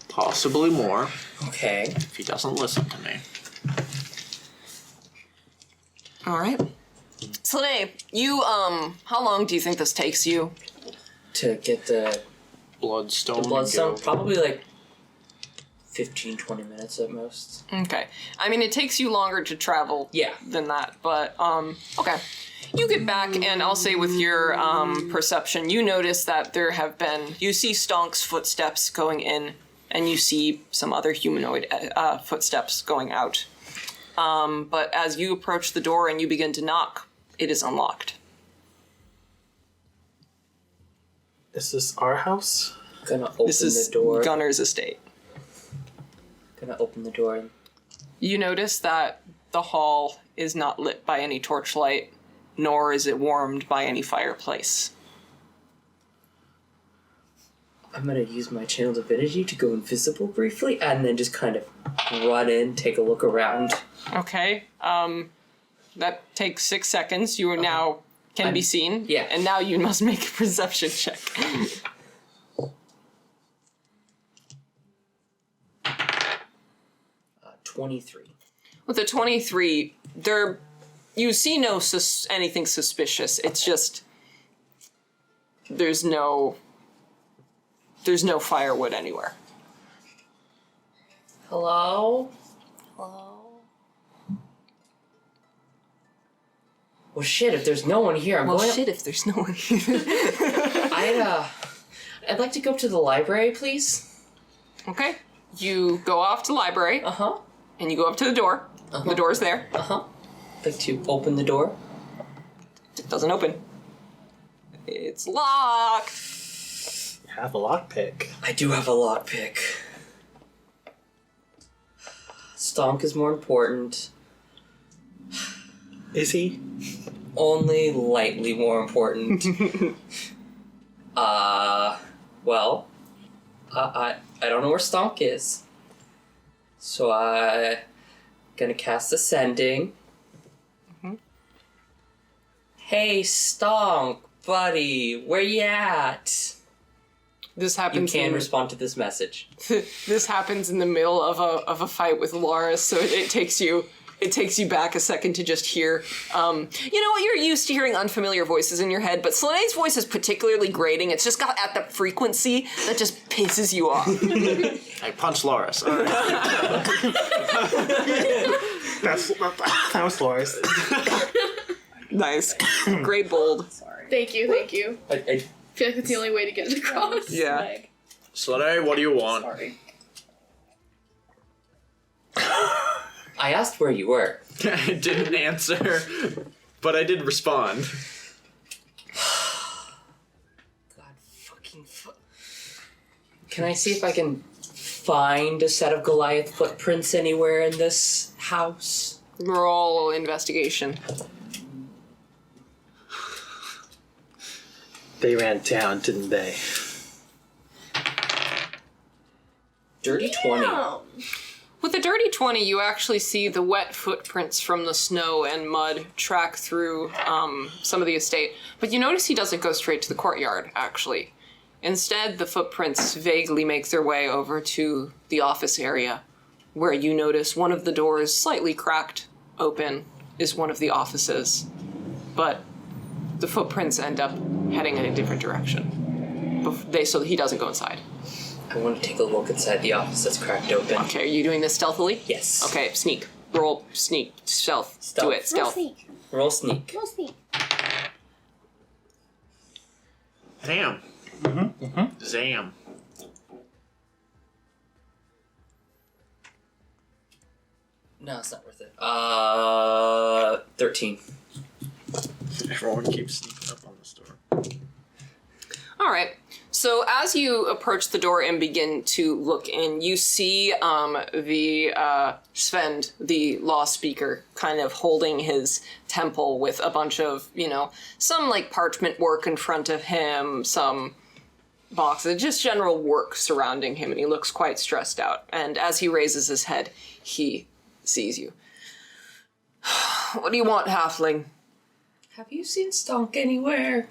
Possibly more, Okay. if he doesn't listen to me. Alright. Slanei, you, how long do you think this takes you? To get the Bloodstone. bloodstone, go. probably like 15, 20 minutes at most. Okay. I mean, it takes you longer to travel Yeah. than that, but, okay. You get back, and I'll say with your, perception, you notice that there have been, you see Stonk's footsteps going in, and you see some other humanoid, footsteps going out. But as you approach the door and you begin to knock, it is unlocked. Is this our house? Gonna open This is the door. Gunnar's estate. Gonna open the door. You notice that the hall is not lit by any torchlight, nor is it warmed by any fireplace. I'm gonna use my channel divinity to go invisible briefly, and then just kind of run in, take a look around. Okay, that takes 6 seconds. You are now can be seen. yeah. And now you must make a perception check. 23. With a 23, you see no anything suspicious. It's just there's no firewood anywhere. Hello? Hello? Well, shit, if there's no one here, I'm going if there's no one here. I'd like to go to the library, please. Okay. You go off to the library, Uh-huh. and you go up to the door. Uh-huh. The door's there. Uh-huh. I'd like to open the door. It doesn't open. It's locked. You have a lockpick. I do have a lockpick. Stonk is more important. Is he? Only lightly more important. Well, I don't know where Stonk is. So I gonna cast Ascending. Mm-hmm. Hey Stonk, buddy, where you at? This You happens. can respond to this message. This happens in the middle of a fight with Larus, so it takes you it takes you back a second to just hear, you know what, you're used to hearing unfamiliar voices in your head, but Slanei's voice is particularly grating. It's just got at the frequency that just pisses you off. I punch Larus. All right. That was Larus. Nice. Great bold. Sorry. Thank you. I feel like that's the only way to get it across. Yeah. Like, Slanei, what do you want? sorry. I asked where you were. I didn't answer, but I did respond. God fucking Can I see if I can find a set of Goliath footprints anywhere in this house? Roll investigation. They ran down, didn't they? Dirty 20. With a dirty 20, you actually see the wet footprints from the snow and mud track through some of the estate. But you notice he doesn't go straight to the courtyard, actually. Instead, the footprints vaguely make their way over to the office area, where you notice one of the doors, slightly cracked open, is one of the offices. But the footprints end up heading in a different direction, so that he doesn't go inside. I want to take a look inside the office that's cracked open. Okay, are you doing this stealthily? Yes. Okay, sneak. Roll, sneak, stealth. Do it, stealth. Roll sneak. Damn. Zam. No, it's not worth it. 13. Everyone keeps sneaking up on this door. Alright, so as you approach the door and begin to look in, you see the Svend, the law speaker, kind of holding his temple with a bunch of, some like parchment work in front of him, some boxes, just general work surrounding him, and he looks quite stressed out. And as he raises his head, he sees you. What do you want, halfling? Have you seen Stonk anywhere?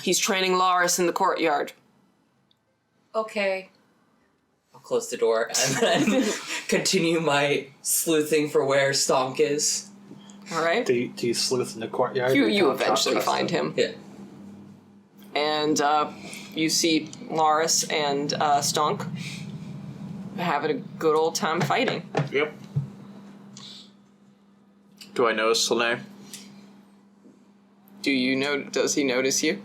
He's training Larus in the courtyard. Okay. I'll close the door and then continue my sleuthing for where Stonk is. Alright. Do you sleuth in the courtyard? You eventually find him. Yeah. And you see Larus and Stonk having a good old time fighting. Yep. Do I notice Slanei? Does he notice you?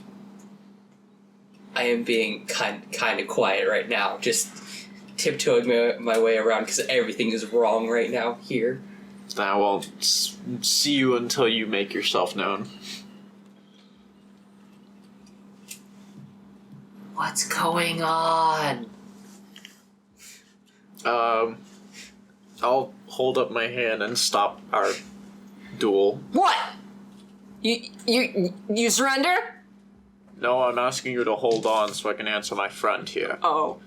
I am being kind of quiet right now, just tiptoeing my way around because everything is wrong right now here. I won't see you until you make yourself known. What's going on? I'll hold up my hand and stop our duel. What? You surrender? No, I'm asking you to hold on so I can answer my friend here. Oh.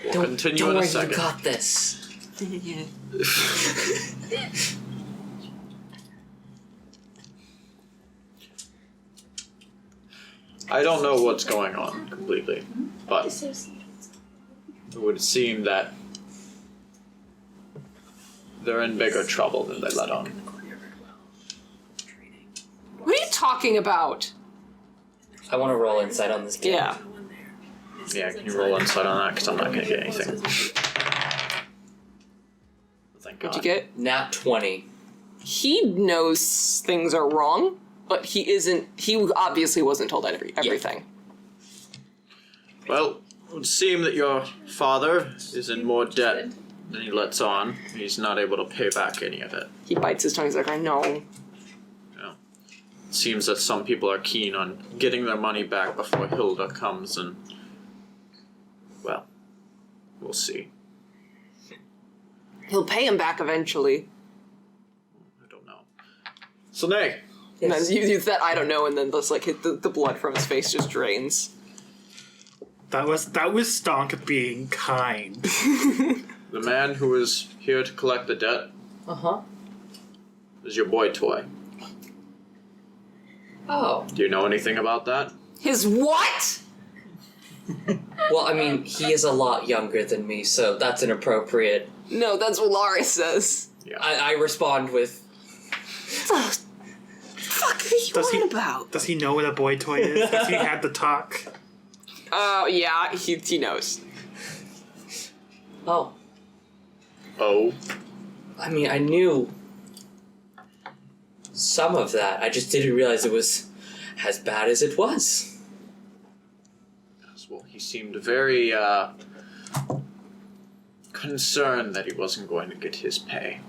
We'll continue don't in a worry, second. you got this. I don't know what's going on completely, but it would seem that they're in bigger trouble than they let on. What are you talking about? I want to roll insight on this game. Yeah. Yeah, can you roll insight on that? Because I'm not going to get anything. Thank God. What'd you get? Nat 20. He knows things are wrong, but he obviously wasn't told everything. Well, it would seem that your father is in more debt than he lets on. He's not able to pay back any of it. He bites his tongue, he's like, I know. It seems that some people are keen on getting their money back before Hilda comes and... well, we'll see. He'll pay him back eventually. I don't know. Slanei! And then you said, I don't know, and then just like the blood from his face just drains. That was Stonk being kind. The man who is here to collect the debt Uh-huh. is your boy toy. Oh. Do you know anything about that? His what? Well, I mean, he is a lot younger than me, so that's an appropriate No, that's what Larus says. Yeah. I respond with, What the fuck are you on about? Does he know what a boy toy is? Has he had the talk? Oh, yeah, he knows. oh, Oh. I mean, I knew some of that. I just didn't realize it was as bad as it was. Yes, well, he seemed very, concerned that he wasn't going to get his pay.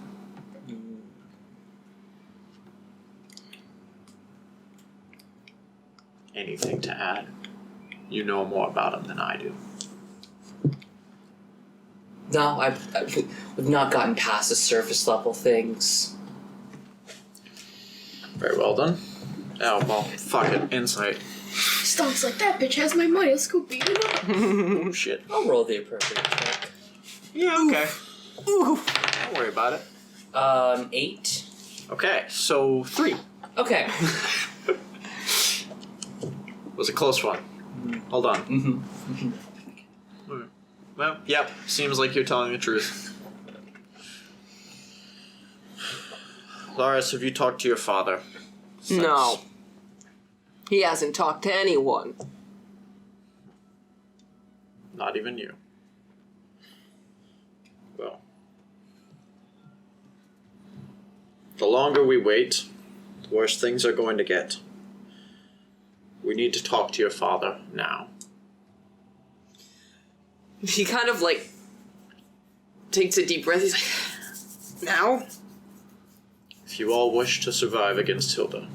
Anything to add? You know more about him than I do. No, we've not gotten past the surface level things. Very well done. Oh, well, fuck it. Insight. Stonk's like, that bitch has my money, let's go beat it up. Oh, shit. I'll roll the appropriate check. Yeah, okay. Don't worry about it. 8. Okay, so 3. Okay. Was a close one. Hold on. Mm-hmm. Okay. Well, yep. Seems like you're telling the truth. Larus, have you talked to your father? No. He hasn't talked to anyone. Not even you. Well. The longer we wait, the worse things are going to get. We need to talk to your father now. He kind of, like, takes a deep breath. He's like, now? If you all wish to survive against Hilda,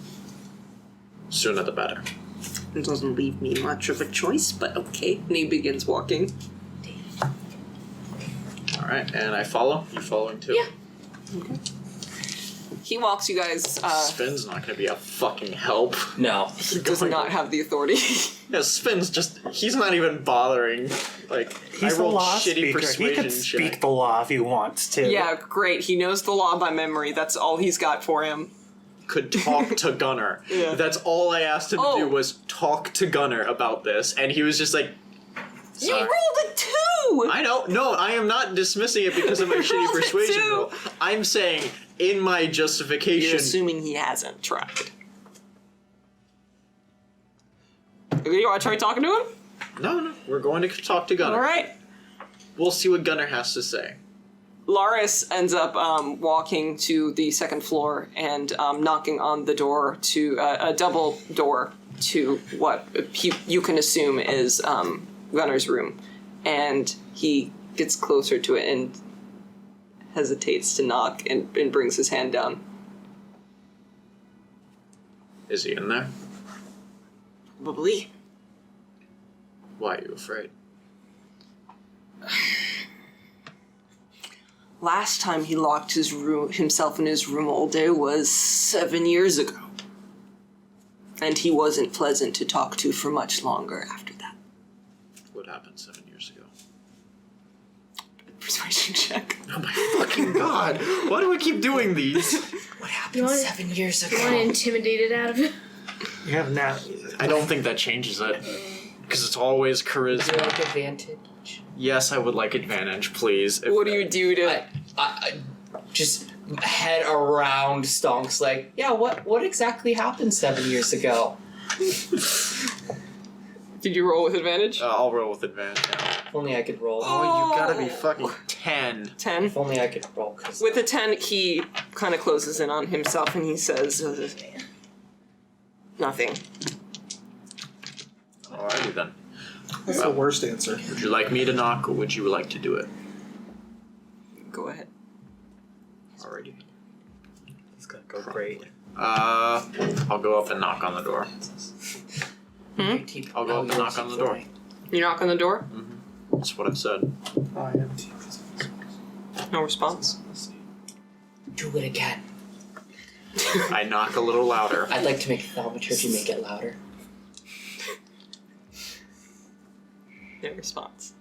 sooner the better. It doesn't leave me much of a choice, but okay. And he begins walking. Alright, and I follow? You following too? Yeah. Okay. He walks you guys, Sven's not gonna be a fucking help. No. he does not have the authority. Yeah, Sven's just, he's not even bothering. Like, He's I the rolled law shitty speaker. He persuasion could speak check. the law if he wants to. Yeah, great. He knows the law by memory. That's all he's got for him. Could talk to Gunnar. Yeah. That's all I asked him to Oh. do was talk to Gunnar about this, and he was just like, You sorry. rolled a 2! I know. No, I am not dismissing it because of my shitty rolled a persuasion 2. roll. I'm saying, in my You're justification, assuming he hasn't tried. You want to try talking to him? no, we're going to talk to Gunnar. Alright. We'll see what Gunnar has to say. Larus ends up walking to the second floor and knocking on the door to a double door to what you can assume is Gunnar's room. And he gets closer to it and hesitates to knock and brings his hand down. Is he in there? Probably. Why are you afraid? Last time he locked himself in his room all day was 7 years ago. And he wasn't pleasant to talk to for much longer after that. What happened 7 years ago? Persuasion check. Oh my fucking god! Why do I keep doing these? What You happened want- 7 years You want to ago? intimidate it out of it? You have now. I don't think that changes it. Because it's always Do you charisma. like advantage? Yes, I would like advantage, please. If- What do you do to... I just head around Stonk's like, yeah, what exactly happened 7 years ago? Did you roll with advantage? I'll roll with advantage now. If only I could roll. Oh, you gotta be Oh. fucking 10. 10. If only I could roll, because With a 10, he kind of closes in on himself and he says, nothing. Alrighty then. That's the worst answer. Would you like me to knock or would you like to do it? Go ahead. Alrighty. It's gonna go great. I'll go up and knock on the door. I'll go up and knock on the door. You knock on the door? That's what I said. I am No response. do it again. I knock a little louder. I'd like to make thaumaturgy make it louder. No response.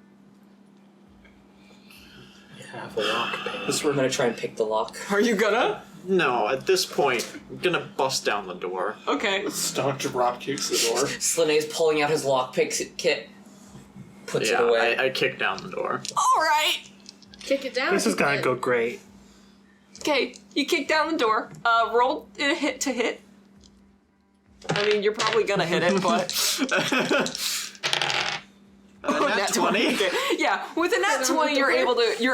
You have a lock pick. where- I'm gonna try and pick the lock. Are you gonna? No, at this point, I'm gonna bust down the door. Okay. Stonk drop kicks the door. Slanei's pulling out his lockpick kit, puts Yeah, it away. I kick down the door. Alright! Kick it down. This is kick gonna it. go great. Okay, you kick down the door. Roll a hit to hit. I mean, you're probably gonna hit it, but Nat 20. Okay. Yeah, with a nat 20, you're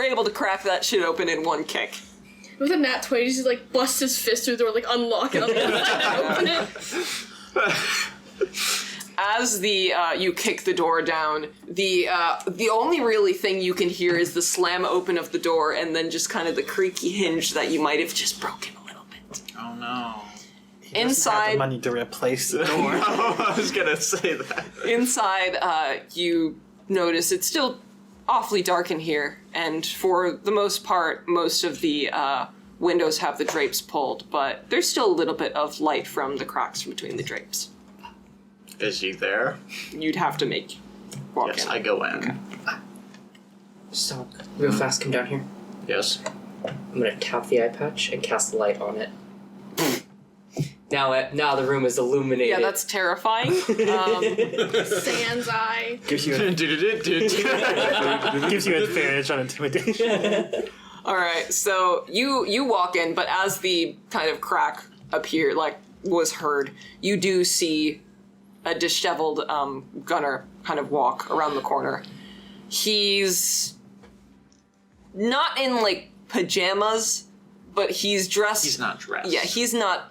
able to crack that shit open in one kick. With a nat 20, just like bust his fist through the door, like unlock it, open it. As you kick the door down, the only really thing you can hear is the slam open of the door, and then just kind of the creaky hinge that you might have just broken a little bit. Oh no. Have the Inside, money to replace the door. I was gonna say that. inside, you notice it's still awfully dark in here, and for the most part, most of the windows have the drapes pulled, but there's still a little bit of light from the cracks between the drapes. Is he there? You'd have to walk Yes, in. I go in. So, real fast, come down here. Yes. I'm gonna tap the eye patch and cast the light on it. Now the room is illuminated. Yeah, that's terrifying. Sans eye. Gives you advantage on intimidation. All right, so you walk in, but as the kind of crack appeared, was heard, you do see a disheveled Gunnar kind of walk around the corner. He's not in pajamas, but he's dressed. He's not dressed. Yeah, he's not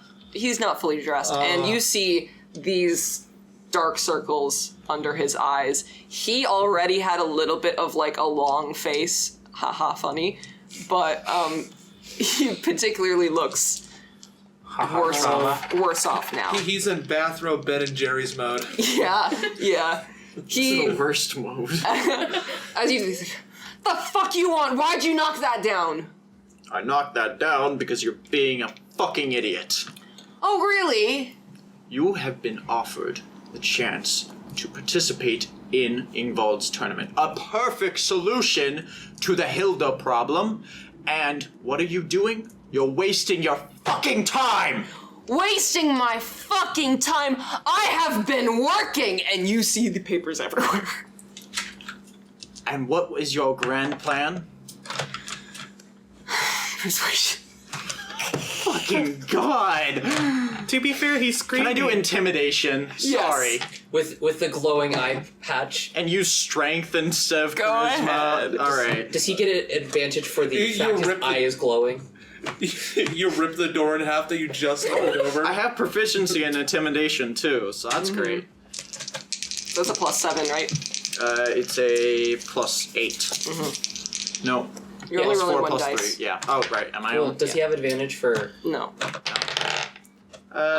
fully dressed, and you see these dark circles under his eyes. He already had a little bit of a long face, haha, funny, but he particularly looks worse off now. He's in bathrobe Ben and Jerry's mode. Yeah. It's the worst mode. As you, the fuck you want? Why'd you knock that down? I knocked that down because you're being a fucking idiot. Oh, really? You have been offered the chance to participate in Ingvald's tournament. A perfect solution to the Hilda problem. And what are you doing? You're wasting your fucking time! Wasting my fucking time? I have been working! And you see the papers everywhere. And what is your grand plan? Persuasion. Fucking God! To be fair, he's screaming. Can I do intimidation? Yes. Sorry. With the glowing eye patch. And use strength instead of Go charisma. ahead. Alright. Does he get an advantage for the You fact his rip the- eye is glowing? You rip the door in half that you just opened over. I have proficiency in intimidation too, so that's great. That's a +7, right? It's a +8. No. You're Yeah, only it's rolling 4 one plus dice. 3. Yeah. Oh, right. Am I Well, on? does he have advantage for... No.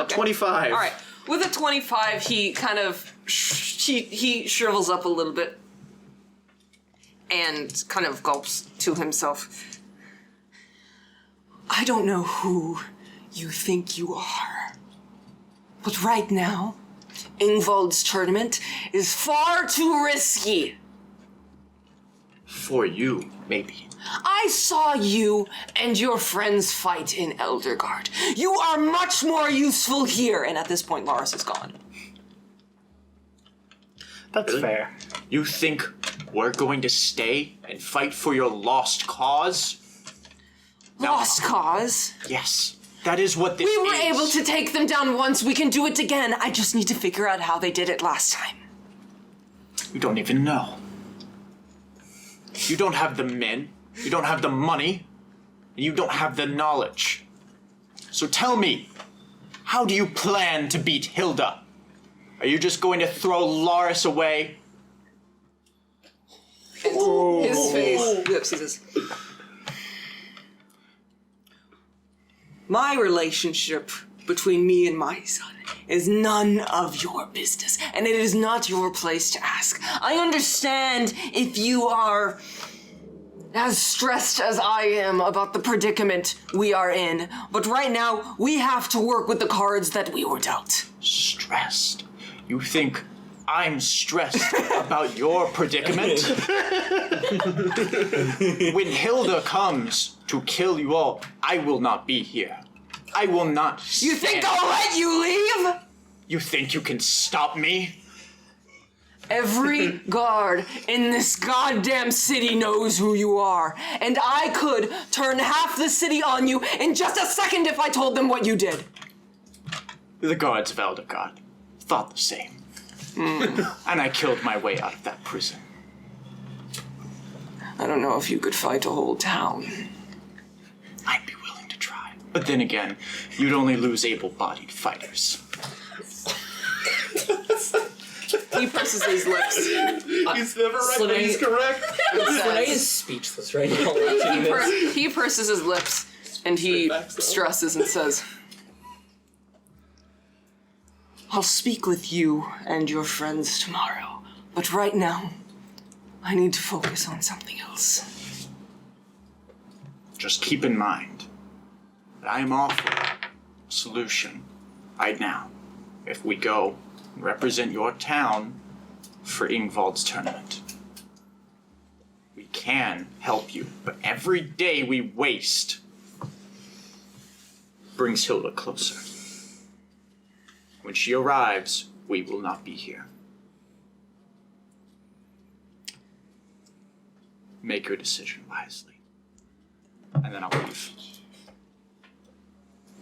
25. All right. With a 25, he kind of he shrivels up a little bit and kind of gulps to himself. I don't know who you think you are, but right now, Ingvald's tournament is far too risky. For you, maybe. I saw you and your friends fight in Eldergard. You are much more useful here. And at this point, Larus is gone. That's Really? fair. You think we're going to stay and fight for your lost cause? No. Lost cause? Yes. That is what this We were is. able to take them down once. We can do it again. I just need to figure out how they did it last time. You don't even know. You don't have the men. You don't have the money. And you don't have the knowledge. So tell me, how do you plan to beat Hilda? Are you just going to throw Larus away? His face. He says, my relationship between me and my son is none of your business, and it is not your place to ask. I understand if you are as stressed as I am about the predicament we are in, but right now we have to work with the cards that we were dealt. Stressed? You think I'm stressed about your predicament? When Hilda comes to kill you all, I will not be here. I will not You stand. think I'll let you leave? You think you can stop me? Every guard in this goddamn city knows who you are, and I could turn half the city on you in just a second if I told them what you did. The guards of Eldingheim thought the same. And I killed my way out of that prison. I don't know if you could fight a whole town. I'd be willing to try. But then again, you'd only lose able-bodied fighters. He presses his lips. He's never right, but he's correct. Slanei is speechless right now watching this. He purses his lips and he stresses and says, I'll speak with you and your friends tomorrow, but right now, I need to focus on something else. Just keep in mind that I am offering a solution right now. If we go and represent your town for Ingvald's tournament. We can help you, but every day we waste brings Hilda closer. When she arrives, we will not be here. Make your decision wisely. And then I'll leave.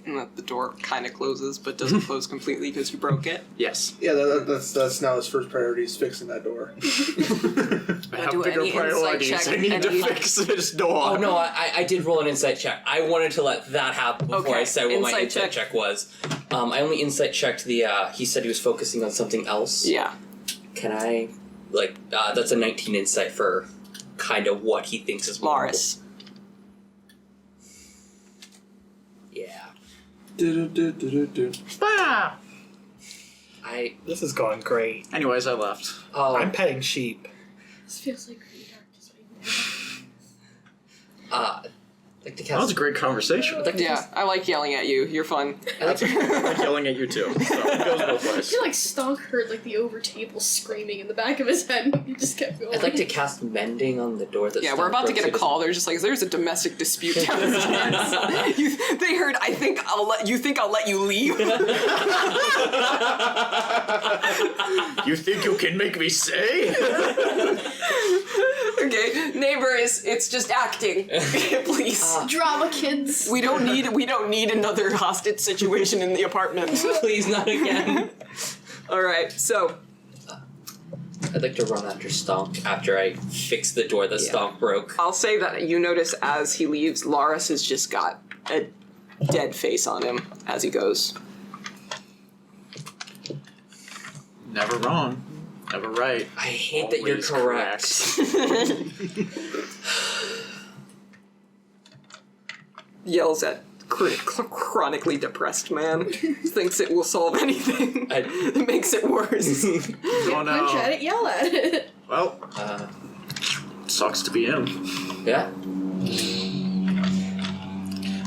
And the door kind of closes, but doesn't close completely because you broke it. Yes. Yeah, that's now his first priority is fixing that door. I have do bigger any insight priorities. check, I need to any- fix this door. Oh no, I did roll an insight check. I wanted to let that happen before Okay, I said what my insight insight check. check was. I only insight checked the, he said he was focusing on something else. Yeah. Can I, that's a 19 insight for kind of what he thinks is vulnerable. Larus. Yeah. This is going great. Anyways, I left. I'm petting sheep. This feels like really dark just like to That was cast. a great conversation. Yeah, I like yelling at you. You're fun. I like to, I like yelling at you too. So it goes both I ways. feel like Stonk heard like the over table screaming in the back of his head and he just kept going. I'd like to cast mending on the door that. Yeah, we're about to get a call. They're just like, there's a domestic dispute downstairs. They heard, I think I'll let you leave. You think you can make me say? Okay, neighbors, it's just acting. Please. Drama kids. We don't need another hostage situation in the apartment. Please, not again. Alright, so I'd like to run after Stonk after I fix the door that Stonk broke. I'll say that you notice as he leaves, Larus has just got a dead face on him as he goes. Never wrong. Never right. I hate that you're Always correct. Yells at chronically depressed man. Thinks it will solve anything. It makes it worse. Oh Punch at no. it, yell at it. Well, sucks to be him. Yeah.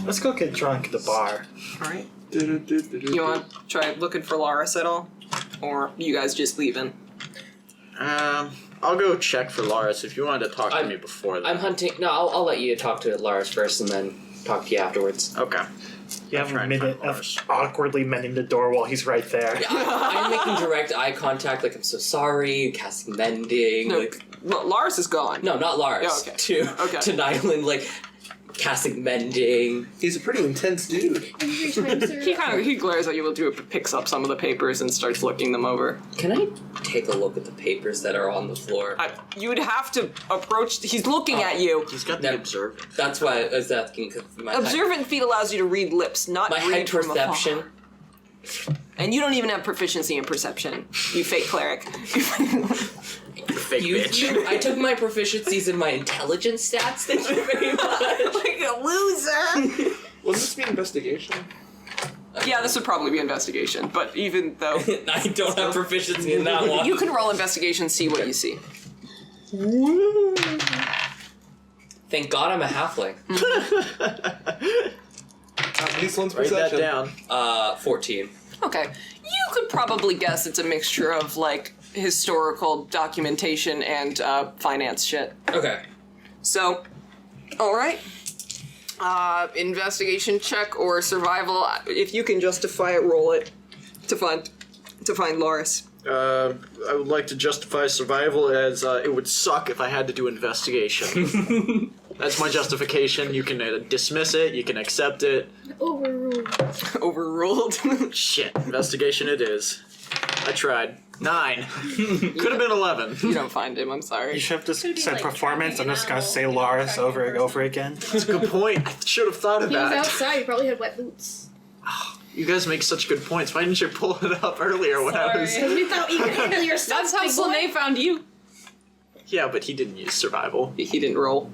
Let's go get drunk at the bar. Alright. You want to try looking for Larus at all? Or you guys just leaving? I'll go check for Larus if you wanted to talk to me before that. I'm hunting. No, I'll let you talk to Larus first and then talk to you afterwards. Okay. You have try a and minute find of Larus. awkwardly mending the door while he's right there. Yeah, I'm making direct eye contact, like I'm so sorry, casting mending. No, Like, well, Larus is gone. no, not Larus. Yeah, okay. To Nylund, like casting mending. He's a pretty intense dude. He glares at you, picks up some of the papers and starts looking them over. Can I take a look at the papers that are on the floor? You would have to approach. He's looking at you. He's got the That- observant. That's why I was asking. 'Cause my Observant feat allows you to read lips, not my read height from perception. afar. And you don't even have proficiency in perception. You fake cleric. Fake You- bitch. I took my proficiencies in my intelligence stats. Thank you very much. Like a loser. Wouldn't this be investigation? Yeah, this would probably be investigation. But even though I don't have proficiency in that one. you can roll investigation, see what you see. Thank God I'm a halfling. At least one's Write that perception. down. 14. Okay, you could probably guess it's a mixture of like historical documentation and finance shit. Okay. So, all right. Investigation check or survival. If you can justify it, roll it to find Larus. I would like to justify survival as it would suck if I had to do investigation. That's my justification. You can dismiss it, you can accept it. Overruled. Overruled. Shit, investigation it is. I tried. 9. Could have been 11. You don't find him, I'm sorry. You should have just Could be, said like, performance. I'm tracking just gonna an say owl, Larus tracking over a and over again. That's a good point. I should have thought of He was that. outside. He probably had wet boots. You guys make such good points. Why didn't you pull it up earlier when I was... Sorry. Because we thought you could handle your stuff. That's how big boy. Slanei found you. Yeah, but he didn't use survival. He didn't roll.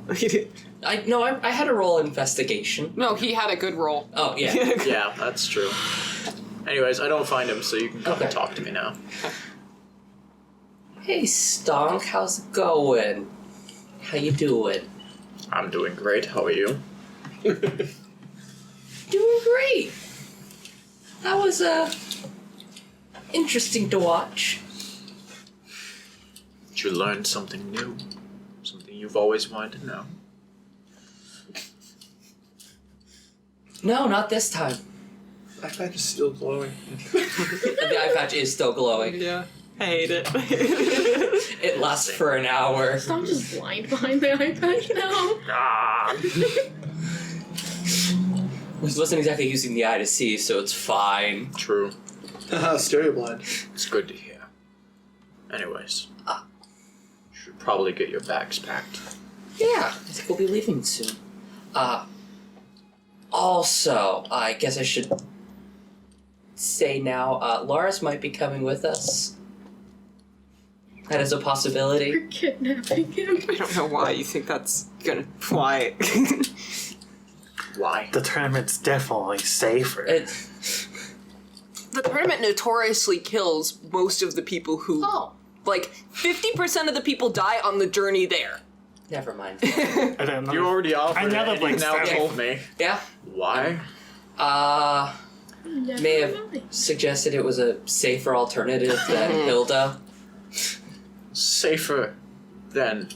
I had a roll investigation. No, he had a good roll. Oh, yeah. Yeah, that's true. Anyways, I don't find him, so you can come and Okay. talk to me now. Hey, Stonk, how's it going? How you doing? I'm doing great. How are you? Doing great. That was, interesting to watch. Did you learn something new? Something you've always wanted to know? No, not this time. My patch is still glowing. The eye patch is still glowing. Yeah. I hate it. It lasts for an hour. I'm just blind behind the iPad now. Ah! He wasn't exactly using the eye to see, so it's fine. True. Stereo blind. It's good to hear. Anyways. You should probably get your bags packed. Yeah, I think we'll be leaving soon. Also, I guess I should say now, Larus might be coming with us. That is a possibility. You're kidnapping him. I don't know why you think that's gonna fly. Why? The tournament's definitely safer. The tournament notoriously kills most of the people who... Oh. Like, 50% of the people die on the journey there. Never mind. I don't know. You already offered it, Another and you like now seven. told me. Yeah? Why? Never May have mind. suggested it was a safer alternative than Hilda. Safer than...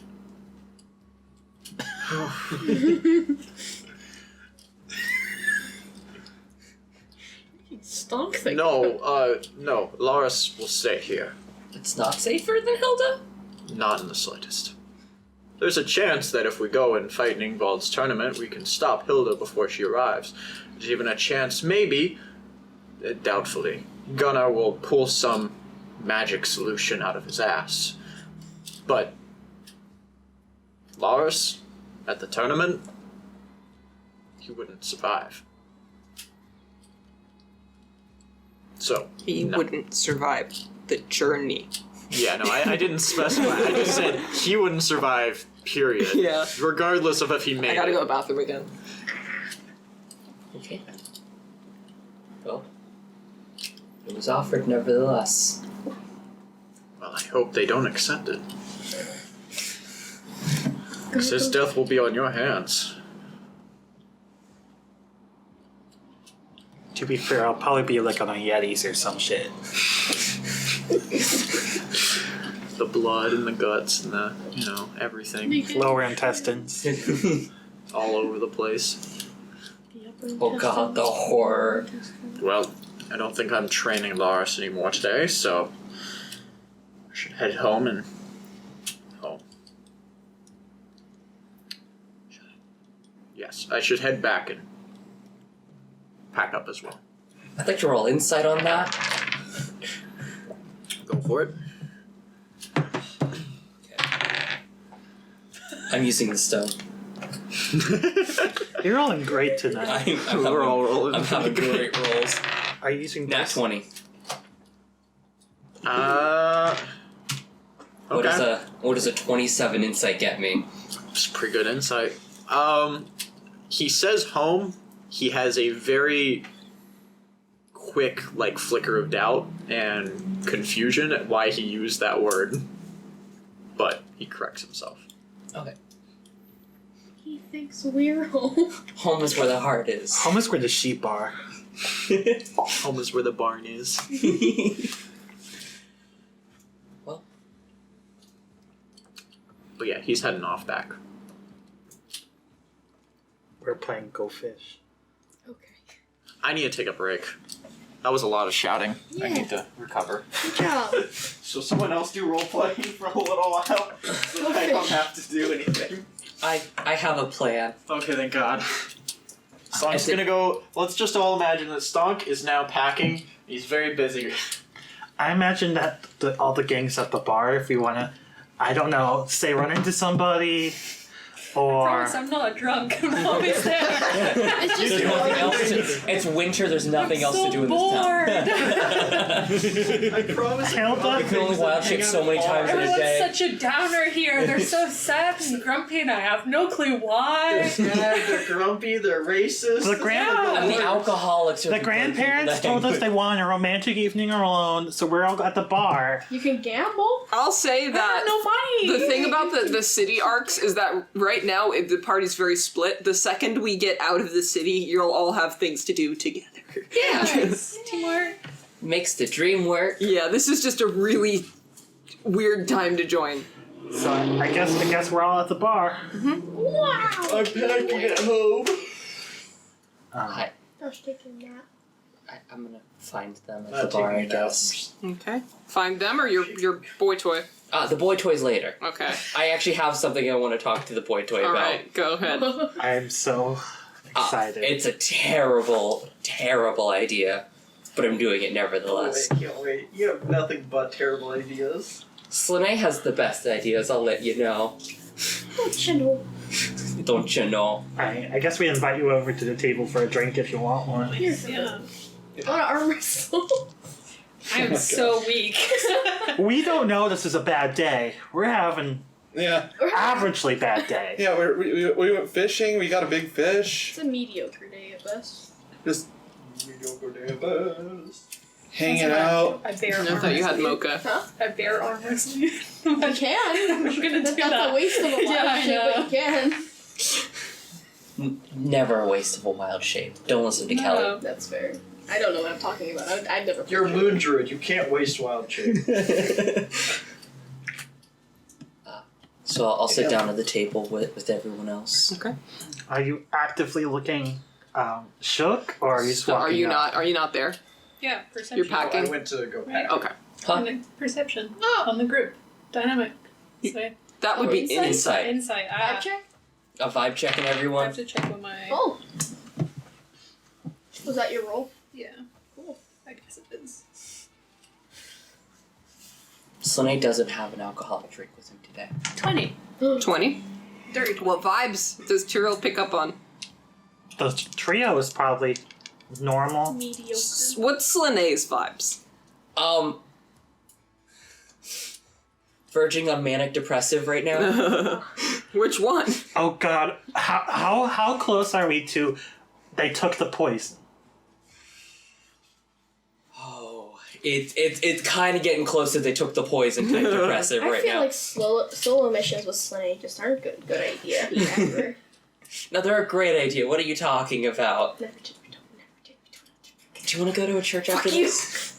Stonk thing. No, Larus will stay here. It's not safer than Hilda? Not in the slightest. There's a chance that if we go and fight in Ingvald's tournament, we can stop Hilda before she arrives. There's even a chance, maybe, doubtfully, Gunnar will pull some magic solution out of his ass. But Larus, at the tournament, he wouldn't survive. So, He no. wouldn't survive the journey. Yeah, no, I didn't specify. I just said he wouldn't survive, period. Yeah. Regardless of if he made I gotta it. go to the bathroom again. Okay. Well, it was offered nevertheless. Well, I hope they don't accept it. Because his death will be on your hands. To be fair, I'll probably be like on a Yetis or some shit. The blood and the guts and the, everything Lower intestines. all over the place. Oh god, the horror. Well, I don't think I'm training Larus anymore today, so I should head home and... Oh. Yes, I should head back and pack up as well. I'd like to roll insight on that. Go for it. I'm using the stone. You're rolling great tonight. We're all rolling. I'm having great rolls. Are you using Nat dice? 20. Okay. What does a 27 insight get me? It's pretty good insight. He says home. He has a very quick, flicker of doubt and confusion at why he used that word. But he corrects himself. Okay. He thinks we're home. Home is where the heart is. Home is where the sheep are. Home is where the barn is. Well. But yeah, he's heading off back. We're playing Go Fish. Okay. I need to take a break. That was a lot of shouting. I need to recover. Good job. So someone else do role playing for a little while, so that I don't have to do anything. I have a plan. Okay, thank God. Stonk's gonna go. Let's just all imagine that Stonk is now packing. He's very busy. I imagine that all the gangs at the bar, if we want to, I don't know, say run into somebody, I or promise I'm not drunk. I'm always there. It's just There's nothing else to, it's winter, there's nothing else to do in this town. I promise. Hilda, You can only wild shape so many times in a Everyone's day. such a downer here. They're so sad and grumpy, and I have no clue why. They're grumpy. They're racist. the And the alcoholics are the grandparents told us they wanted a romantic evening alone, so we're all at the bar. You can gamble. I'll say I that have no money. the thing about the city arcs is that right now the party's very split. The second we get out of the city, you'll all have things to do together. Yeah, teamwork. Makes the dream work. Yeah, this is just a really weird time to join. So I guess we're all at the bar. Wow. I'm packing at home. I, I was taking that. I'm gonna find them at Not the bar, I taking it out. guess. Okay. Find them or your boy toy? The boy toys later. Okay. I actually have something I want to talk to the boy toy All about. right, go ahead. I'm so excited. It's a terrible, terrible idea, but I'm doing it nevertheless. Can't wait. You have nothing but terrible ideas. Slanei has the best ideas, I'll let you know. Don't you know? Don't you know? I guess we invite you over to the table for a drink if you want one. Here. Yeah. I want to arm wrestle. I am so weak. We don't know this is a bad day. We're having Yeah. averagely bad day. Yeah, we went fishing. We got a big fish. It's a mediocre day at best. Just Mediocre day at best. hanging out. I bear I arm thought you had wrestling. mocha. I bear arm wrestling. You can. I'm gonna do That's that. a waste of a lot Yeah, of shit, but you can. Never a waste of a wild shape. Don't listen to Kelly. That's fair. I don't know what I'm talking about. I'd never. You're a moon druid. You can't waste wild shape. So I'll sit down at the table with everyone else. Okay. Are you actively looking shook, or are you just So walking are you up? not there? Yeah, perception. You're packing? I went to go pack. Okay. Huh? Perception Oh. on the group. Dynamic. So, That would be Insight? Insight. insight. Vibe check. A vibe check in I everyone. have to check with my. Oh. Was that your roll? Yeah. Cool. I guess it is. Slanei doesn't have an alcoholic drink with him today. 20. 20. Dirty. What vibes does Tiril pick up on? The trio is probably normal. Mediocre. What's Slanei's vibes? Verging on manic depressive right now. Which one? Oh God, how close are we to? They took the poison. Oh, it's kind of getting close that they took the poison type depressive I right feel now. like solo missions with Slanei just aren't good idea ever. No, they're a great idea. What are you talking about? Never take me Do you want to go to a church after you. this?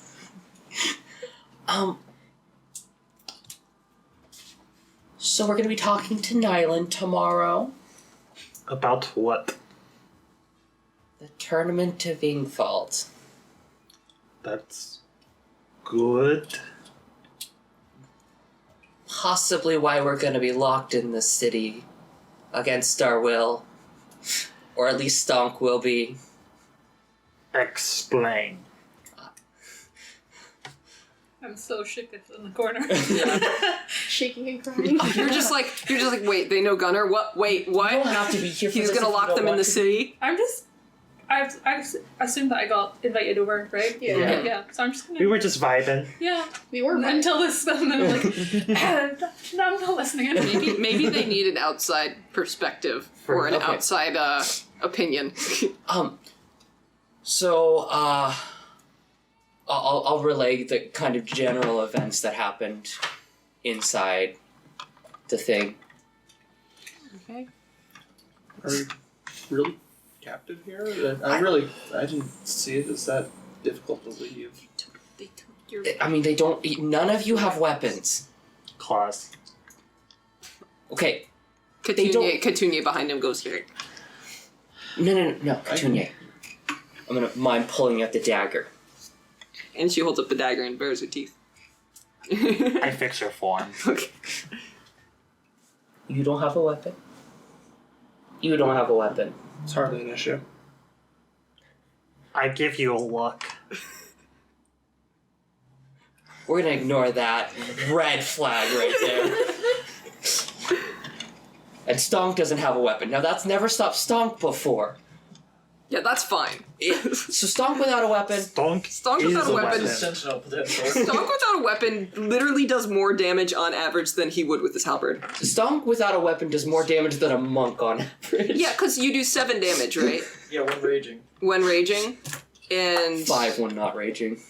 So we're gonna be talking to Nylund tomorrow. About what? The tournament of Ingthalt. That's good. Possibly why we're gonna be locked in this city against our will. Or at least Stonk will be. Explain. I'm so shook in the corner. Shaking and crying. You're just like, wait, they know Gunnar? What? Wait, what? You don't have to be here for He's this gonna if you lock don't them in want the to. city? I assumed that I got invited over, right? Yeah. Yeah. So I'm just gonna. We were just vibing. Yeah. We were right. Until this, and then I'm like, no, I'm not listening anymore. Maybe they need an outside perspective or an Okay. outside opinion. So, I'll relay the kind of general events that happened inside the thing. Okay. Are we really captive here? I didn't see it as that difficult to leave. They took your. I mean, they don't. None of you have weapons. Claws. Okay. They don't- Katunya behind him goes here. No, Petunia. I'm gonna mind pulling out the dagger. And she holds up the dagger and bares her teeth. I fix her form. Okay. You don't have a weapon. You don't have a weapon. It's hardly an issue. I give you a look. We're gonna ignore that red flag right there. And Stonk doesn't have a weapon. Now that's never stopped Stonk before. Yeah, that's fine. So Stonk without a weapon. Stonk Stonk without a weapon. Sentinel potential. Stonk without a weapon literally does more damage on average than he would with his halberd. Stonk without a weapon does more damage than a monk on average. Yeah, because you do 7 damage, right? Yeah, when raging. When raging. And 5 when not raging.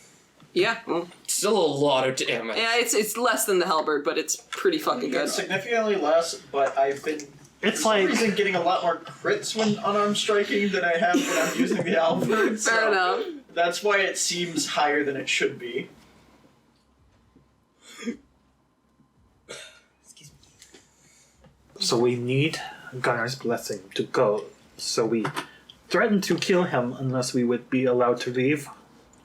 yeah, well, Still a lot of damage. yeah, it's less than the halberd, but it's pretty fucking good. It's significantly less, but I've been It's for some like reason getting a lot more crits when unarmed striking than I have when I'm using the halberd. Fair enough. That's why it seems higher than it should be. so we need Gunnar's blessing to go. So we threaten to kill him unless we would be allowed to leave.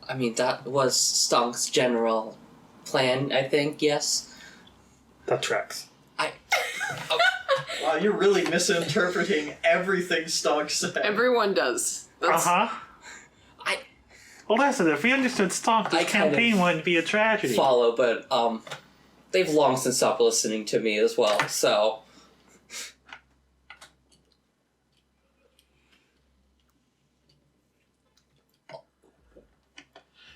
I mean, that was Stonk's general plan, I think, yes? That tracks. Wow, you're really misinterpreting everything Stonk said. Everyone does. That's, Well, listen, if we understood Stonk, this I kind campaign of wouldn't be a tragedy. follow, but they've long since stopped listening to me as well, so...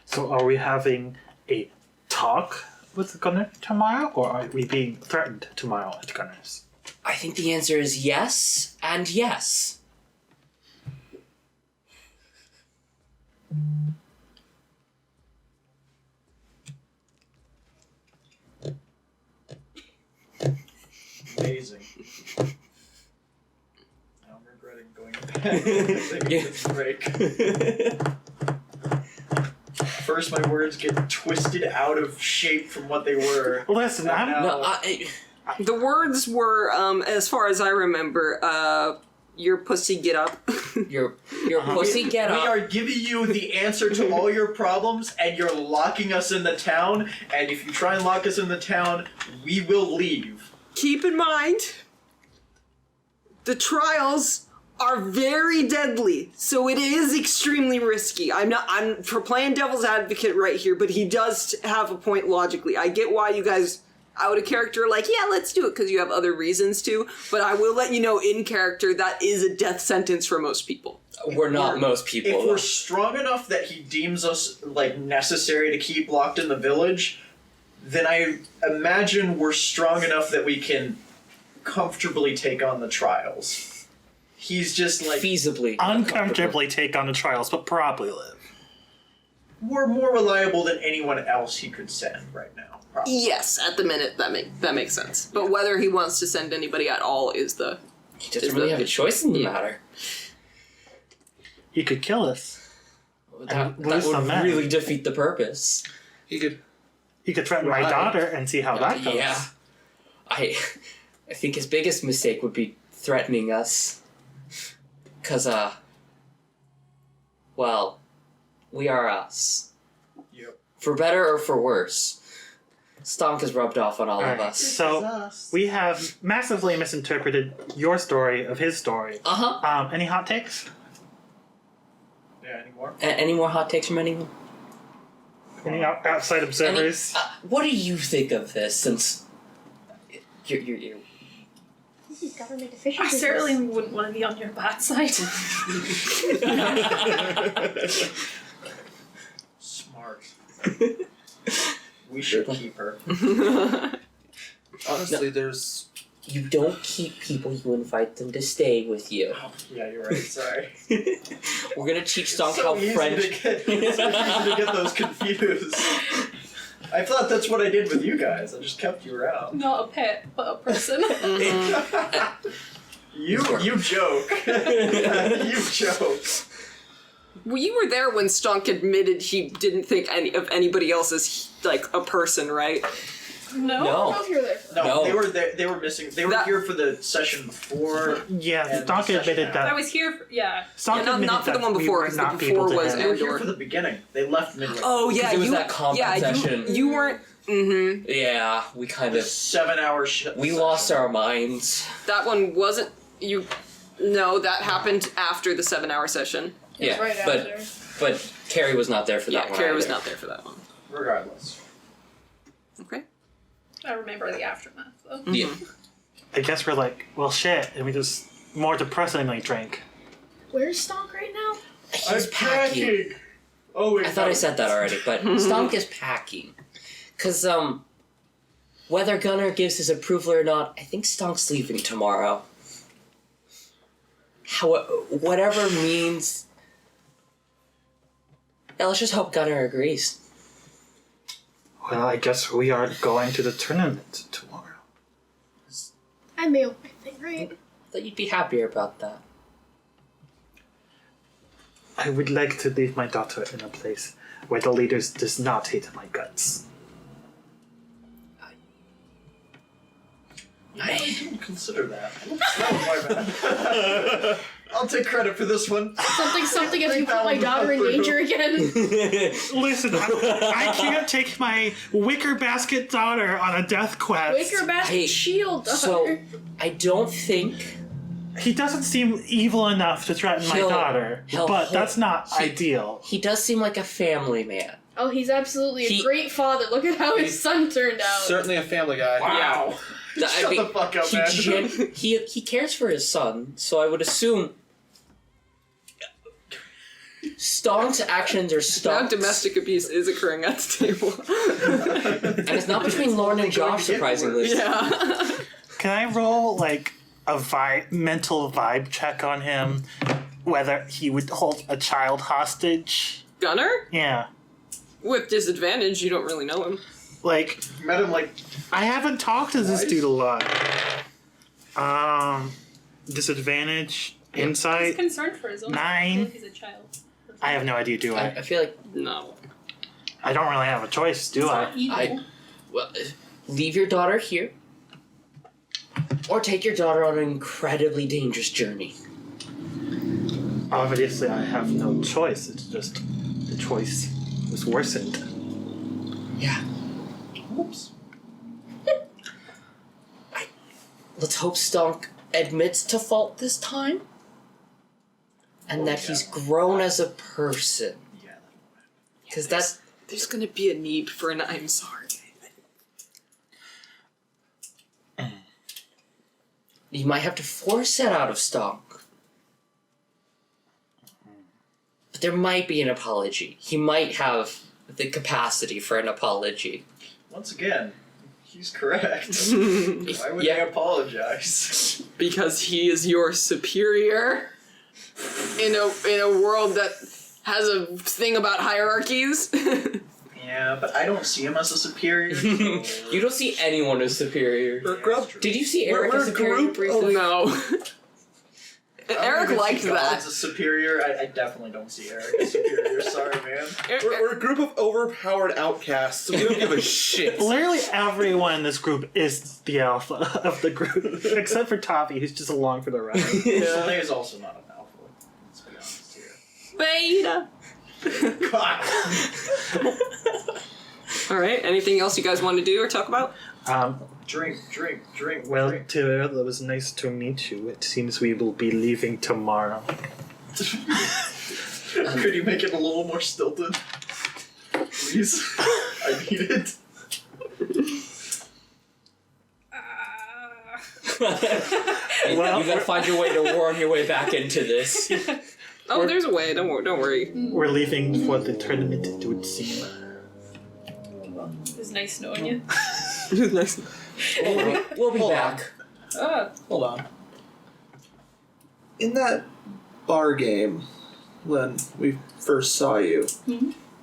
So are we having a talk with Gunnar tomorrow, or are we being threatened tomorrow at Gunnar's? I think the answer is yes and yes. Amazing. Now I'm regretting going back and taking this break. First, my words get twisted out of shape from what they were. Listen, And I'm now- the words were, as far as I remember, your pussy get up. Your pussy get We up. are giving you the answer to all your problems, and you're locking us in the town. And if you try and lock us in the town, we will leave. Keep in mind, the trials are very deadly, so it is extremely risky. I'm for playing devil's advocate right here, but he does have a point logically. I get why you guys out of character like, yeah, let's do it because you have other reasons to, but I will let you know in character that is a death sentence for most people. We're not most people. If we're strong enough that he deems us like necessary to keep locked in the village, then I imagine we're strong enough that we can comfortably take on the trials. He's just like feasibly uncomfortably take on the trials, but probably live. We're more reliable than anyone else he could send right now. Probably. Yes, at the minute that makes sense. But whether he wants to send anybody at all is the He doesn't really have a choice in the matter. He could kill us. That lose some would men. really defeat the purpose. He could threaten my daughter and see how that goes. Yeah. I think his biggest mistake would be threatening us. 'Cause, well, we are us. Yep. For better or for worse. Stonk has rubbed off on all of Alright, us. so we have massively misinterpreted your story of his story. Uh-huh. Any hot takes? Yeah, anymore? Any more hot takes from anyone? Any outside observers? What do you think of this, since you're This is government officials. I certainly wouldn't want to be on your bad side. Smart. We should keep her. honestly, there's You don't keep people, you invite them to stay with you. Oh, yeah, you're right. Sorry. We're gonna teach Stonk So how easy French... it's so easy to get those confused. I thought that's what I did with you guys. I just kept you around. Not a pet, but a person. You joke. You joke. Well, you were there when Stonk admitted he didn't think of anybody else as like a person, right? No. No. I don't know if you were there. No, No. they were there. They were missing. They were That- here for the session before. Yeah, And Stonk the admitted session I that. was here. Yeah. Stonk Yeah, admitted not for the that one we before, were 'cause the not before able to was They were here Outdoor. for the beginning. They left midway. Oh yeah, it was you. that combat session. You weren't. Mm-hmm. Yeah, we kind The of 7-hour we lost our minds. That one wasn't you. No, that happened after the 7-hour session. It was Yeah, right but after. but Carrie was not there for Yeah, that one. Carrie was either. not there for that one. Regardless. Okay. I remember the aftermath though. Yeah. I guess we're like, well, shit, and we just more depressingly drank. Where's Stonk right now? He's packing. Oh wait. I thought I said that already, but Stonk is packing. Cause whether Gunnar gives his approval or not, I think Stonk's leaving tomorrow. Whatever means. Yeah, let's just hope Gunnar agrees. Well, I guess we are going to the tournament tomorrow. I mailed my thing, right? I thought you'd be happier about that. I would like to leave my daughter in a place where the leaders does not hate my guts. I didn't consider that. That was my bad. I'll take credit for this one. Something if you put my daughter in danger again. Listen, I can't take my wicker basket daughter on a death quest. Wicker basket Hey, shield daughter. So, I don't think He doesn't seem evil enough to threaten my He'll- daughter, he'll- but that's not ideal. he does seem like a family man. Oh, he's absolutely a He- great father. Look at how his son turned out. Certainly a family guy. Wow. Shut the fuck up, man. He cares for his son, so I would assume Stonk's actions are Now Stonk's. domestic abuse is occurring at the table. And it's not between Lauren and Josh, surprisingly. Yeah. Can I roll like a mental vibe check on him, whether he would hold a child hostage? Gunnar? Yeah, With disadvantage, you don't really know him. like Met him like I haven't talked to this dude a lot. Disadvantage, He's insight. concerned for his own. 9. He's a child. I have no idea. Do I I? feel like No. I don't really have a choice, do It's I? not evil. well, leave your daughter here, or take your daughter on an incredibly dangerous journey. Obviously, I have no choice. It's just the choice was worsened. Yeah. Oops. Let's hope Stonk admits to fault this time, and that he's grown as a person. Yeah. Because that's There's gonna be a need for an I'm sorry. you might have to force that out of Stonk. But there might be an apology. He might have the capacity for an apology. Once again, he's correct. Why would Yeah. they apologize? Because he is your superior in a world that has a thing about hierarchies. Yeah, but I don't see him as a superior. So... You don't see anyone as superior. Did you see Eric We're as a superior group briefly? No. I don't Eric even liked see God that. as a superior. I definitely don't see Eric as superior. Sorry, man. We're a group of overpowered outcasts. We don't give a shit. Literally everyone in this group is the alpha of the group, except for Tavi, who's just along for the ride. Slanei is also not an alpha. Let's be honest here. Beta. God. All right. Anything else you guys want to do or talk about? Drink. Well, drink. Tiril, it was nice to meet you. It seems we will be leaving tomorrow. Could you make it a little more stilted? Please? I need it. Well, You gotta find your way to worm your way back into this. Oh, there's a way. Don't worry. we're leaving for the tournament, it would seem. It was nice knowing you. Nice. We'll be back. Hold on. In that bar game, when we first saw you,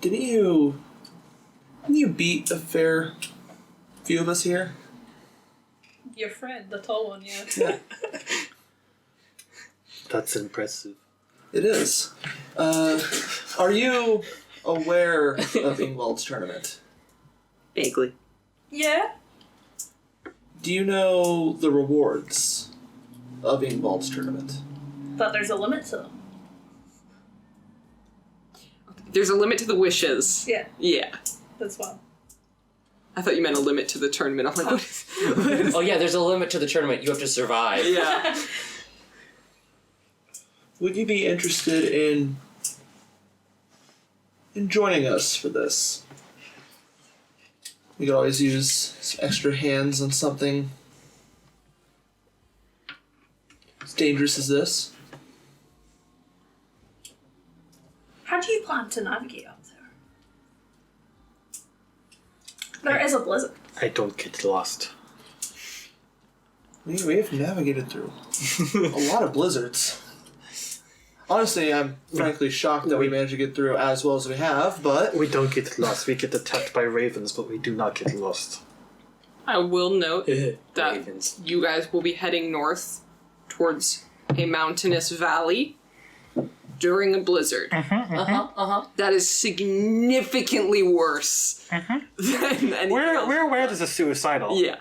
didn't you beat a fair few of us here? Your friend, the tall one, yeah. That's impressive. It is. Are you aware of Ingvald's tournament? Vaguely. Yeah? Do you know the rewards of Ingvald's tournament? But there's a limit to them. There's a limit to the wishes. Yeah, Yeah. that's well. I thought you meant a limit to the tournament. I'm like, what is... Oh yeah, there's a limit to the tournament. You have to survive. Yeah. Would you be interested in joining us for this? We could always use some extra hands on something as dangerous as this. How do you plan to navigate up there? There is a blizzard. I don't get lost. We have navigated through a lot of blizzards. Honestly, I'm frankly shocked that we managed to get through as well as we have, but... We don't get lost. We get attacked by ravens, but we do not get lost. I will note that Ravens. you guys will be heading north towards a mountainous valley during a blizzard. That is significantly worse than anything else. We're aware this is suicidal. Yeah.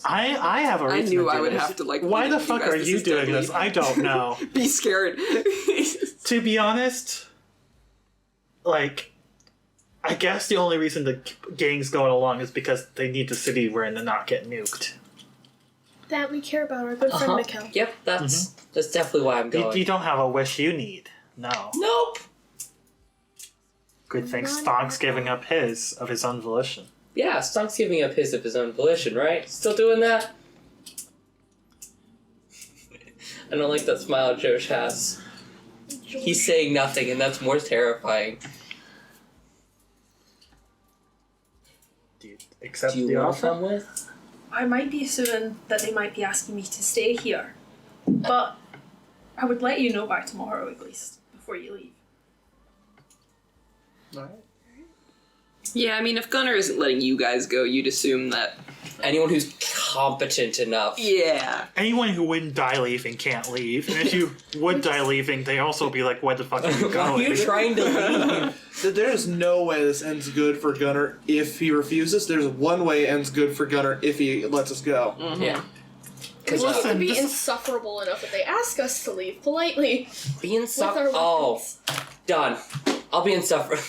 I have a reason I knew to do I would this. have to, like, Why lead the you fuck guys. are This you is doing deadly. this? I don't know. Be scared. To be honest, like, I guess the only reason the gang's going along is because they need the city we're in to not get nuked. That we care about our good friend Mikkel. Yep, that's definitely why I'm going. You don't have a wish you need. No. Nope. Good thing Stonk's giving up his of his own volition. Yeah, Stonk's giving up his of his own volition, right? Still doing that? I don't like that smile Josh has. He's saying nothing, and that's more terrifying. Do you accept Do you the want to offer? come with? I might be assuming that they might be asking me to stay here, but I would let you know by tomorrow at least, before you leave. Alright. Yeah, I mean, if Gunnar isn't letting you guys go, you'd assume that... Anyone who's competent enough. Yeah. Anyone who wouldn't die leaving can't leave. And if you would die leaving, they also be like, where the fuck are you Why are going? you trying to leave? There is no way this ends good for Gunnar if he refuses. There's one way it ends good for Gunnar if he lets us go. Yeah. We need to be this- insufferable enough that they ask us to leave politely. Be With our weapons. done. I'll be insufferable.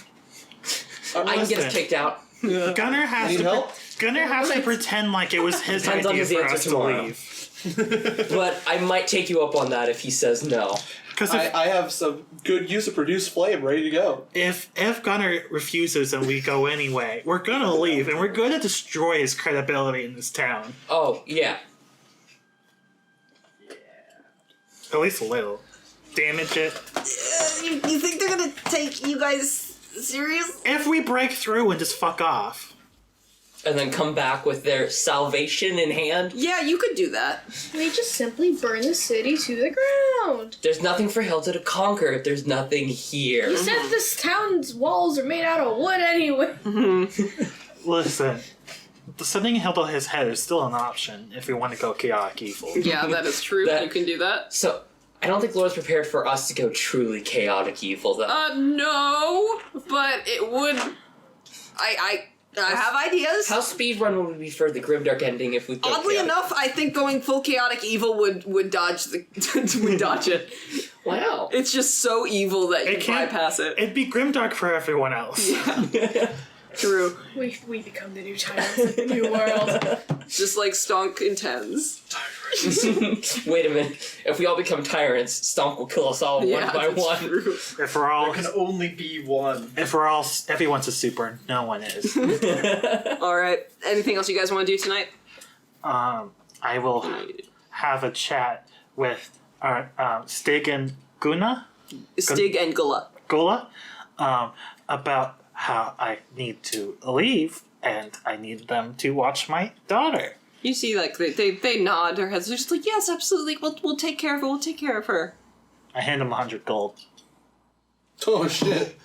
I can get us kicked out. Gunnar has Need to help? Gunnar has to pretend like it was his Depends on idea his for answer us to tomorrow. leave. But I might take you up on that if he says no. Because I have some good use of produce flame ready to go. if Gunnar refuses and we go anyway, we're gonna leave and we're gonna destroy his credibility in this town. Oh, yeah. At least a little. Damage it. You think they're gonna take you guys serious? If we break through and just fuck off. And then come back with their salvation in hand. Yeah, you could do that. We just simply burn the city to the ground. There's nothing for Hilda to conquer if there's nothing here. You said this town's walls are made out of wood anyway. Listen, sending Hilda his head is still an option if we want to go chaotic evil. Yeah, that is true. That- You can do that. So, I don't think Laura's prepared for us to go truly chaotic evil, though. No, but it would... I have ideas. How speedrun would we be for the grimdark ending if we go Oddly chaotic? enough, I think going full chaotic evil would dodge the would dodge it. Wow. It's just so evil that you It can't- bypass it. It'd be grimdark for everyone else. True. We become the new tyrants of the new world. Just like Stonk intends. Wait a minute. If we all become tyrants, Stonk will kill us all one by that's one. true. If we're all, There can only be one. everyone's a super. No one is. All right. Anything else you guys want to do tonight? I will have a chat with our Stig and Gunnar. Stig and Gula. About how I need to leave and I need them to watch my daughter. You see, like they nod their heads. They're just like, yes, absolutely. We'll take care of her. We'll take care of her. I hand them 100 gold. Oh shit.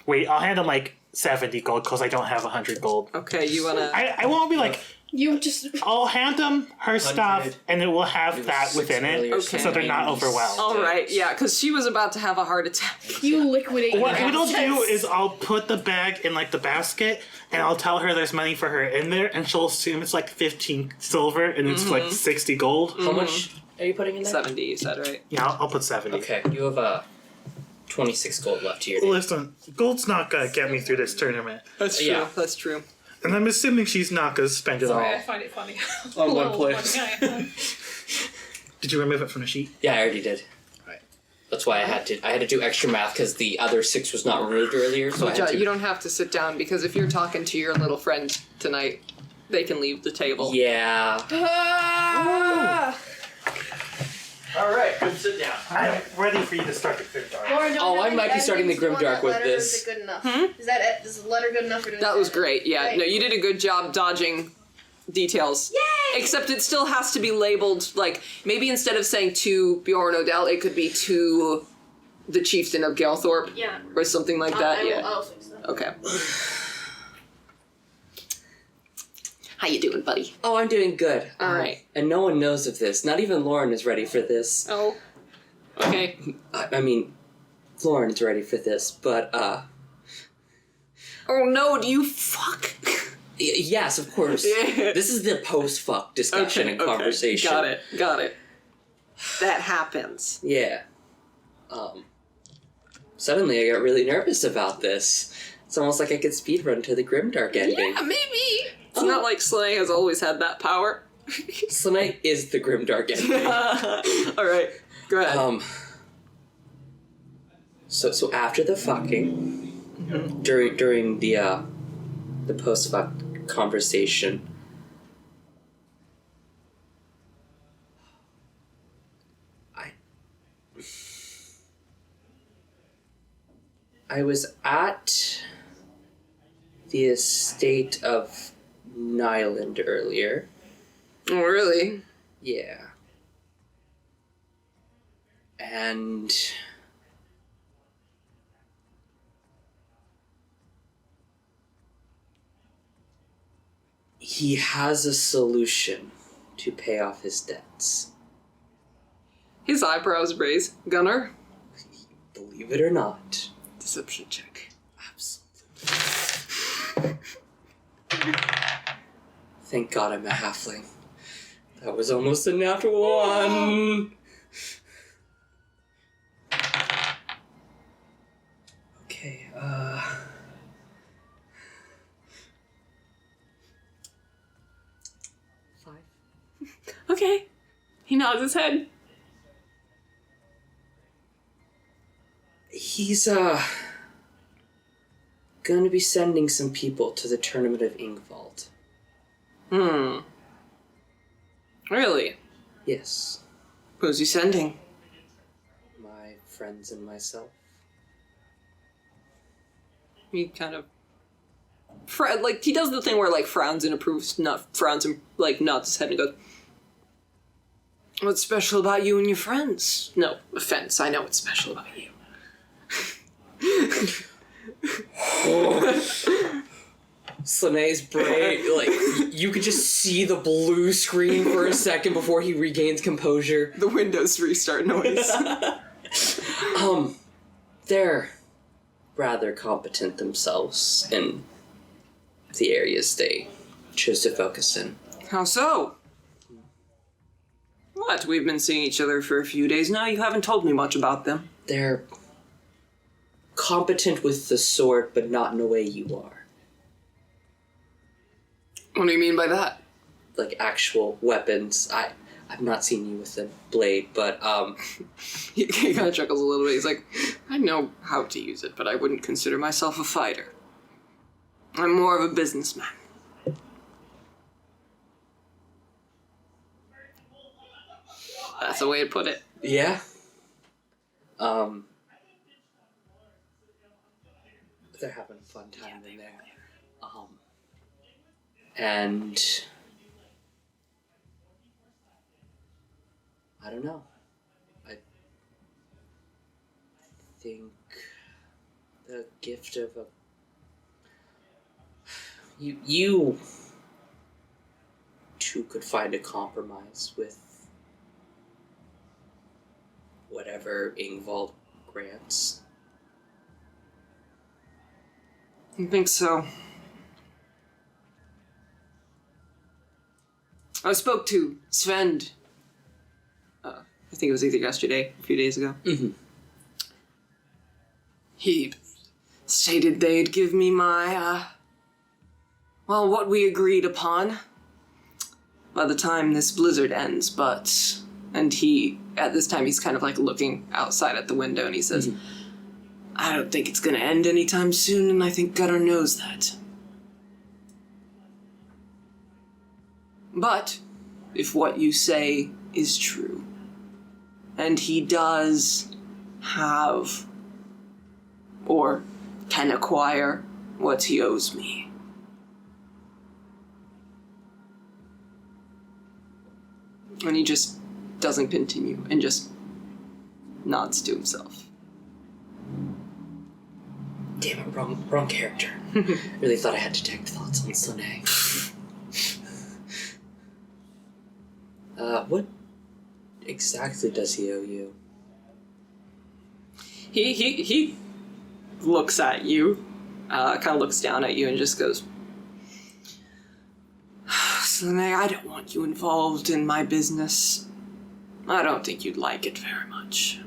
Wait, I'll hand them like 70 gold because I don't have 100 gold. Okay, you wanna? I won't be like, You just. I'll hand them her stuff, and it will have that within it, Okay. so they're not overwhelmed. All right, yeah, because she was about to have a heart attack. You liquidate. What your I'll do assets. is I'll put the bag in like the basket, and I'll tell her there's money for her in there, and she'll assume it's like 15 silver, and it's like 60 gold. How much are you putting in there? 70, you said, right? Yeah, I'll put 70. Okay, you have 26 gold left to your name. Listen, gold's not gonna get me through this tournament, That's true. Yeah. That's true. and I'm assuming she's not gonna spend it Sorry, I all. find it funny. On one Little place. guy. Did you remove it from the sheet? Yeah, I already did. Right. That's why I had to do extra math because the other 6 was not removed earlier. So I had to. You don't have to sit down because if you're talking to your little friend tonight, they can leave the table. Yeah. All right, good. Sit down. I'm ready for you to start the third dark. Lauren, don't Oh, you have I might be any starting the editing to do on Grimdark that with letter, or this. Is it good enough? Is the letter good enough for doing That was great. Yeah. Right. No, you did a good job dodging details. Yay! Except it still has to be labeled like maybe instead of saying to Bjorn Odell, it could be to the chieftain of Galethorpe Yeah. or something like that. Yeah. I'll fix that. Okay. How you doing, buddy? Oh, I'm doing good. All right. And no one knows of this. Not even Lauren is ready for this. Oh. Okay. I mean, Lauren is ready for this, but Oh no! Do you fuck? yes, of course. Yeah. This is the post-fuck discussion and conversation. Got it. Got it. That happens. Yeah. Suddenly I got really nervous about this. It's almost like I could speedrun to the Grimdark ending. Yeah, maybe. It's not like Slanei has always had that power. Slanei is the Grimdark ending. All right. Go ahead. So after the fucking, during the post-fuck conversation, I was at the estate of Nylund earlier. Oh, really? Yeah. And he has a solution to pay off his debts. His eyebrows raise. Gunnar? Believe it or not. Deception check. Absolutely. Thank God I'm a halfling. That was almost a natural one. Okay, 5. Okay. He nods his head. He's gonna be sending some people to the tournament of Ingvald. Really? Yes, Who's he sending? my friends and myself. He kind of... like, he does the thing where, like, frowns and approves, not frowns and, like, nods his head and goes, what's special about you and your friends? No, offense, I know what's special about you. Slanei's brain, like, you could just see the blue screen for a second before he regains composure. The Windows restart noise. They're rather competent themselves in the areas they choose to focus in. How so? What? We've been seeing each other for a few days now. You haven't told me much about them. They're competent with the sword, but not in a way you are. What do you mean by that? Like actual weapons. I've not seen you with a blade, but He kind of chuckles a little bit. He's like, I know how to use it, but I wouldn't consider myself a fighter. I'm more of a businessman. That's the way to put it. yeah. They're having a fun time in there. And I don't know. I think the gift of a you two could find a compromise with whatever Ingvald grants. I think so. I spoke to Svend. I think it was either yesterday, a few days ago. Mm-hmm. He stated they'd give me my, what we agreed upon by the time this blizzard ends, and at this time, he's kind of like looking outside at the window, and he says, I don't think it's gonna end anytime soon, and I think Gunnar knows that. But, if what you say is true, and he does have, or can acquire, what he owes me. And he just doesn't continue, and just nods to himself. Damn it, wrong character. Really thought I had detect thoughts on Slanei. What exactly does he owe you? He looks at you, kind of looks down at you and just goes, Slanei, I don't want you involved in my business. I don't think you'd like it very much.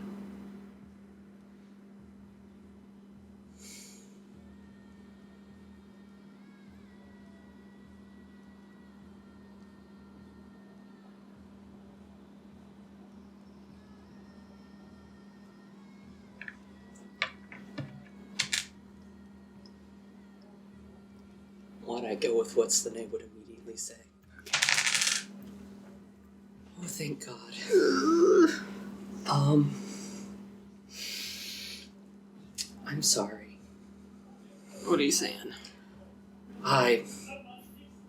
Why'd I go with what Slanei would immediately say? Oh, thank God. I'm sorry. What are you saying? I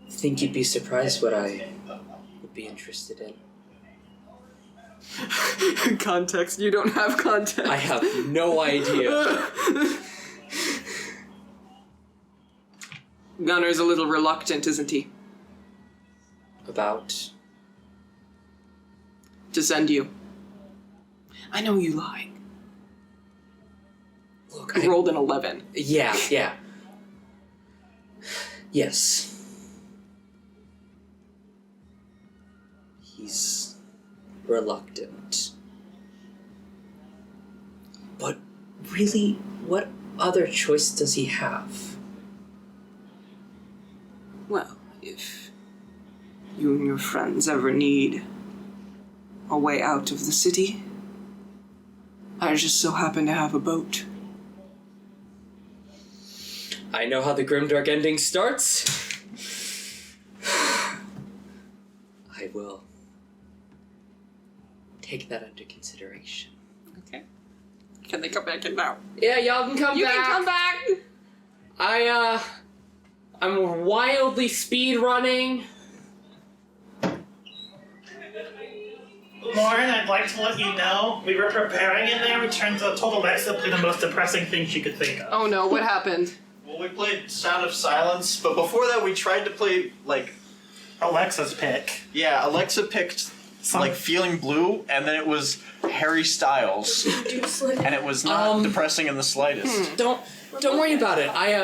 think you'd be surprised what I would be interested in. Context? You don't have context. I have no idea. Gunnar's a little reluctant, isn't he? About? To send you. I know you lied. Look, I rolled an 11. Yeah. Yes. He's reluctant. But really, what other choice does he have? Well, if you and your friends ever need a way out of the city, I just so happen to have a boat. I know how the grimdark ending starts. I will take that under consideration. Okay. Can they come back in now? Yeah, y'all can come back. You can come back! I'm wildly speed running. Lauren, I'd like to let you know, we were preparing in there, we turned out told Alexa to play the most depressing thing she could think of. Oh no, what happened? Well, we played Sound of Silence, but before that we tried to play, Alexa's pick. Yeah, Alexa picked, Feeling Blue, and then it was Harry Styles. And it was not depressing in the slightest. Don't worry about it. Hey,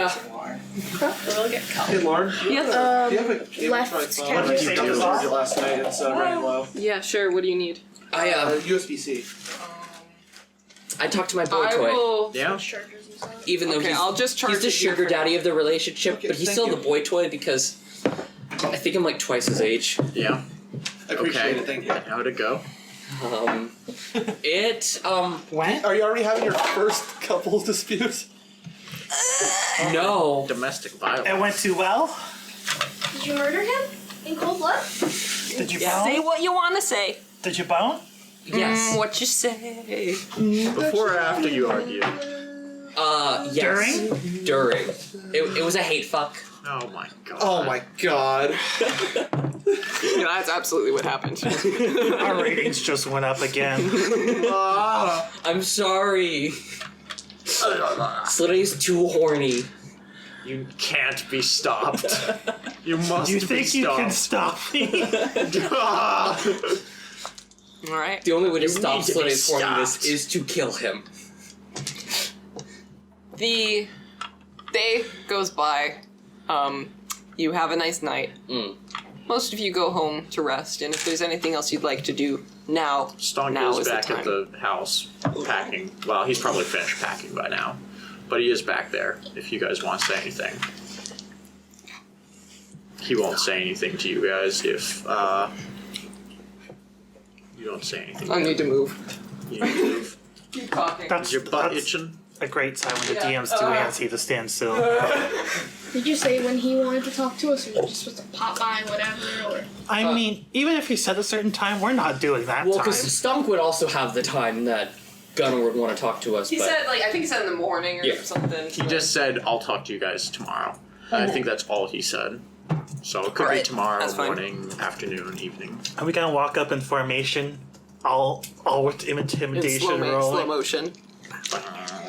Lauren. Yes. Do you have a cable left tripod? camera. What did you do last night? It's running low. Yeah, sure. What do you need? USB-C. I talked to my boy I toy. will. Yeah. Even though Okay, I'll just charge he's the it here sugar for daddy now. of the relationship, Okay, but he's thank still you. the boy toy because I think I'm like twice his age. Yeah. I appreciate it, thank you. How'd it go? When? Are you already having your first couples dispute? No. Domestic violence. It went too well? Did you murder him in cold blood? Did you Yeah. bone? Say what you want to say. Did you bone? Yes. What you say. Before or after you argued? Yes. During. It was a hate fuck. Oh my god. Oh my god. Yeah, that's absolutely what happened. Our ratings just went up again. I'm sorry. Slanei's too horny. You can't be stopped. You must You be think you can stopped. stop me? All right. The only way to You stop need to be Slanei forming this stopped. is to kill him. The day goes by. You have a nice night. Most of you go home to rest, and if there's anything else you'd like to do now, Stonk now is is back the time. at the house packing. Well, he's probably finished packing by now, but he is back there. If you guys want to say anything, he won't say anything to you guys if you don't say anything. I need to move. You need to move. Keep talking. Is your butt itching? a great sign when the Yeah. DM's too antsy to stand still. Did you say when he wanted to talk to us, or you were just supposed to pop by, whatever, or? I mean, even if he said a certain time, we're not doing that Well, time. because Stonk would also have the time that Gunnar would want to talk to us. He but said, like, I think he said in the morning or Yeah. something. He just said, "I'll talk to you guys tomorrow." I think that's all he said. So it could be Alright, tomorrow that's fine. morning, afternoon, evening. Are we gonna walk up in formation, all with in intimidation slow rolling? motion.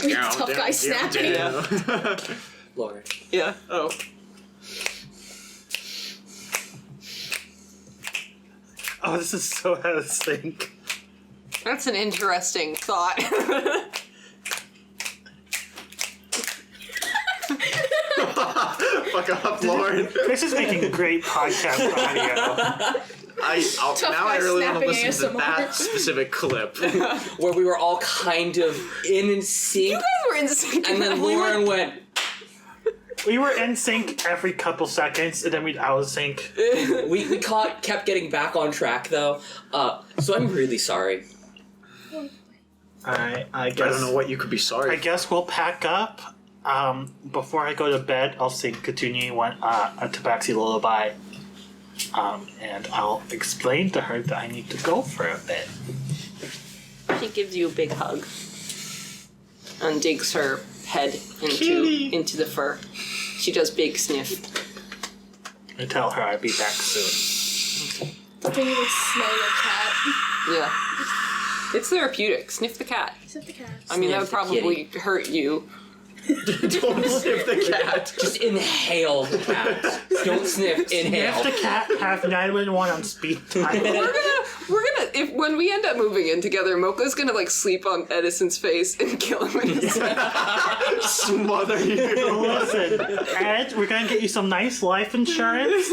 Tough guy snapping. Lord. Yeah. Oh. Oh, this is so out of sync. That's an interesting thought. Fuck up, Lauren. This is making great podcast audio. Tough Now I guy really want to snapping listen to ASMR. that specific clip. Where we were all kind of in sync, You guys were in sync. and then Lauren went, We were in sync every couple seconds, and then we'd out of sync. we kept getting back on track though. So I'm really sorry. I I guess. don't know what you could be sorry I guess we'll pack up. Before I go to bed, I'll sing Katuni a Tabaxi lullaby. And I'll explain to her that I need to go for a bit. She gives you a big hug and digs her head into the fur. She does big sniff. I tell her I'll be back soon. I think you would smell your cat. Yeah. It's therapeutic. Sniff the cat. Except the cat. I mean, that Sniff would the probably hurt you. Don't sniff the cat. Just inhale the cat. Don't sniff, inhale. If the cat have 911 on speed dial. We're gonna if when we end up moving in together, Mocha's gonna like sleep on Edison's face and kill him in his Smother you. Listen, Ed, we're gonna get you some nice life insurance.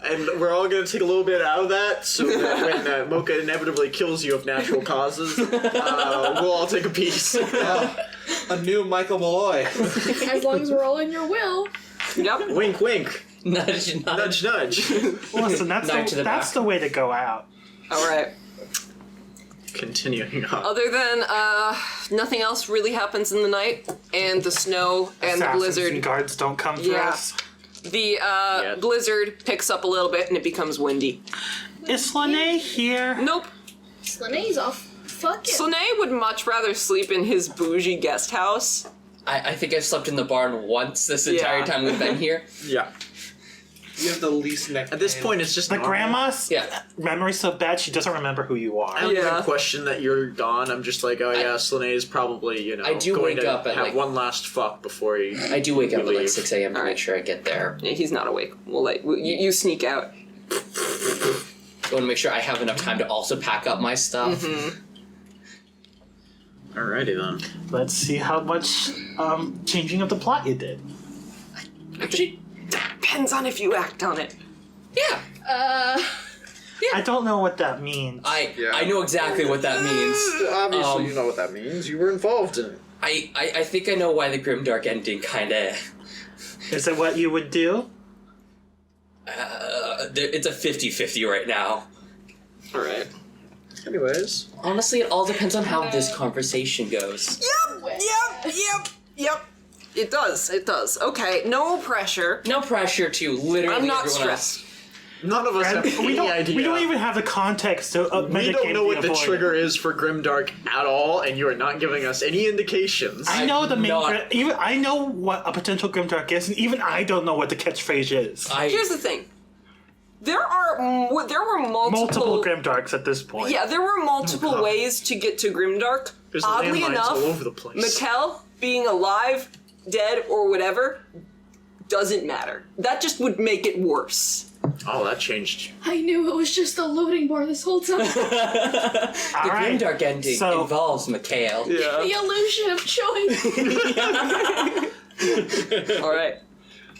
And we're all going to take a little bit out of that, so that when Mocha inevitably kills you of natural causes, we'll all take a piece. A new Michael Malloy. As long as we're all in your will. Yep. Wink, wink. Nudge, nudge. Nudge, nudge. Listen, Knife to the that's back. the way to go out. Alright. Continuing on. Other than nothing else really happens in the night, and the snow and the Assassins blizzard. and guards don't come for Yeah. us. The blizzard picks up a little bit and it becomes windy. Is Slanei here? Nope. Slanei's off. Fuck it. Slanei would much rather sleep in his bougie guest house. I think I've slept in the barn once this entire Yeah. time we've been here. Yeah. You have the least neck. At this point, it's just The normal. grandma's Yeah. memory's so bad she doesn't remember who you I are. don't Yeah. even question that you're gone. I'm just like, oh yeah, Slanei is probably, I do going wake to up at, have like- one last fuck before he. I do wake up at like leave. 6 a.m. to Alright. make sure I get there. Yeah, he's not awake. You sneak out. I want to make sure I have enough time to also pack up my stuff. Alrighty then. Let's see how much changing of the plot you did. Actually, Depends on if you act on it. yeah. I don't know what that means. I know exactly what that means. Obviously, you know what that means. You were involved in it. I think I know why the grimdark ending kind of. Is it what you would do? It's a 50-50 right now. Alright. Anyways. Honestly, it all depends on how this conversation goes. Yep. It does. Okay, no pressure. No pressure to literally I'm not everyone else. stressed. None of us have any idea. We don't even have the context to We don't know what the trigger is for Grimdark at all, and you are not giving us any indications. I know the main. not- Even I know what a potential grimdark is, and even I don't know what the catchphrase is. Here's the thing. There were Multiple grimdarks at this point. Yeah, there were multiple God. ways to get to Grimdark. There's Oddly landmines enough, all over the place. Mikkel being alive, dead, or whatever doesn't matter. That just would make it worse. Oh, that changed. I knew it was just a loading bar this whole time. The grimdark ending involves Mikhail. Yeah. The illusion of choice. All right.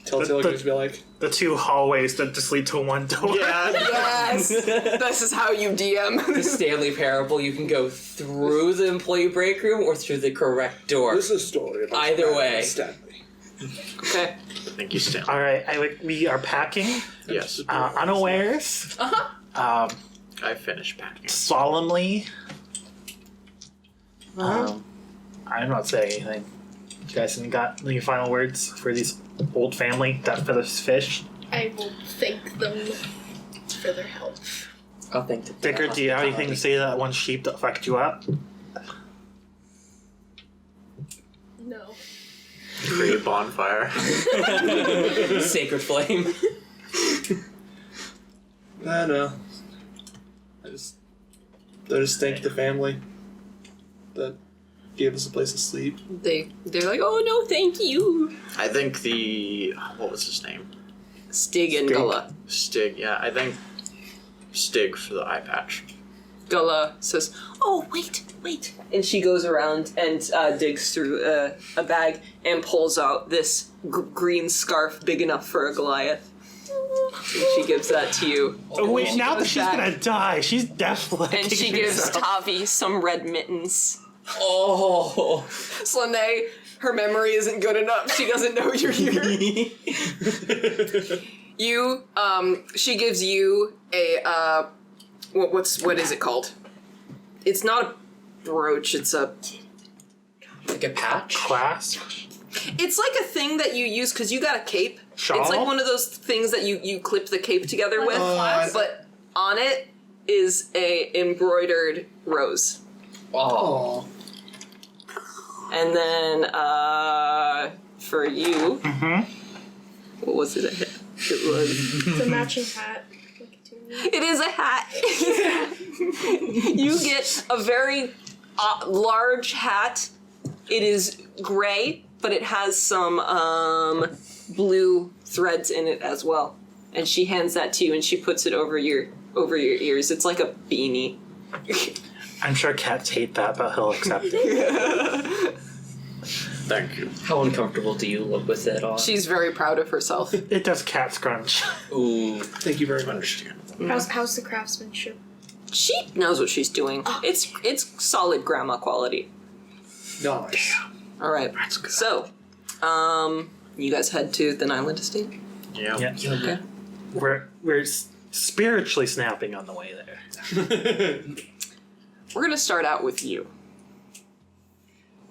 Telltale games be like, the two hallways that just lead to one door. Yeah. Yes. This is how you DM. The Stanley parable, you can go through the employee break room or through the correct door. this is a story about Either way. Stanley. Okay. Thank you, Stan. All right, we are packing Yes. unawares. I finished packing. Solemnly. I'm not saying anything. You guys got any final words for these old family that fed us fish? I will thank them for their help. I'll thank the Rickard, do you have anything to say to that one sheep that fucked you up? No. Create a bonfire. Sacred flame. No. I just thank the family that gave us a place to sleep. They're like, oh no, thank you. I think what was his name? Stig and Gullah. Stig, yeah. I think Stig for the eye patch. Gullah says, oh, wait. And she goes around and digs through a bag and pulls out this green scarf big enough for a goliath. And she gives that to you. Oh wait, now that she's back. gonna die, she's definitely. And she gives Tavi some red mittens. Oh. Slanei, her memory isn't good enough. She doesn't know you're here. She gives you a, what is it called? It's not a brooch, it's a... Like a patch? Clasp? It's like a thing that you use, because you got a cape. Shawl? It's like one of those things that you clip the cape together with. flask? But on it is a embroidered rose. Oh. And then, for you... What was it? It was... It's a matching hat. It is a hat. You get a very large hat. It is gray, but it has some blue threads in it as well. And she hands that to you, and she puts it over your ears. It's like a beanie. I'm sure cats hate that, but he'll accept it. Thank you. How uncomfortable do you look with it on? She's very proud of herself. It does cat scrunch. Ooh. Thank you very much. How's the craftsmanship? She knows what she's doing. It's solid grandma quality. Nice. All right. So, you guys head to the Nylund estate. Yeah. Okay. We're spiritually snapping on the way there. We're gonna start out with you.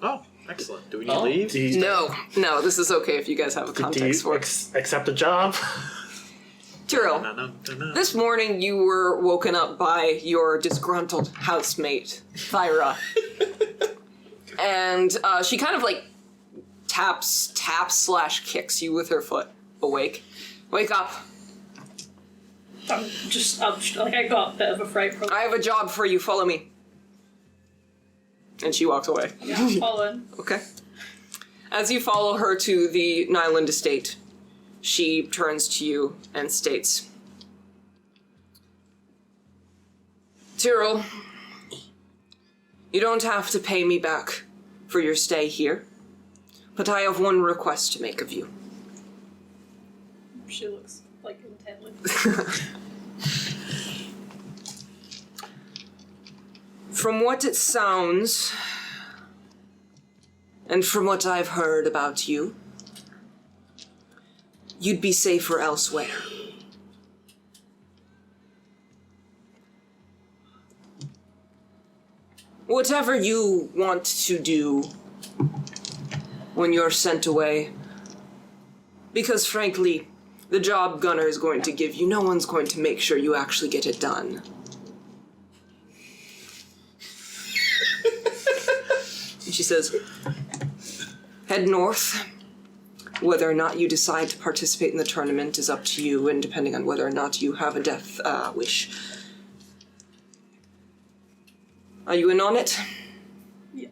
Oh, excellent. Do we need to leave? Do you, No, this is okay if you guys have a do context you for it. accept a job? Tiril, No. this morning you were woken up by your disgruntled housemate, Thyra. And she kind of like taps/kicks you with her foot. Awake. Wake up. I'm like, I got a bit of a fright from I have a job for you. Follow me. And she walks away. yeah, following. Okay. As you follow her to the Nylund estate, she turns to you and states, Tiril, you don't have to pay me back for your stay here, but I have one request to make of you. She looks like intently. From what it sounds, and from what I've heard about you, you'd be safer elsewhere. Whatever you want to do when you're sent away, because frankly, the job Gunnar is going to give you, no one's going to make sure you actually get it done. And she says, head north. Whether or not you decide to participate in the tournament is up to you, and depending on whether or not you have a death wish. Are you in on it? Yeah.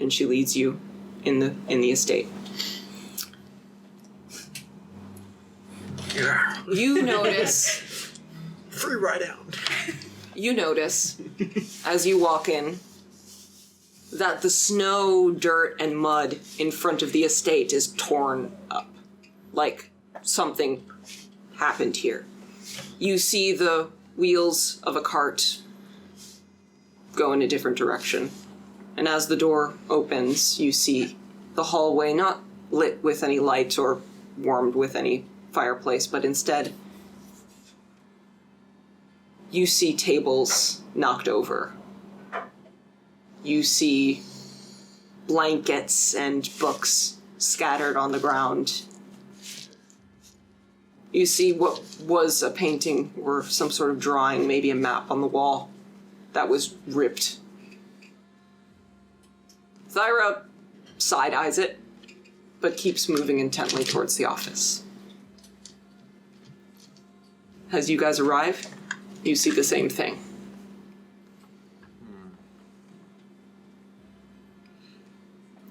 And she leads you in the estate. You notice. Free ride out. You notice, as you walk in, that the snow, dirt, and mud in front of the estate is torn up. Like something happened here. You see the wheels of a cart go in a different direction. And as the door opens, you see the hallway not lit with any light or warmed with any fireplace, but instead you see tables knocked over. You see blankets and books scattered on the ground. You see what was a painting or some sort of drawing, maybe a map on the wall that was ripped. Thyra side-eyes it, but keeps moving intently towards the office. As you guys arrive, you see the same thing.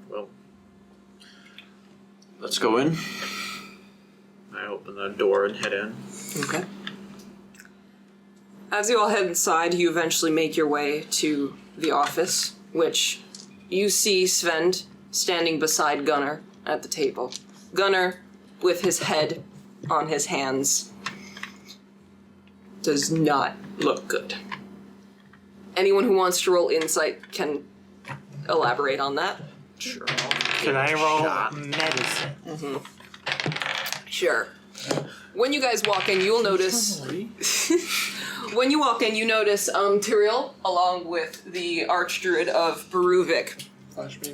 Well, let's go in. I open the door and head in. Okay. As you all head inside, you eventually make your way to the office, which you see Svend standing beside Gunnar at the table. Gunnar, with his head on his hands, does not look good. Anyone who wants to roll insight can elaborate on that. Sure. Can I roll medicine? Mm-hmm. Sure. When you guys walk in, you'll notice... When you walk in, you notice Tiril, along with the Archdruid of Beruvik,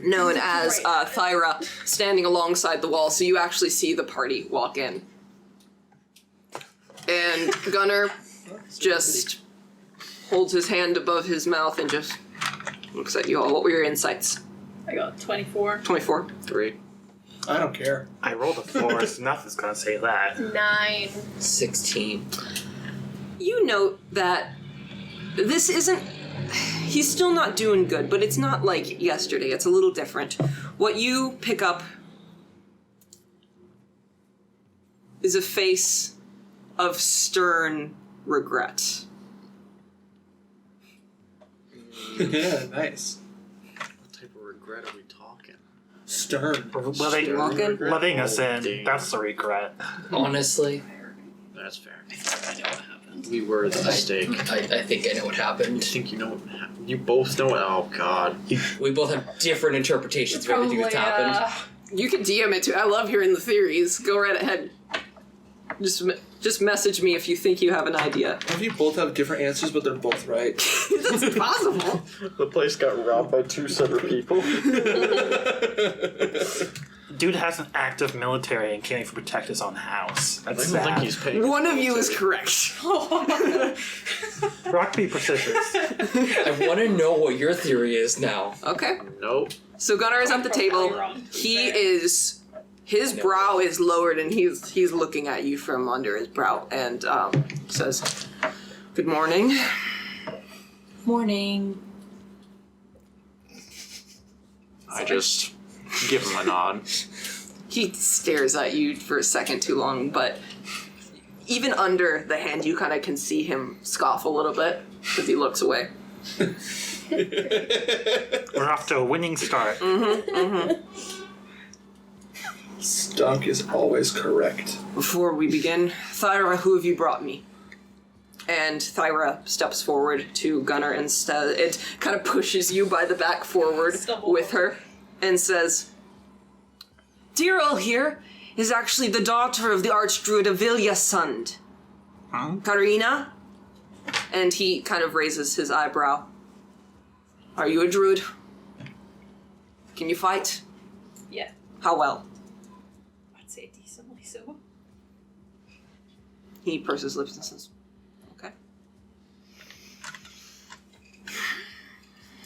known as Thyra, standing alongside the wall, so you actually see the party walk in. And Gunnar just holds his hand above his mouth and just looks at you all. What were your insights? I got 24. 24. 3. I don't care. I rolled a 4, so nothing's gonna say that. 9. 16. You note that this isn't... He's still not doing good, but it's not like yesterday. It's a little different. What you pick up is a face of stern regret. Yeah, nice. What type of regret are we talking? Stern. Letting us in, Dang. that's the regret. Honestly, That's fair. I know what happened. We were the mistake. I think I know what happened. I think you know what happened. You both know it. Oh, God. We both have different interpretations of everything that's happened. You can DM it too. I love hearing the theories. Go right ahead. Just message me if you think you have an idea. If you both have different answers, but they're both right. That's possible. The place got robbed by 2 separate people. Dude has an active military and can't even protect his own house. I That's don't think sad. he's paying. One of you is correct. Rock, paper, scissors. I want to know what your theory is now. Okay. Nope. So Gunnar is at the table. He is... His brow is lowered and he's looking at you from under his brow and says, "Good morning." Morning. I just give him a nod. He stares at you for a second too long, but even under the hand, you kind of can see him scoff a little bit as he looks away. We're off to a winning start. Mm-hmm, mm-hmm. Stonk is always correct. Before we begin, Thyra, who have you brought me? And Thyra steps forward to Gunnar instead. It kind of pushes you by the back forward with her and says, Tiril here is actually the daughter of the Archdruid of Viljasund. Huh? Karina? And he kind of raises his eyebrow. Are you a druid? Can you fight? Yeah, How well? I'd say decently so. He purses lips and says, okay.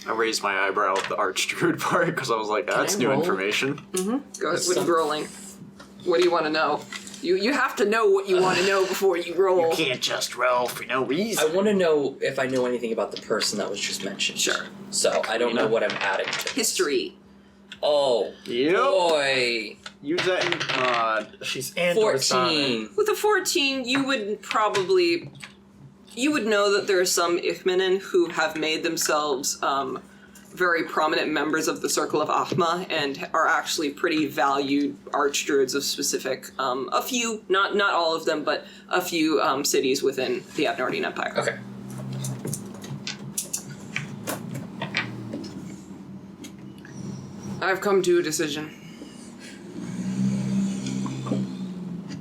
I raised my eyebrow at the Archdruid part because I was like, that's I new roll? information. Mm-hmm. Go ahead. What are you rolling? What do you want to know? You have to know what you want to know before you roll. You can't just roll for no reason. I want to know if I know anything about the person that was just mentioned. Sure. So I don't know what I'm adding to this. History. Oh, Yep. boy. Use that in mod. She's Andor's daughter. 14. With a 14, you would know that there are some Ikmanen who have made themselves very prominent members of the Circle of Ahma and are actually pretty valued archdruids of specific, a few, not all of them, but a few cities within the Abnordian Empire. Okay. I've come to a decision.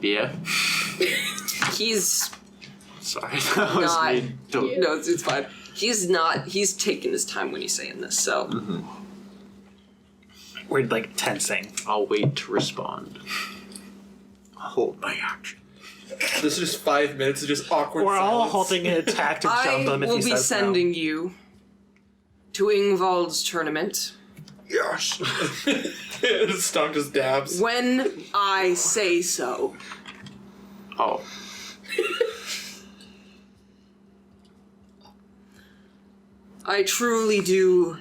Yeah. He's Sorry, that was not. me. Don't- No, it's fine. He's taking his time when he's saying this, so. We're like tensing. I'll wait to respond. Hold my action. This is just 5 minutes of just awkward We're all silence. holding an attack to I jump him if will he be says sending you to Ingvald's tournament Yes. Stonk just dabs. when I say so. Oh. I truly do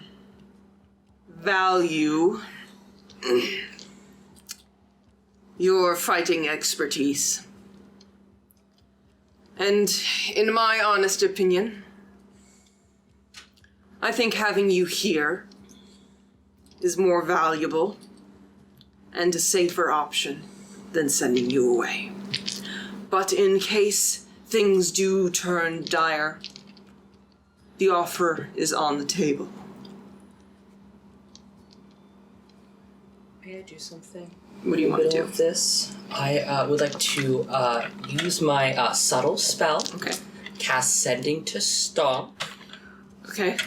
value your fighting expertise. And in my honest opinion, I think having you here is more valuable and a safer option than sending you away. But in case things do turn dire, the offer is on the table. May I do something? What do you want to do? With this? I would like to use my subtle spell. Okay. Cast Sending to Stonk. Okay.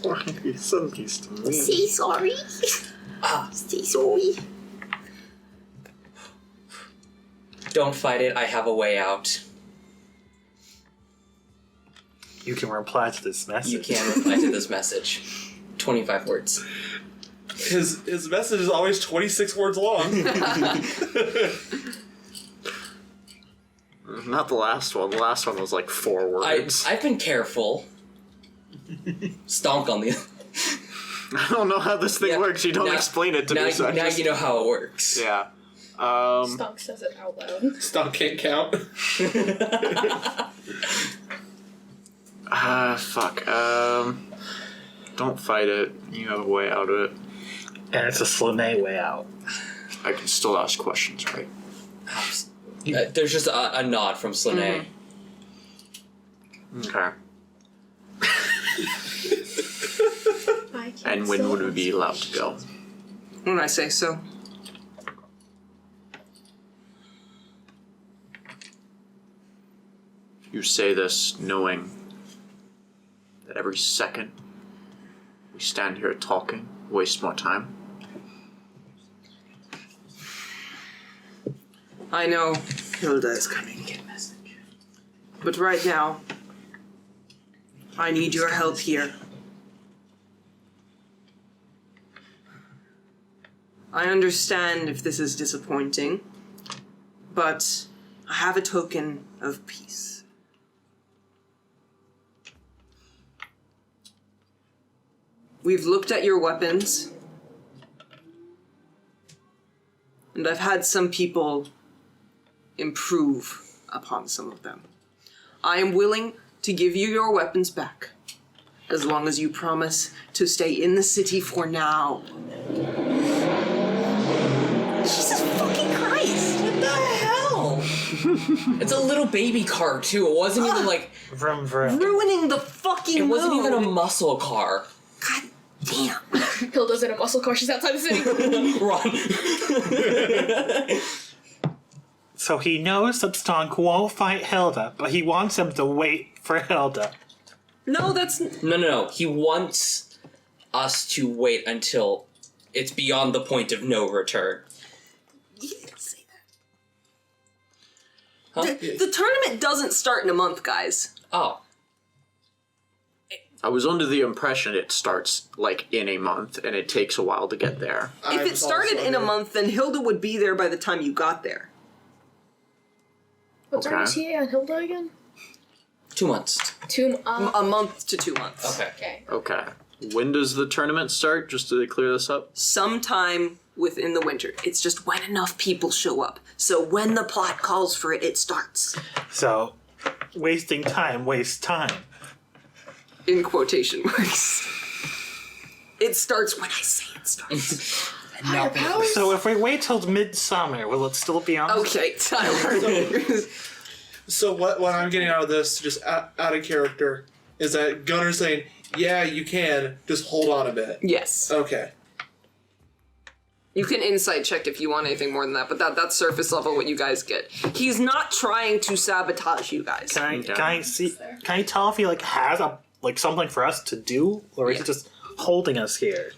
Why do you send these to me? Say sorry. Say sorry. Don't fight it. I have a way out. You can reply to this message. You can reply to this message. 25 words. His message is always 26 words long. Not the last one. The last one was like 4 words. I've been careful. Stonk on the. I don't know how this thing Yeah. works. You don't Now- explain it to now, me. So I now just- you know how it works. Yeah. Stonk says it out loud. Stonk can't count. Fuck. Don't fight it. You have a way out of it. And it's a Slanei way out. I can still ask questions, right? There's just a nod from Slanei. Okay. I can't And when still would we be allowed to go? When I say so. You say this knowing that every second we stand here talking, waste more time. I know Hilda is coming. But right now, I need your help here. I understand if this is disappointing, but I have a token of peace. We've looked at your weapons, and I've had some people improve upon some of them. I am willing to give you your weapons back, as long as you promise to stay in the city for now. Jesus fucking Christ! What the hell? It's a little baby car too. It wasn't even like Vroom vroom. Ruining the fucking it wasn't mood. even a muscle car. God damn. Hilda's in a muscle car. She's outside the city. Run. So he knows that Stonk won't fight Hilda, but he wants him to wait for Hilda. No, that's... No. He wants us to wait until it's beyond the point of no return. You didn't say Huh? that. The tournament doesn't start in a month, guys. Oh. I was under the impression it starts like in a month and it takes a while to get there. If it started in a month, then Hilda would be there by the time you got there. What's our Okay. ETA on Hilda again? 2 months. Two. A month to 2 months. Okay. Okay. Okay. When does the tournament start? Just to clear this up. Sometime within the winter. It's just when enough people show up. So when the plot calls for it, it starts. So, wasting time wastes time. In quotation marks. It starts when I say it starts. So if we wait till midsummer, will it still be on? Okay, Tyler. So what I'm getting out of this, just out of character, is that Gunnar's saying, yeah, you can, just hold on a bit. Yes. Okay. You can insight check if you want anything more than that, but that's surface level what you guys get. He's not trying to sabotage you guys. Can I see? Can I tell if he has something for us to do, or is he just holding us here?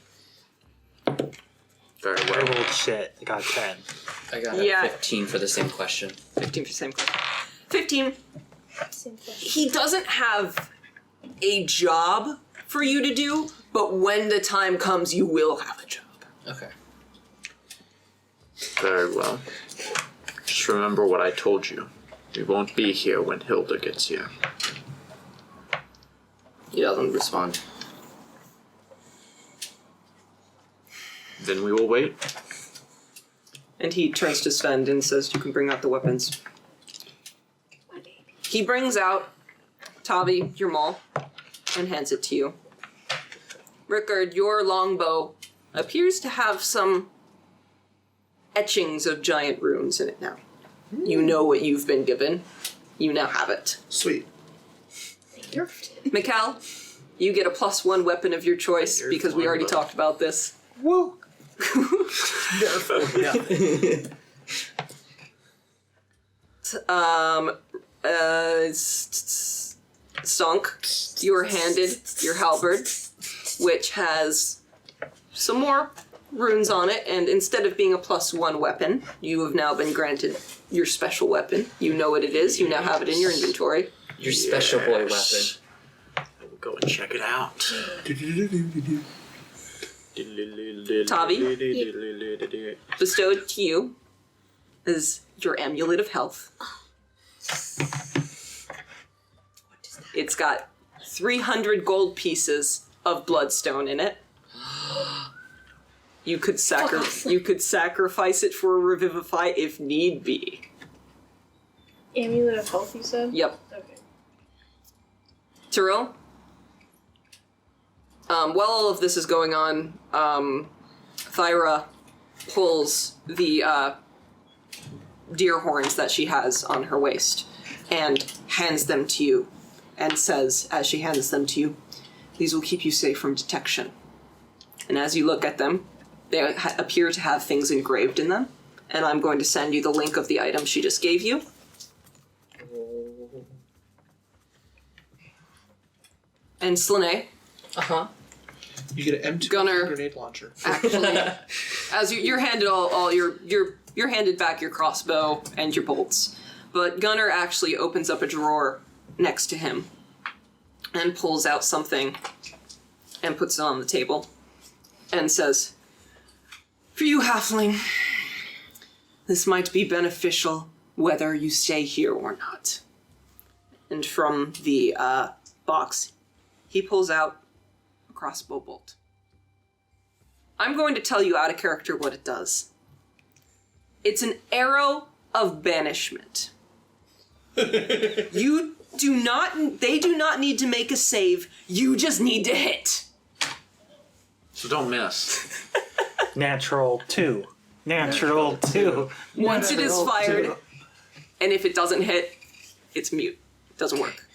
Very I well. rolled shit. I got 10. I got a 15 for the same question. 15 for the same question. 15. Same question. He doesn't have a job for you to do, but when the time comes, you will have a job. Okay. Very well. Just remember what I told you. We won't be here when Hilda gets here. He doesn't respond. Then we will wait. And he turns to Svend and says, you can bring out the weapons. He brings out Tavi, your maul, and hands it to you. Rickard, your longbow appears to have some etchings of giant runes in it now. You know what you've been given. You now have it. Sweet. Mikal, you get a +1 weapon of your choice because we already talked about this. Woo! Stonk, you are handed your halberd, which has some more runes on it, and instead of being a +1 weapon, you have now been granted your special weapon. You know what it is. You now have it in your inventory. Your special boy weapon. I will go and check it out. Tavi, bestowed to you is your amulet of health. It's got 300 gold pieces of bloodstone in it. You could sacrifice it for a revivify if need be. Amulet of health, you said? Yep. Okay. Tiril, while all of this is going on, Thyra pulls the deer horns that she has on her waist and hands them to you and says, as she hands them to you, these will keep you safe from detection. And as you look at them, they appear to have things engraved in them, and I'm going to send you the link of the item she just gave you. And Slanei. Uh-huh. You get an M2 Gunnar. grenade launcher. Actually, as you're handed all you're handed back your crossbow and your bolts, but Gunnar actually opens up a drawer next to him and pulls out something and puts it on the table and says, "For you, halfling, this might be beneficial whether you stay here or not." And from the box, he pulls out a crossbow bolt. I'm going to tell you out of character what it does. It's an arrow of banishment. They do not need to make a save, you just need to hit. So don't miss. Natural 2. Natural 2. Once it is Natural fired, 2. and if it doesn't hit, it's mute. It doesn't work.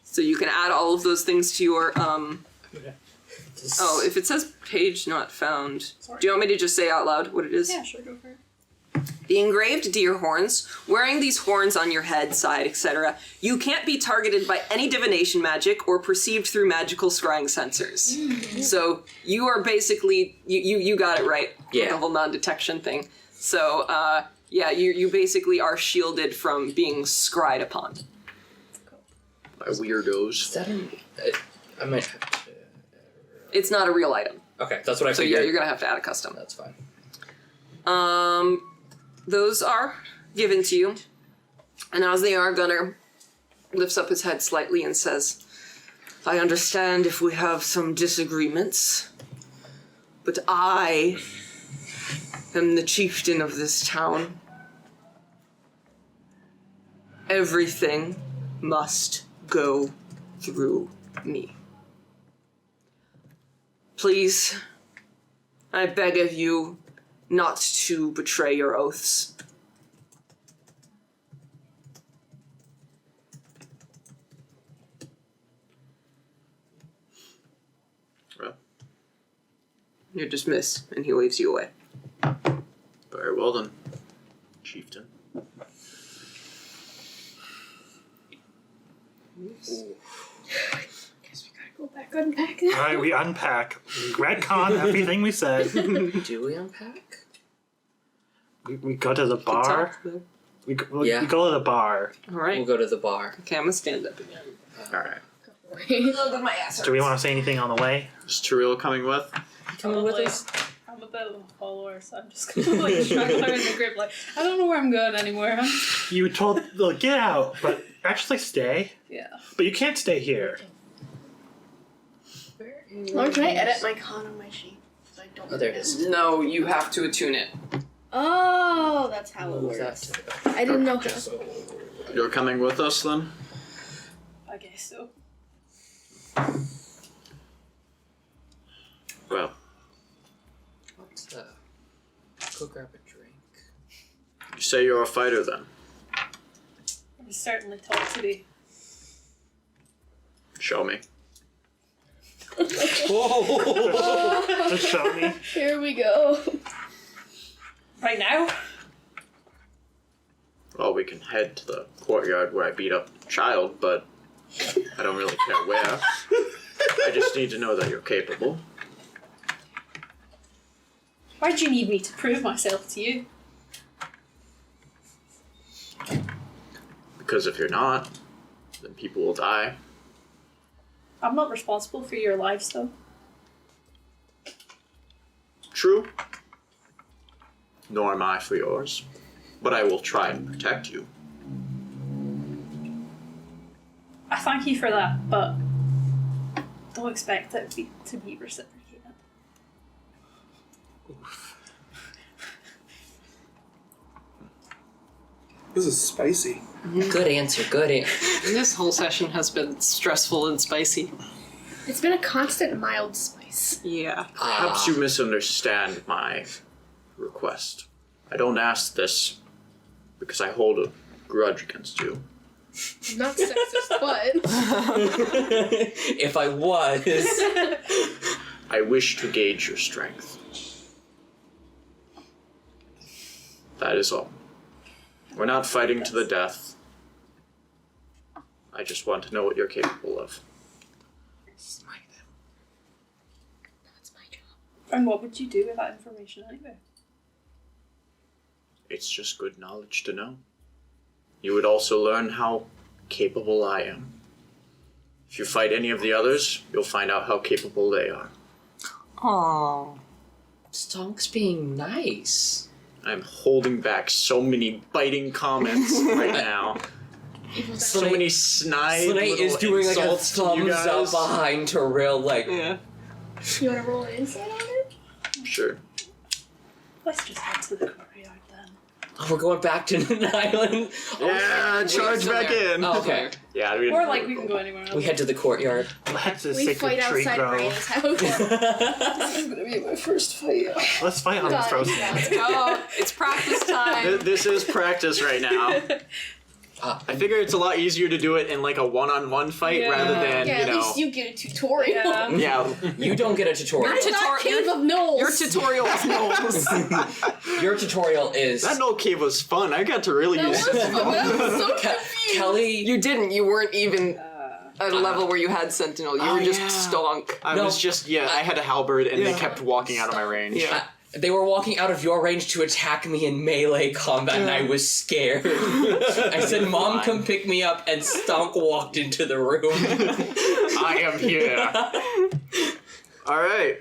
So you can add all of those things to your, if it says page not found, do you want me to just say out loud what it is? Yeah, sure, go for it. The engraved deer horns, wearing these horns on your head, side, etc., you can't be targeted by any divination magic or perceived through magical scrying sensors. So you are basically, you got it right. Yeah. The whole non-detection thing. So, you basically are shielded from being scryed upon. By weirdos. Is that I might have to... It's not a real item. Okay, that's what I So figured. yeah, you're gonna have to add a custom. That's fine. Those are given to you. And as they are, Gunnar lifts up his head slightly and says, I understand if we have some disagreements, but I am the chieftain of this town. Everything must go through me. Please, I beg of you not to betray your oaths. Well, you're dismissed, and he waves you away. Very well then, chieftain. Guess we gotta go back unpack now. Alright, we unpack. Retcon everything we said. Do we unpack? We go to the bar. We go Yeah. to the bar. All right. We'll go to the bar. Okay, I'm gonna stand up again. Alright. My ass Do we want to say anything on the way? Is Tiril coming with? Coming with us? I'm a bit of a follower, so I'm just gonna like struggle in the group. Like, I don't know where I'm going anymore. You told, look, get out, but actually stay. Yeah. But you can't stay here. Or can I edit my con on my sheet? So I don't. Oh, there it is. No, you have to attune it. Oh, that's how it Move works. that. I didn't know how. You're coming with us then? I guess so. Well, Let's go grab a drink. you say you're a fighter then? I'm certainly taught to be. Show me. Just show me. Here we go. Right now? Well, we can head to the courtyard where I beat up the child, but I don't really care where. I just need to know that you're capable. Why'd you need me to prove myself to you? Because if you're not, then people will die. I'm not responsible for your lives, though. True. Nor am I for yours. But I will try and protect you. I thank you for that, but don't expect it to be reciprocated. This is spicy. Good answer, good answer. This whole session has been stressful and spicy. It's been a constant mild spice. Yeah. Perhaps you misunderstand my request. I don't ask this because I hold a grudge against you. I'm not sexist, but If I was. I wish to gauge your strength. That is all. We're not fighting to the death. I just want to know what you're capable of. smite them. That's my job. And what would you do with that information anyway? It's just good knowledge to know. You would also learn how capable I am. If you fight any of the others, you'll find out how capable they are. Aww. Stonk's being nice. I'm holding back so many biting comments right now. So many snide Slanei little is doing like a insults to you thumbs up guys. behind Tiril, like, Yeah. You wanna roll an insight on it? Sure. Let's just head to the courtyard then. oh, we're going back to Nylund. Yeah, charge still back there. in. Oh, okay. Yeah, Or like we can go anywhere else. We head to the courtyard. Let's the We sacred fight tree outside grove. Bray's house. This is gonna be my first fight. Let's fight on the God, frozen. yeah. Oh, it's practice time. This is practice right now. I figure it's a lot easier to do it in like a one-on-one fight Yeah. rather than, Yeah, you at know. least you get a tutorial. Yeah. Yeah, You don't get a tutorial. It's not Cave of Knolls. Your tutorial is Knowles. Your tutorial is that no cave was fun. I got to really That was use fun. it. I was so Ke- confused. Kelly. You didn't. You weren't even at a level where you had Sentinel. You Oh, were just yeah. Stonk. I No. was just, I had a halberd and they Yeah. kept walking out of my range. Yeah. They were walking out of your range to attack me in melee combat, and I was scared. I said, "Mom, come pick me up," and Stonk walked into the room. I am here. All right.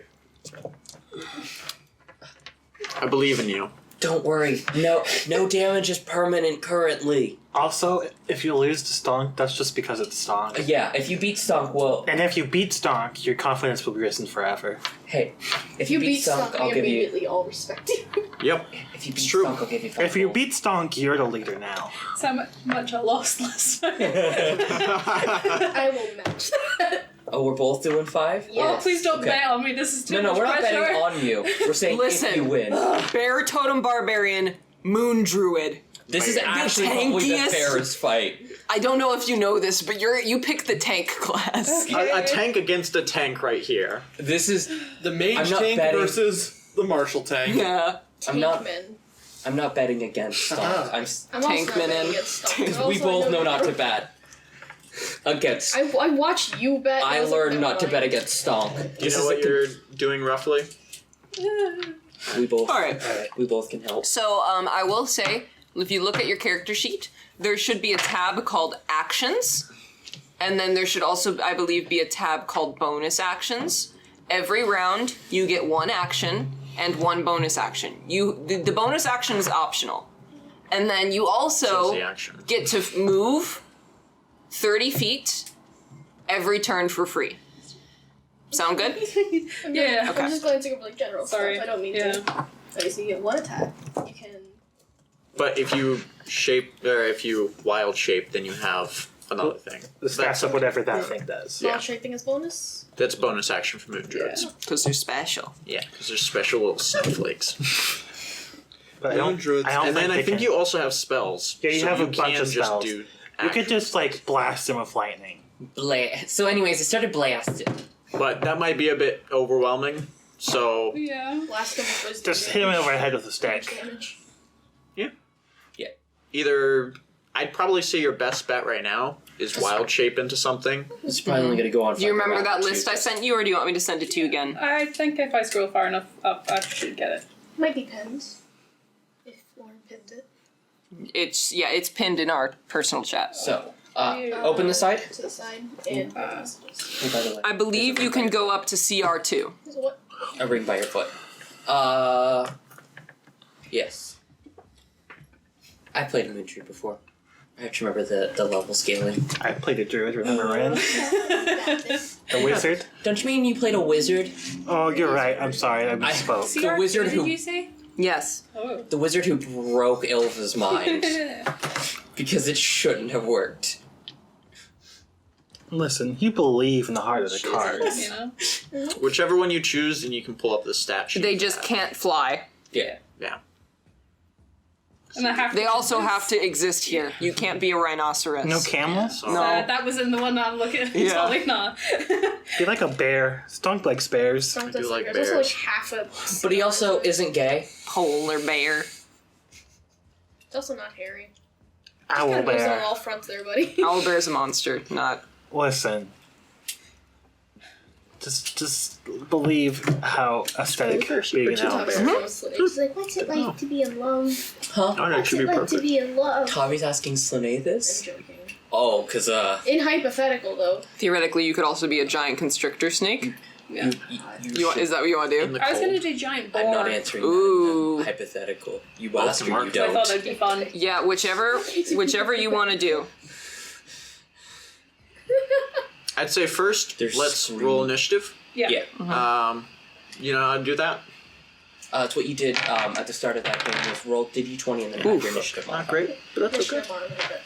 I believe in you. Don't worry, no damage is permanent currently. Also, if you lose to Stonk, that's just because it's Stonk. Yeah, if you beat Stonk, well... And if you beat Stonk, your confidence will be risen forever. Hey, If you beat Stonk, I'll we give you... immediately all respect you. Yep. If you beat It's true. Stonk, I'll give you 5 If you gold. beat Stonk, you're the leader now. So much I lost last time. I will match that. Oh, we're both doing 5? Yeah. Oh, please don't Okay. bet on me. This is too No, much we're not pressure. betting on you. We're saying if you win. Bear Totem Barbarian, Moon Druid. This is actually probably the tankiest- fairest fight. I don't know if you know this, but you picked the tank class. A tank against a tank right here. This is... The mage I'm not tank betting- versus the martial tank. Yeah. I'm not- Tankman. I'm not betting against Stonk. Uh-huh. I'm I'm... also not Tankman betting and- against Stonk. We Also, both I know not to you- bet against... I watched you bet. I and was like, learned never not to mind. bet against Stonk. You This know is what a- you're doing roughly? We both... Alright. We both can help. So, I will say, if you look at your character sheet, there should be a tab called Actions, and then there should also, I believe, be a tab called Bonus Actions. Every round, you get 1 action and 1 bonus action. The bonus action is optional. And then you Choose also the action. get to move 30 feet every turn for free. Sound good? Yeah. I'm just glancing over like general Sorry. stuff. I don't mean Yeah. to. Okay, so you get 1 attack. You can. But if you if you wild shape, then you have another thing. The stats of whatever that thing does. Small Yeah. shaping as bonus. That's bonus action for moon druids. Because they're special. Yeah, because they're special little snowflakes. But Moon druids. I don't And then I they think can. you also have spells. Yeah, you so have a you bunch can of just spells. do You could actions. just like blast him with lightning. So anyways, I started blasting. But that might be a bit overwhelming. So Yeah. Blast him with wisdom. Just hit him over the head with a damage. stick. Damage. either I'd probably say your best bet right now is wild shape into something. It's probably only going to go on. Do you for like a remember round that or list two. I sent you, or do you want me to send it to you again? I think if I scroll far enough up, I should get it. Might be pens. If Lauren pinned it. It's pinned in our personal chat. So, open the side. To the side. And. Oh, by the way, I believe you can go up to CR2. So what? a ring by your foot. Yes. I played a Moon Tree before. I have to remember the level scaling. I played a druid, remember Ren? A wizard? Don't you mean you played a wizard? Oh, you're right. I'm sorry. I misspoke. The wizard did who- you say? Yes. Oh. The wizard who broke Ilva's mind because it shouldn't have worked. Listen, you believe in the heart of the cards. You know? Whichever one you choose, and you can pull up the stat sheet. They just can't fly. Yeah. Yeah. And I have They also have to exist here. You can't be a rhinoceros. No camels? So No. that was in the one I'm looking at. Yeah. Totally not. Be like a bear. Stonk likes bears. Don't do like There's also bears. like half a. But he also isn't gay. Polar bear. It's also not hairy. Owl Kind of goes on bear. all fronts there, buddy. Owl bear's a monster, not. Listen. Just believe how aesthetic being an owl bear. She's like, what's it like to be in love? Huh? Oh, that What's should it be like to perfect. be in love? Tommy's asking Slanei I'm this? joking. Oh, because, In hypothetical, though. Theoretically, you could also be a giant constrictor snake. Yeah. Is that what you want to in do? the I was cold. gonna do giant boar. I'm not answering Ooh. that. Hypothetical. You Well, ask or you Mark. I thought don't. that'd be fun. Yeah, whichever you want to do. I'd say first, There's let's 3. roll initiative. Yeah. Yeah. You know how to do that? It's what you did at the start of that game was roll D20 and then add your initiative Not modifier. great, but that's okay.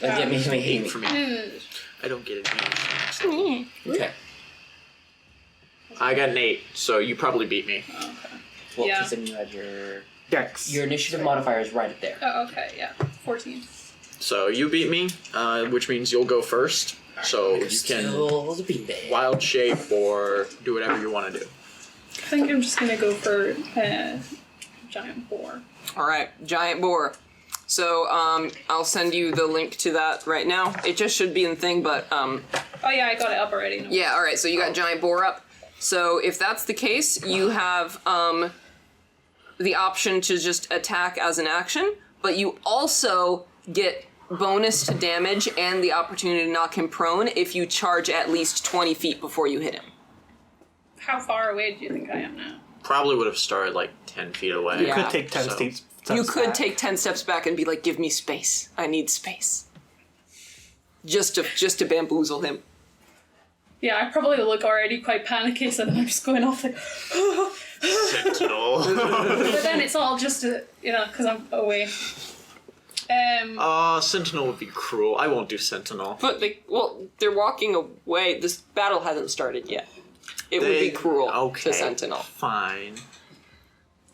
Yeah, me. Eight for me. I don't get it. Okay. I got an 8, so you probably beat me. Well, Yeah. because then you had your Dex. initiative modifier is right up there. Oh, okay, yeah. 14. So you beat me, which means you'll go first. So you can Still the beanbag. wild shape or do whatever you want to do. I think I'm just gonna go for giant boar. All right, giant boar. So I'll send you the link to that right now. It just should be in the thing, but Oh yeah, I got it up already. No. yeah. All right, so you got giant boar up. So if that's the case, you have the option to just attack as an action, but you also get bonus to damage and the opportunity to knock him prone if you charge at least 20 feet before you hit him. How far away do you think I am now? Probably would have started like 10 feet away. Yeah. Could take 10 So- steps. You could back. take 10 steps back and be like, give me space. I need space. just to bamboozle him. Yeah, I probably look already quite panicky, so then I'm just going off like, Sentinel. but then it's all just because I'm away. Sentinel would be cruel. I won't do Sentinel. But they're walking away. This battle hasn't started yet. It would be cruel to Sentinel. Fine.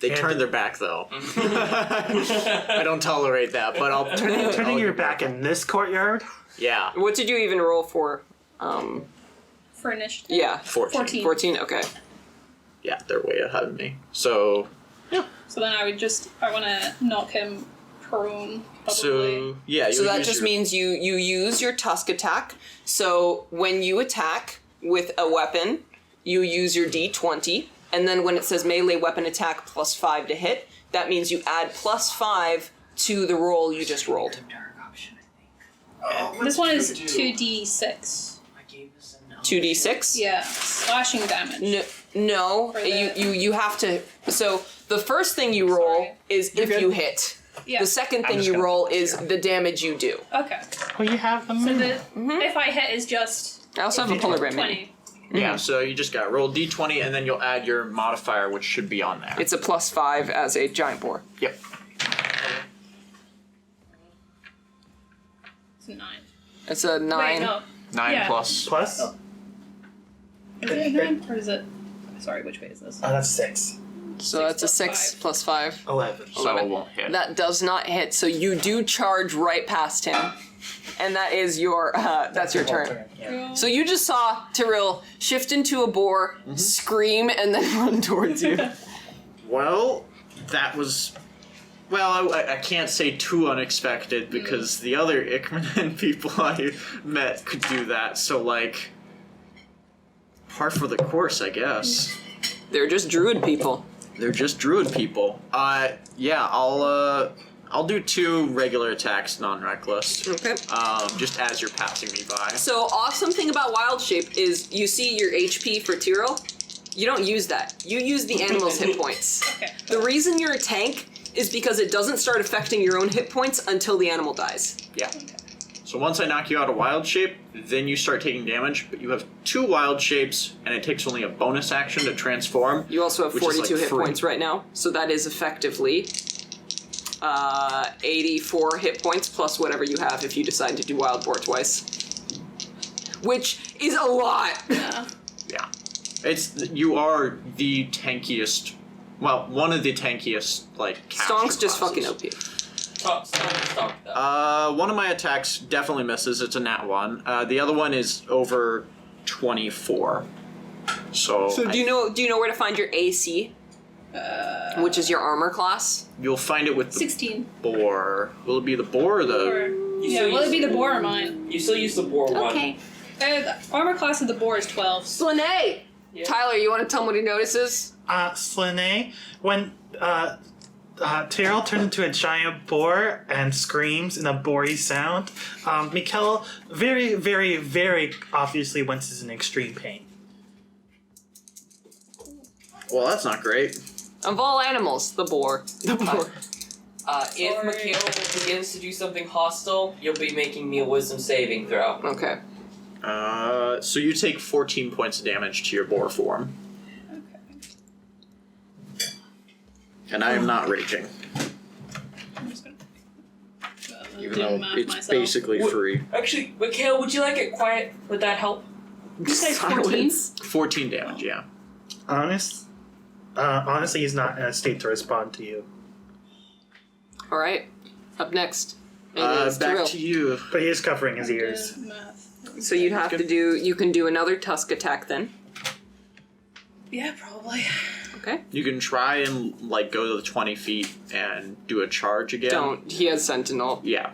They turn their back though. I don't tolerate that, but I'll Turning your back in this courtyard? Yeah. What did you even roll for? For initiative? Yeah. 14. 14, okay. Yeah, they're way ahead of me. So So then I want to knock him prone, probably. So yeah, So that just means you use your tusk attack. So when you attack with a weapon, you use your d20, and then when it says melee weapon attack +5 to hit, that means you add +5 to the roll you just rolled. This one is 2d6. 2d6? Yeah, slashing damage. No, you have to. So the first thing you roll is if you hit. Yeah. The second thing you roll is the damage you do. Okay. Well, you have them. So if I hit is just I also have a polar bear mini. 20. Yeah, so you just got roll d20 and then you'll add your modifier, which should be on there. It's a +5 as a giant boar. Yep. It's a 9. It's a 9. Wait, no. 9 Yeah. plus. Plus? Oh. Is it a 9? Or is it... Sorry, which way is this? That's 6. So that's a 6 plus 5. 11. So it won't hit. That does not hit. So you do charge right past him, and that is your that's your turn. Yeah. So you just saw Tiril shift into a boar, scream, and then run towards you. Well, that was... Well, I can't say too unexpected because the other Ickman people I met could do that, so like... Par for the course, I guess. They're just druid people. They're just druid people. Yeah, I'll do 2 regular attacks, non-reckless. Okay. Just as you're passing me by. So awesome thing about Wild Shape is you see your HP for Tiril. You don't use that. You use the animal's hit points. Okay. The reason you're a tank is because it doesn't start affecting your own hit points until the animal dies. Yeah. So once I knock you out of wild shape, then you start taking damage, but you have 2 wild shapes, and it takes only a bonus action to transform. You also have which is 42 like hit free. points right now, so that is effectively 84 hit points plus whatever you have if you decide to do Wild Boar twice. Which is a lot! Yeah. Yeah. You are the tankiest, well, one of the tankiest, like, caster Stonk's just classes. fucking OP. Stonk, though. One of my attacks definitely misses. It's a nat 1. The other one is over 24. So Do you know where to find your AC? Which is your armor class? you'll find it with the 16. boar. Will it be the boar or the? Or, yeah, will it be the boar or mine? You still use the boar one. Okay. The armor class of the boar is 12. Slanei! Yeah. Tyler, you want to tell him what he notices? Slanei, when Tiril turns into a giant boar and screams in a boary sound, Mikkel very, very, very obviously winces in extreme pain. Well, that's not great. Of all animals, the boar. The boar. If Sorry. Mikhail begins to do something hostile, you'll be making me a wisdom saving throw. Okay. So you take 14 points of damage to your boar form. Okay. And I am not raging, I'm just gonna even do though math it's myself. basically free. Actually, Mikhail, would you like it quiet? Would that help? Did you say 14? 14 damage, yeah. Honestly, he's not in a state to respond to you. Alright. Up next. It is Back Tiril. to you. But he is covering his ears. Math. So you'd have to do, you can do another tusk attack then. Yeah, probably. Okay. You can try and like go to the 20 feet and do a charge again. Don't. He has Sentinel. Yeah.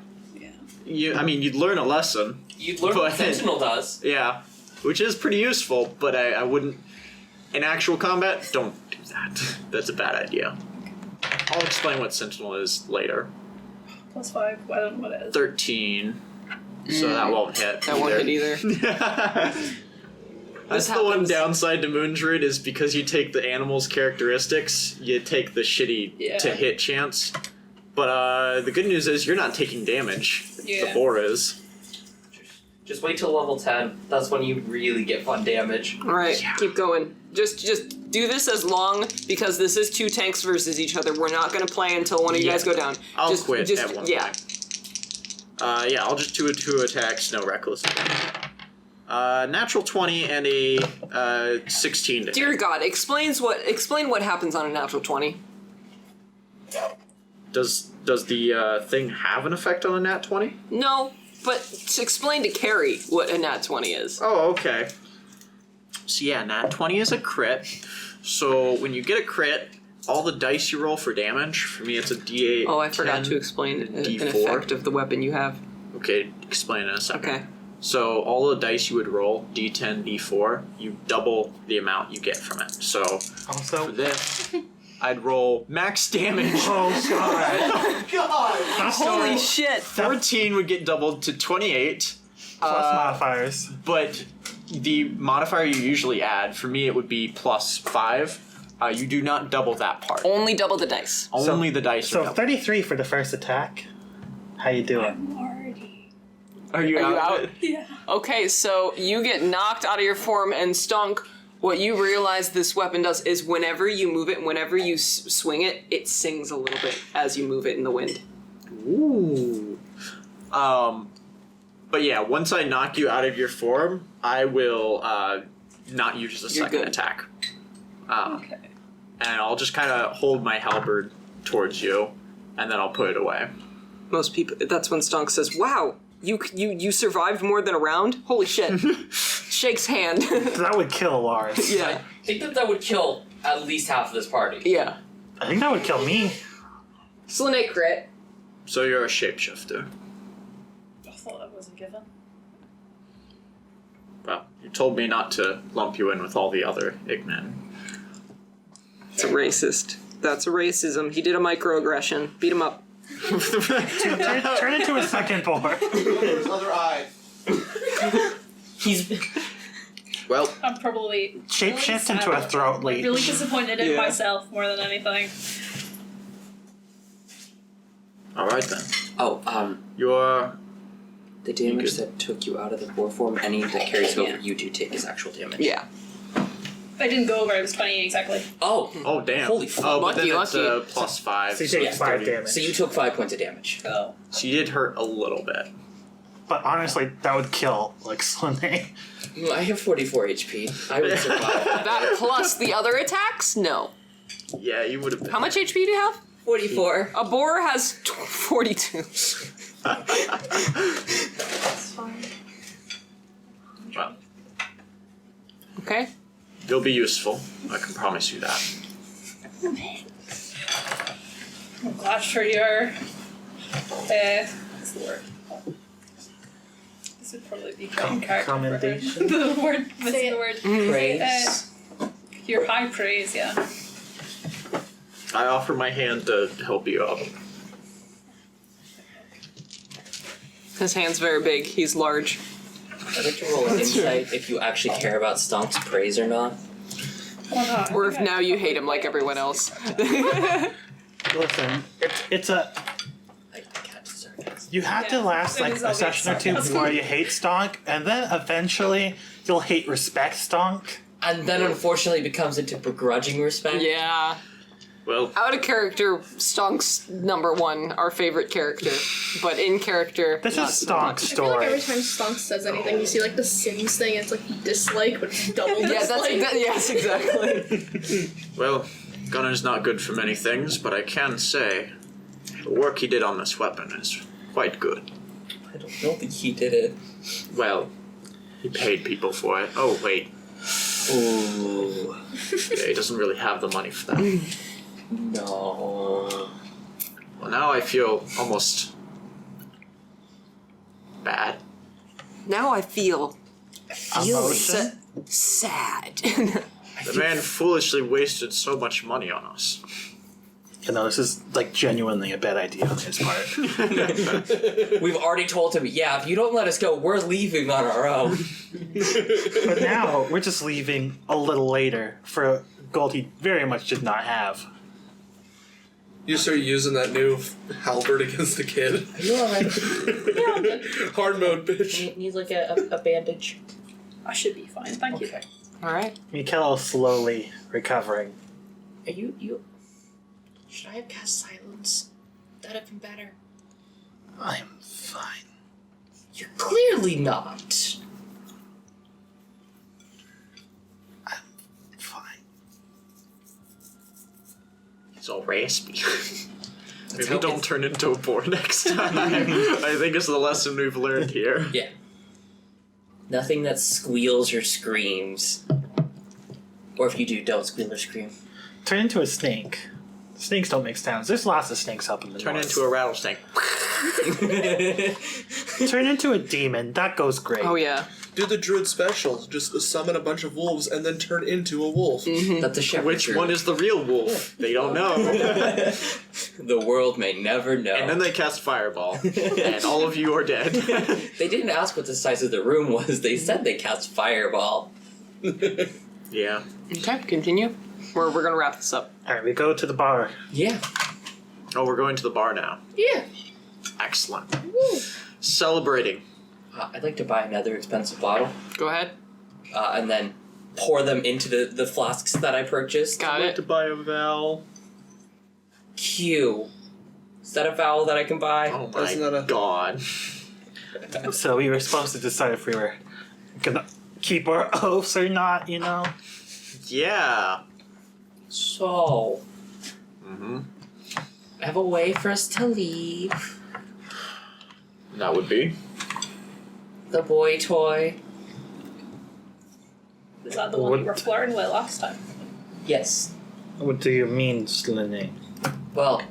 Yeah. You'd learn a lesson. You'd learn what But- Sentinel does. Yeah. Which is pretty useful, but I wouldn't. In actual combat, don't do that. That's a bad idea. I'll explain what Sentinel is later. +5. I don't know what it is. 13. So that won't hit. That won't hit either. That's the one downside to Moon Druid is because you take the animal's characteristics, you take the shitty to hit chance. But the good news is you're not taking damage. Yeah. The boar is. Just wait till level 10. That's when you really get fun damage. All right, keep going. Just do this as long, because this is 2 tanks versus each other. We're not going to play until one of you guys go down. I'll quit at one yeah. point. Yeah, I'll just do 2 attacks, no reckless. Natural 20 and a 16 to Dear hit. God, explain what happens on a natural 20. Does the thing have an effect on a nat 20? No, but explain to Carrie what a nat 20 is. Oh, okay. So yeah, nat 20 is a crit. So when you get a crit, all the dice you roll for damage, for me it's a d8. Oh, I forgot 10, to explain an D4. effect of the weapon you have. Okay, explain in a second. Okay. So all the dice you would roll, d10, d4, you double the amount you get from it. So Also, for this, I'd roll max damage. oh god, God! Holy shit! 14 would get doubled to 28. plus modifiers. But the modifier you usually add, for me it would be plus 5. You do not double that part. Only double the dice. Only the dice are So doubled. 33 for the first attack. How you doing? Already. Are you out? Yeah. Okay, so you get knocked out of your form, and Stonk, what you realize this weapon does is whenever you move it, whenever you swing it, it sings a little bit as you move it in the wind. Ooh. But yeah, once I knock you out of your form, I will not use a You're second good. attack. Okay. And I'll just kind of hold my halberd towards you, and then I'll put it away. Most people, that's when Stonk says, "Wow, you survived more than a round? Holy shit!" Shakes hand. That would kill Larus. Yeah, I think that would kill at least half of this party. yeah. I think that would kill me. Slanei crit. So you're a shapeshifter. I thought that was a given. Well, you told me not to lump you in with all the other Ignan. It's a racist. That's a racism. He did a microaggression. Beat him up. Turn into a second boar. His other eye. He's Well, I'm probably Shapeshift really into a sad. throat leech. Really disappointed in Yeah. myself more than anything. alright then. Oh, You're... the damage good. that took you out of the boar form, any that carries over, Yeah. you do take as actual damage. Yeah. I didn't go over, it was 28 exactly. Oh, Oh, damn. Holy fuck. Oh, but Lucky, then it's lucky. plus 5. So you take Yeah, 5 damage. so you took 5 points of damage. Oh. So you did hurt a little bit. But honestly, that would kill, like, Slanei. I have 44 HP. I would survive. That plus the other attacks? No. Yeah, you would have been. How much HP do you have? 44. A boar has 42. That's fine. Well, Okay. you'll be useful. I can promise you that. I'm glad for your what's the word? This would probably be in character. Commendation? The word, what's Say the it. word? Praise. Your high praise, yeah. I offer my hand to help you up. His hand's very big. He's large. I'd like to roll an insight if you actually care about Stonk's praise or not. Why not? Or if now you hate him like everyone else. Listen, it's a... I can't deserve it. You have to Yeah, last it like is a always session or two sarcasm. before you hate Stonk, and then eventually you'll hate respect Stonk. And then unfortunately it becomes into begrudging respect. Yeah. Well, Out of character, Stonk's number one, our favorite character. But in character, This not is so much. Stonk's I feel like every story. time Stonk says anything, you see like the Sims thing. It's like dislike, but it's double Yeah, dislike. yes, exactly. well, Gunnar's not good for many things, but I can say the work he did on this weapon is quite good. I don't think he did it. Well, he paid people for it. Oh, wait. Ooh. Yeah, he doesn't really have the money for that. No. Well, now I feel almost bad. Now I feel Emotion? sad. The man foolishly wasted so much money on us. You know, this is like genuinely a bad idea on his part. We've already told him, yeah, if you don't let us go, we're leaving on our own. But now we're just leaving a little later for gold he very much did not have. You start using that new halberd against the kid. Are you alright? Yeah, I'm good. Hard mode, bitch. Need like a bandage? I should be fine. Thank you. All right. Mikkel slowly recovering. Are you? Should I have cast silence? That'd have been better. I'm fine. You're clearly not. I'm fine. He's all raspy. Maybe how don't it's- turn into a boar next time. I think it's the lesson we've learned here. Yeah. Nothing that squeals or screams. Or if you do, don't squeal or scream. Turn into a snake. Snakes don't make sounds. There's lots of snakes up in the Turn north. into a rattlesnake. Turn into a demon. That goes great. Oh yeah. Do the druid special. Just summon a bunch of wolves and then turn into a wolf. That's a shepherd. Which one is the real wolf? They don't know. The world may never know. And then they cast Fireball, and all of you are dead. They didn't ask what the size of the room was. They said they cast Fireball. Yeah. Okay, continue. We're gonna wrap this up. Alright, we go to the bar. Yeah. Oh, we're going to the bar now. Yeah. Excellent. Celebrating. I'd like to buy another expensive bottle. Go ahead. And then pour them into the flasks that I purchased. Got I'd like it. to buy a Val. Q. Is that a vowel that I can buy? Oh That's my not a- god. So we were supposed to decide if we were gonna keep our oaths or not, you know? Yeah. So, Mm-hmm. I have a way for us to leave. That would be. The boy toy. Is that the one you were What? flirting with last time? Yes. What do you mean, Slanei? Well,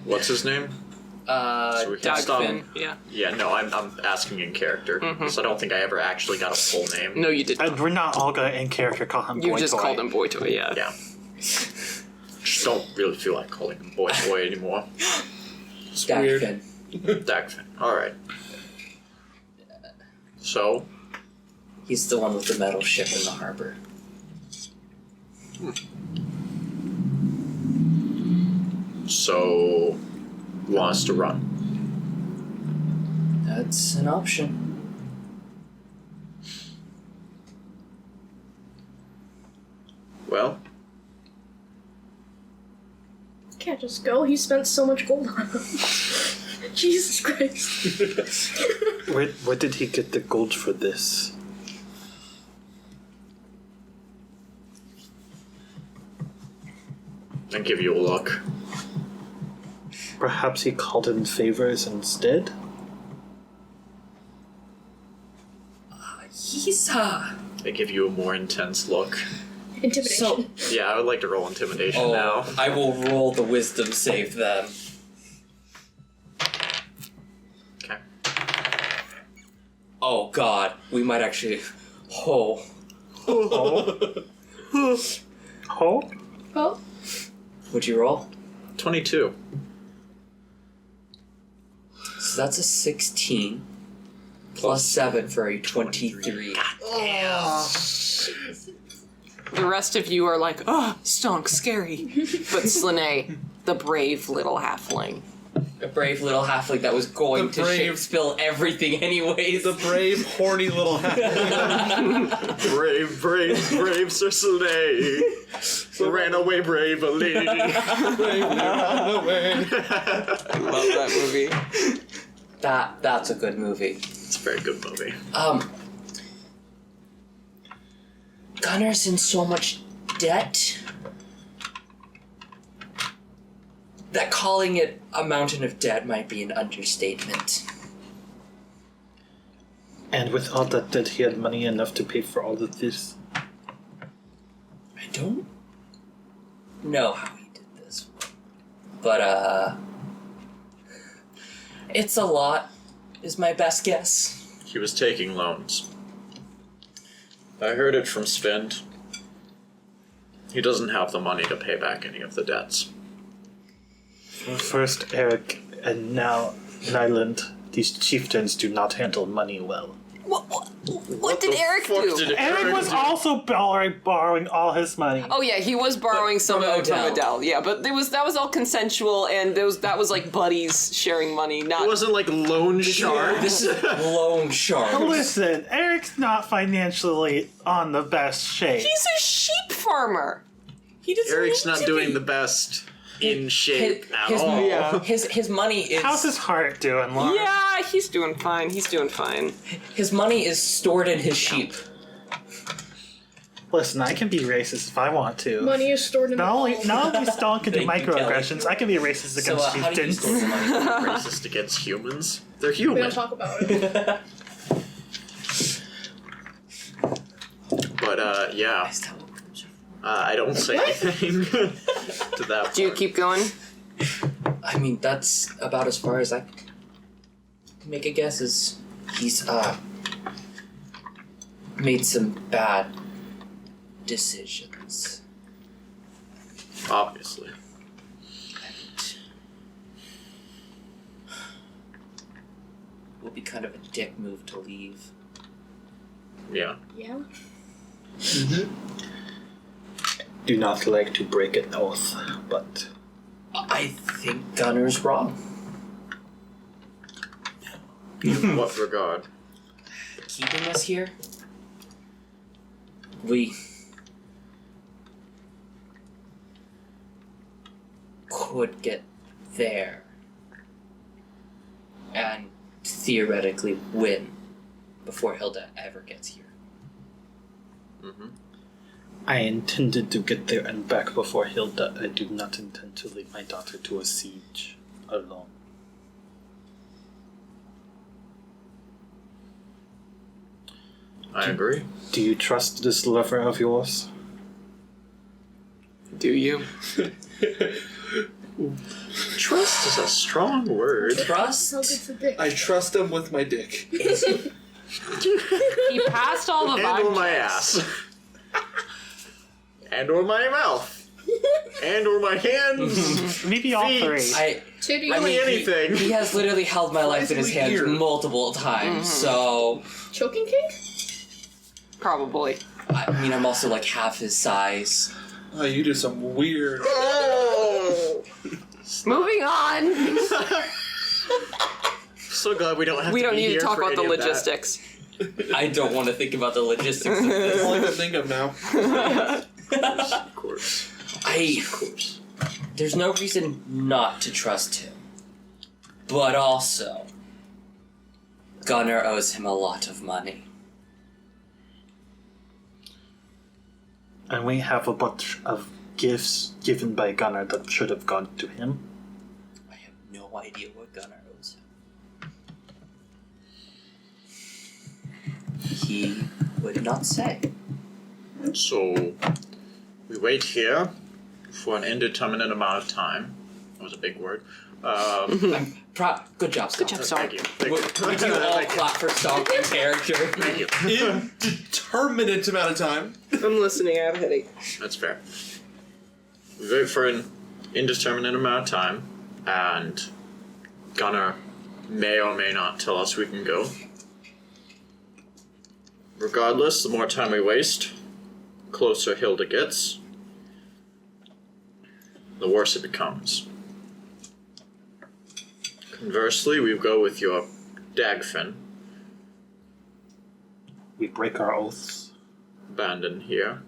What's his name? So we can stop. Dagfinn. Yeah. Yeah, no, I'm asking in character. So I don't think I ever actually got a full name. No, you did. And we're not all gonna in character call him You boy just toy. called him boy toy. Yeah. Yeah. Just don't really feel like calling him boy toy anymore. It's weird. Dagfinn. Dagfinn. Alright. So, He's the one with the metal ship in the harbor. so wants to run. That's an option. Well, Can't just go. He spent so much gold on him. Jesus Christ. Where did he get the gold for this? and give you a look. Perhaps he called in favors instead? He's They give you a more intense look. Intimidation. So, Yeah, I would like to roll intimidation oh, now. I will roll the wisdom save then. Okay. Oh god, we might actually. Oh. Oh? Oh, Would you roll? 22. So that's a 16 plus 7 for a 23. The rest of you are like, oh, Stonk, scary. But Slanei, the brave little halfling. A brave little halfling that was going The to brave- spill everything anyways. The brave, horny little Brave, brave, brave Sir Slanei. Ran away bravely. brave run away. I love that movie. That's a good movie. It's a very good movie. Gunnar's in so much debt that calling it a mountain of debt might be an understatement. And with all that debt, he had money enough to pay for all of this. I don't know how he did this, but it's a lot, is my best guess. He was taking loans. I heard it from Svend. He doesn't have the money to pay back any of the debts. First Eric, and now Nylund. These chieftains do not handle money well. What did Eric do? Eric was also borrowing all his money. Oh yeah, he was borrowing some of it from Adele. Yeah, but that was all consensual, and that was like buddies sharing money. Not It wasn't like loan sharks. This is loan sharks. Listen, Eric's not financially on the best shape. He's a sheep farmer. He doesn't Eric's need not to doing be. the best in shape at his, all. Yeah. His money is How's his heart doing, Lauren? Yeah, he's doing fine. He's doing fine. his money is stored in his sheep. Listen, I can be racist if I want to. Money is stored in Not only Stonk can do Thank you, microaggressions, I can be racist So against how do you chieftains. store the money? Racist against humans. They're We don't human. talk about it. But yeah. I don't say anything to that part. Do you keep going? I mean, that's about as far as I can make a guess. Is he's made some bad decisions. Obviously. Will be kind of a dick move to leave. Yeah. Yeah. Do not like to break an oath, but I think Gunnar's wrong. In what regard? Keeping us here? We could get there and theoretically win before Hilda ever gets here. Mm-hmm. I intended to get there and back before Hilda. I do not intend to lead my daughter to a siege alone. I agree. Do you trust this lover of yours? Do you? Trust is a strong word. Trust How good's the dick? I trust him with my dick. is He passed all the And or vibe my checks. ass. And or my mouth. And or my hands. Maybe all Feet. three. Titty. I mean anything. He has literally held my life in his hands weird. multiple times, so Choking kink? Probably. I mean I'm also like half his size. Oh, you do some weird. Moving on. So glad we don't have We to don't be need to here talk for about the any of that. logistics. I don't want to think about the logistics of That's all I this. can think of now. Of course. Of course. There's no reason not to trust him. But also, Gunnar owes him a lot of money. And we have a bunch of gifts given by Gunnar that should have gone to him. I have no idea what Gunnar owes him. He would not say. So we wait here for an indeterminate amount of time. That was a big word. Good job, Stonk. Good job, Thank you. Thank you. Would you all clap for Stonk in character? Thank you. Indeterminate amount of time. I'm listening. I have a headache. That's fair. We wait for an indeterminate amount of time, and Gunnar may or may not tell us we can go. Regardless, the more time we waste, closer Hilda gets, the worse it becomes. Conversely, we go with your Dagfinn, We break our oaths. abandoned here.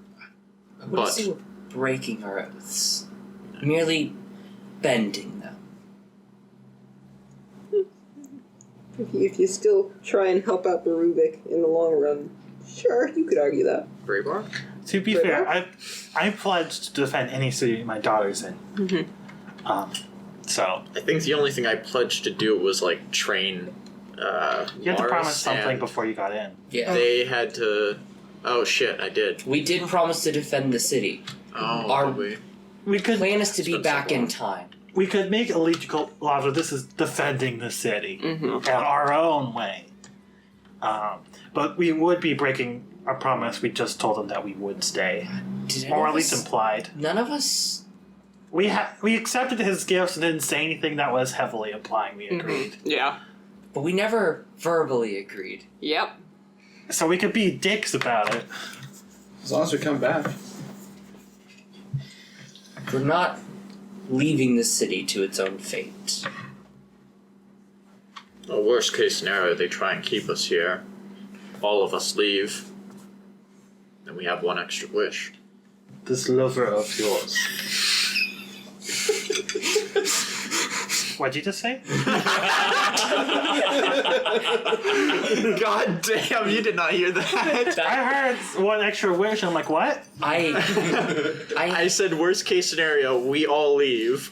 I wouldn't say we're breaking our oaths. Merely bending them. If you still try and help out Berubik in the long run, sure, you could argue that. Bray Bar? To be Right fair, now? I pledged to defend any city my daughter's in. So I think the only thing I pledged to do was like train you had to Larus, promise something and before you got in. Yeah. They had to. Oh shit! I did. We did promise to defend the city. Oh, Our- did we? We could Plan is to be It's been so back in long. time. we could make a legal law that this is defending the city in our own way. But we would be breaking our promise. We just told them that we would stay, Did any or of at least us- implied. None of us. We accepted his gifts and didn't say anything that was heavily implying we agreed. Yeah. But we never verbally agreed. Yep. So we could be dicks about it. As long as we come back. We're not leaving the city to its own fate. Well, worst case scenario, they try and keep us here. All of us leave. And we have one extra wish. This lover of yours. What'd you just say? God damn, you did not hear that. I heard one extra wish. I'm like, what? I said worst case scenario, we all leave,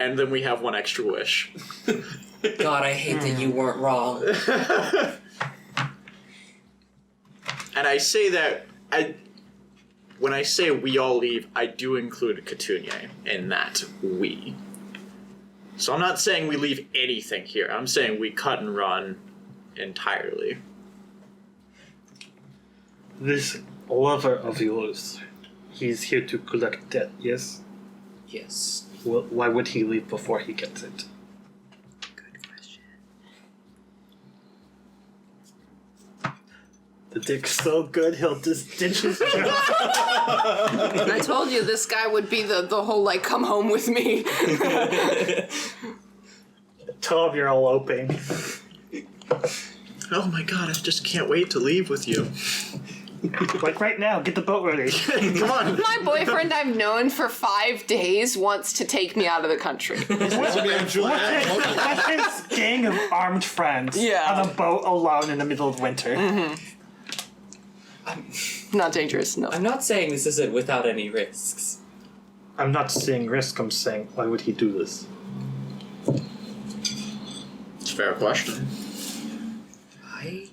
and then we have one extra wish. God, I hate that you weren't wrong. And I say that when I say we all leave, I do include Catugne in that we. So I'm not saying we leave anything here. I'm saying we cut and run entirely. This lover of yours, he's here to collect debt, yes? Yes. Well, why would he leave before he gets it? Good question. The dick's so good, he'll just ditch his job. I told you this guy would be the whole, like, come home with me. 12-year eloping. Oh my god, I just can't wait to leave with you. Like right now, get the boat ready. Come on. My boyfriend I've known for 5 days wants to take me out of the country. With his gang of armed friends Yeah. on a boat alone in the middle of winter. Not dangerous, no. I'm not saying this isn't without any risks. I'm not saying risk, I'm saying, why would he do this? It's a fair question. I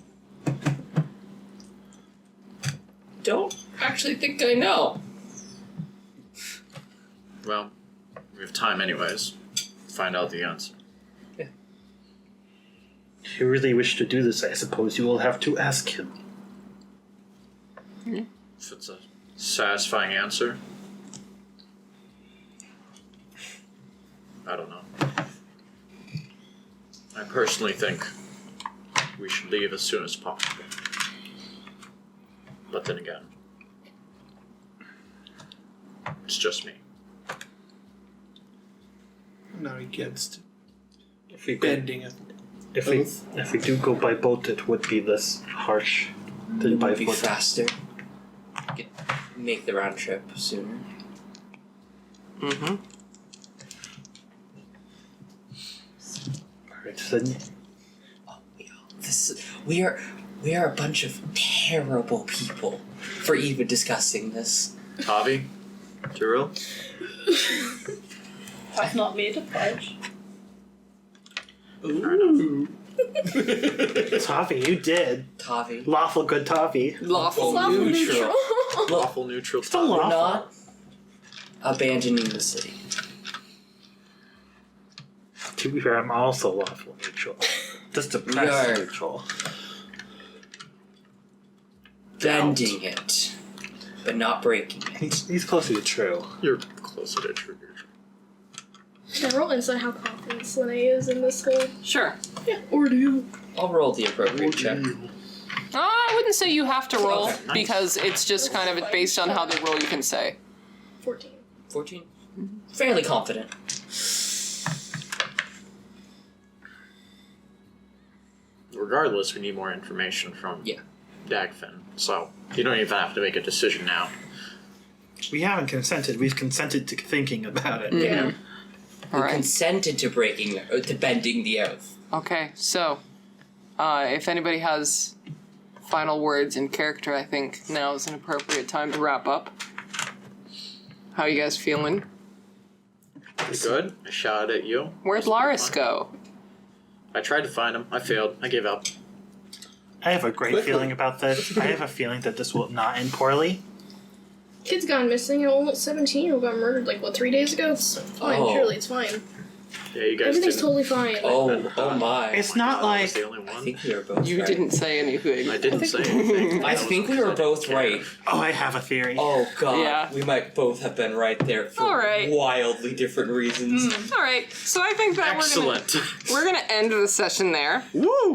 don't actually think I know. Well, we have time anyways. Find out the answer. If you really wish to do this, I suppose you will have to ask him. If it's a satisfying answer. I don't know. I personally think we should leave as soon as possible. But then again, it's just me. I'm not against If we bending it. If we do go by boat, it would be less harsh than by Be foot. faster. Make the round trip sooner. Mm-hmm. Alright, then We are a bunch of terrible people for even discussing this. Tavi? Tiril? I've not made a pledge. Ooh. Tavi, you did. Tavi. Lawful good Tavi. Lawful neutral. Lawful neutral Still Tavi. We're lawful. not abandoning the city. To be fair, I'm also lawful neutral. Just We depressed are- neutral. Bending it, but not breaking it. He's closer to true. You're closer to true. Can I roll insight how confident Slanei is in this whole? Sure. Yeah, or do you? I'll roll the appropriate check. I wouldn't say you have to roll, Nice. because it's just kind of based on how they roll you can say. 14. 14? Fairly confident. Regardless, we need more information from Dagfinn, so you don't even have to make a decision now. We haven't consented. We've consented to thinking about it. Yeah. We Alright. consented to bending the oath. Okay, so, if anybody has final words in character, I think now is an appropriate time to wrap up. How you guys feeling? You good? I shot at you. Where'd Larus go? I tried to find him. I failed. I gave up. I have a great feeling about this. I have a feeling that this will not end poorly. Kid's gone missing at almost 17 who got murdered 3 days ago? It's fine, Oh. surely it's fine. Yeah, you guys Everything's didn't. totally fine. Oh my. It's not I like was the only I one. think we were both You right. didn't say anything. I didn't say anything. I think we were both right. oh, I have a theory. Oh god. Yeah. We might both have been right there for Alright. wildly different reasons. Alright, so I think that Excellent. we're gonna end the session there. Woo!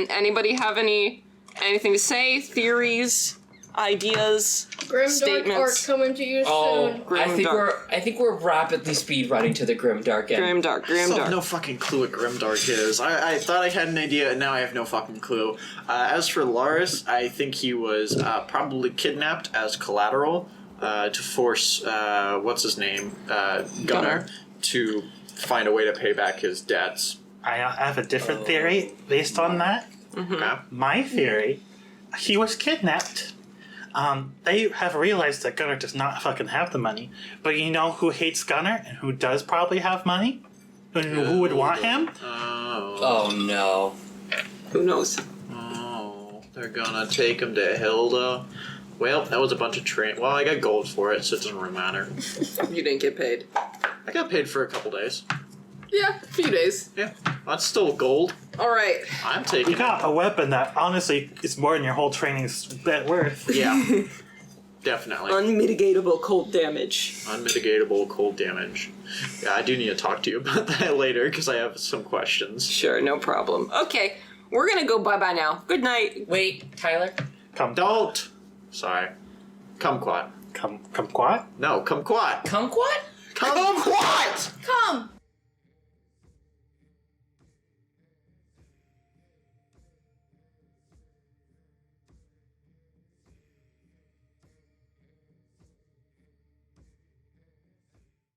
Anybody have any Anything to say? Theories? Ideas? Grimdark Statements. are coming to you Oh, soon. I think we're rapidly speed running to the Grimdark end. Grimdark. I still have Grimdark. no fucking clue what Grimdark is. I thought I had an idea, and now I have no fucking clue. As for Larus, I think he was probably kidnapped as collateral to force, what's his name? Gunnar, to find a way to pay back his debts. I have a different theory based on that. Okay. My theory, he was kidnapped. They have realized that Gunnar does not fucking have the money. But you know who hates Gunnar and who does probably have money? Who would want him? Oh no. Who knows? Oh, they're gonna take him to Hilda. Well, that was a bunch of Well, I got gold for it, so it doesn't really matter. You didn't get paid. I got paid for a couple days. Yeah, a few days. Yeah, that's still gold. All right. I'm taking You got a weapon that honestly is more than your whole training's bet worth. Yeah, definitely. Unmitigatable cold damage. Unmitigatable cold damage. Yeah, I do need to talk to you about that later because I have some questions. Sure, no problem. Okay, we're gonna go bye-bye now. Good night. Wait, Tyler? Don't! Sorry. Kumquat. Kumquat? No, kumquat. Kumquat? Kumquat! Come!